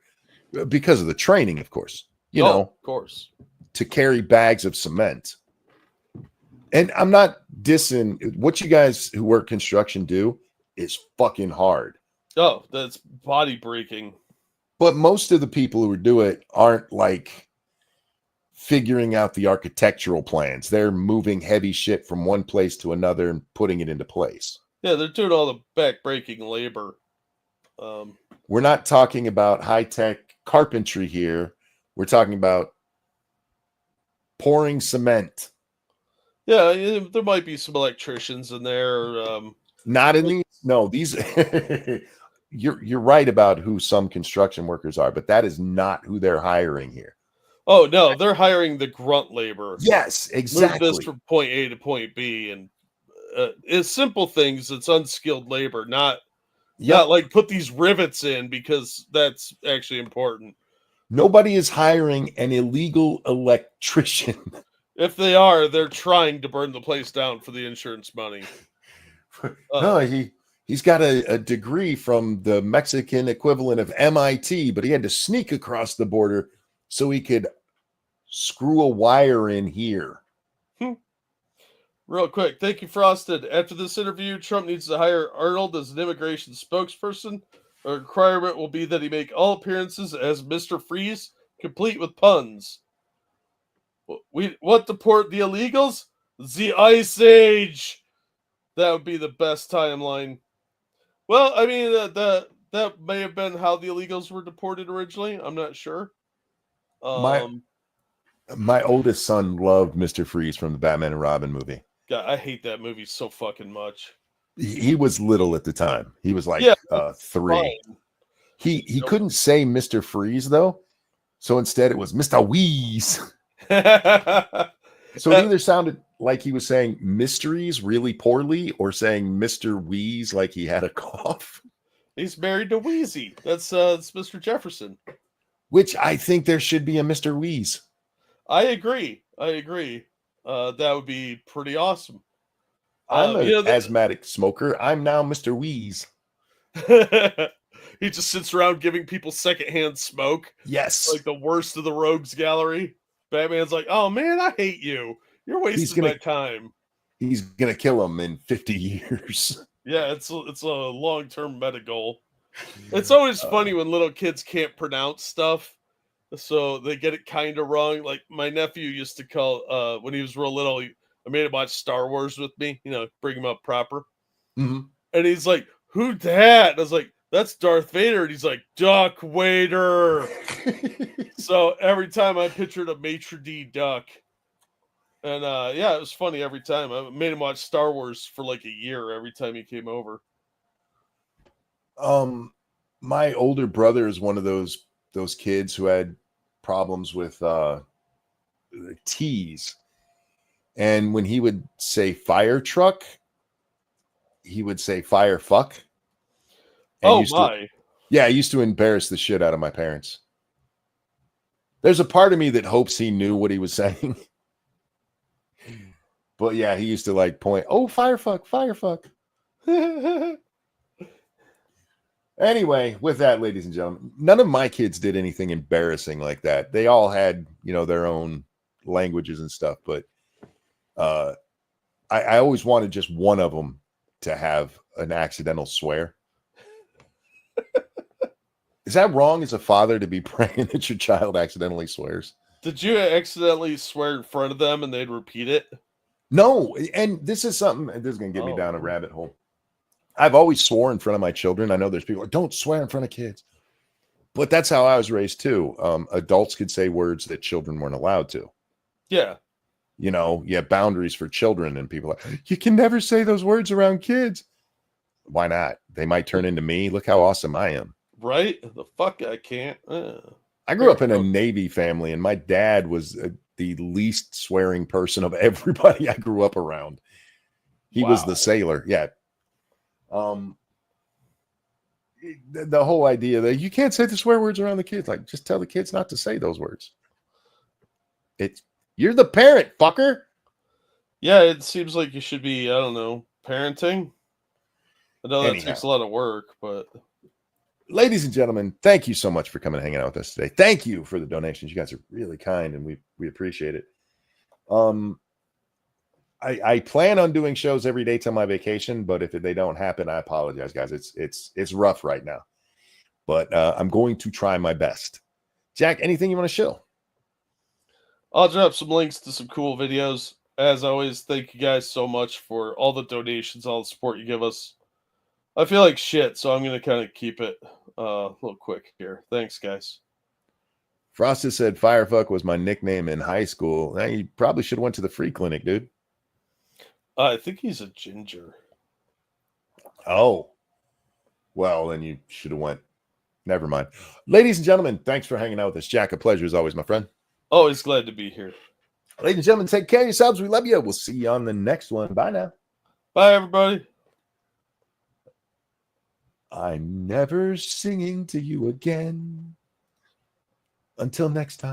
because of the training, of course. You know, of course, to carry bags of cement. And I'm not dissing what you guys who work construction do is fucking hard. Oh, that's body breaking. But most of the people who do it aren't like figuring out the architectural plans. They're moving heavy shit from one place to another and putting it into place. Yeah, they're doing all the back-breaking labor. We're not talking about high-tech carpentry here. We're talking about pouring cement. Yeah, there might be some electricians in there. Not in these. No, these. You're right about who some construction workers are, but that is not who they're hiring here. Oh no, they're hiring the grunt labor. Yes, exactly. Move this from point A to point B, and it's simple things. It's unskilled labor, not like put these rivets in because that's actually important. Nobody is hiring an illegal electrician. If they are, they're trying to burn the place down for the insurance money. No, he's got a degree from the Mexican equivalent of MIT, but he had to sneak across the border so he could screw a wire in here. Real quick, thank you, Frosted. After this interview, Trump needs to hire Arnold as an immigration spokesperson. A requirement will be that he make all appearances as Mr. Freeze, complete with puns. What deport the illegals? The Ice Age. That would be the best timeline. Well, I mean, that may have been how the illegals were deported originally. I'm not sure. My oldest son loved Mr. Freeze from the Batman and Robin movie. God, I hate that movie so fucking much. He was little at the time. He was like 3. Fine. He couldn't say Mr. Freeze though, so instead it was Mr. Wheeze. So it either sounded like he was saying mysteries really poorly or saying Mr. Wheeze like he had a cough. He's married to Wheezy. That's Mr. Jefferson. Which I think there should be a Mr. Wheeze. I agree. That would be pretty awesome. I'm an asthmatic smoker. I'm now Mr. Wheeze. He just sits around giving people secondhand smoke. Yes. Like the worst of the rogues gallery. Batman's like, oh man, I hate you. You're wasting my time. He's going to kill him in 50 years. Yeah, it's a long-term meta goal. It's always funny when little kids can't pronounce stuff, so they get it kind of wrong. Like my nephew used to call when he was real little. I made him watch Star Wars with me, bring him up proper. Mhm. And he's like, "Who dat?" And I was like, "That's Darth Vader." And he's like, "Duck Wader." So every time I pictured a maitre d' duck. And yeah, it was funny every time. I made him watch Star Wars for like a year every time he came over. My older brother is one of those kids who had problems with T's. And when he would say fire truck, he would say fire fuck. And Oh my. Yeah, I used to embarrass the shit out of my parents. There's a part of me that hopes he knew what he was saying. But yeah, he used to like point, oh, fire fuck, fire fuck. Anyway, with that, ladies and gentlemen, none of my kids did anything embarrassing like that. They all had, their own languages and stuff. But I always wanted just one of them to have an accidental swear. Is that wrong as a father to be praying that your child accidentally swears? Did you accidentally swear in front of them and they'd repeat it? No. And this is something, this is going to get me down a rabbit hole. I've always swore in front of my children. I know there's people like, don't swear in front of kids. But that's how I was raised too. Adults could say words that children weren't allowed to. Yeah. You have boundaries for children, and people are like, you can never say those words around kids. Why not? They might turn into me. Look how awesome I am. Right? The fuck I can't. I grew up in a Navy family, and my dad was the least swearing person of everybody I grew up around. He was the sailor. Yeah. The whole idea that you can't say the swear words around the kids, like just tell the kids not to say those words. You're the parent, fucker. Yeah, it seems like you should be, I don't know, parenting. I know that takes a lot of work, but ladies and gentlemen, thank you so much for coming and hanging out with us today. Thank you for the donations. You guys are really kind, and we appreciate it. I plan on doing shows every day till my vacation, but if they don't happen, I apologize, guys. It's rough right now, but I'm going to try my best. Jack, anything you want to show? I'll drop some links to some cool videos. As always, thank you guys so much for all the donations, all the support you give us. I feel like shit, so I'm going to kind of keep it a little quick here. Thanks, guys. Frosted said Firefuck was my nickname in high school. Now, you probably should have went to the free clinic, dude. I think he's a ginger. Oh. Well, then you should have went. Never mind. Ladies and gentlemen, thanks for hanging out with us. Jack, a pleasure as always, my friend. Always glad to be here. Ladies and gentlemen, take care of yourselves. We love you. We'll see you on the next one. Bye now. Bye, everybody. I'm never singing to you again. Until next time.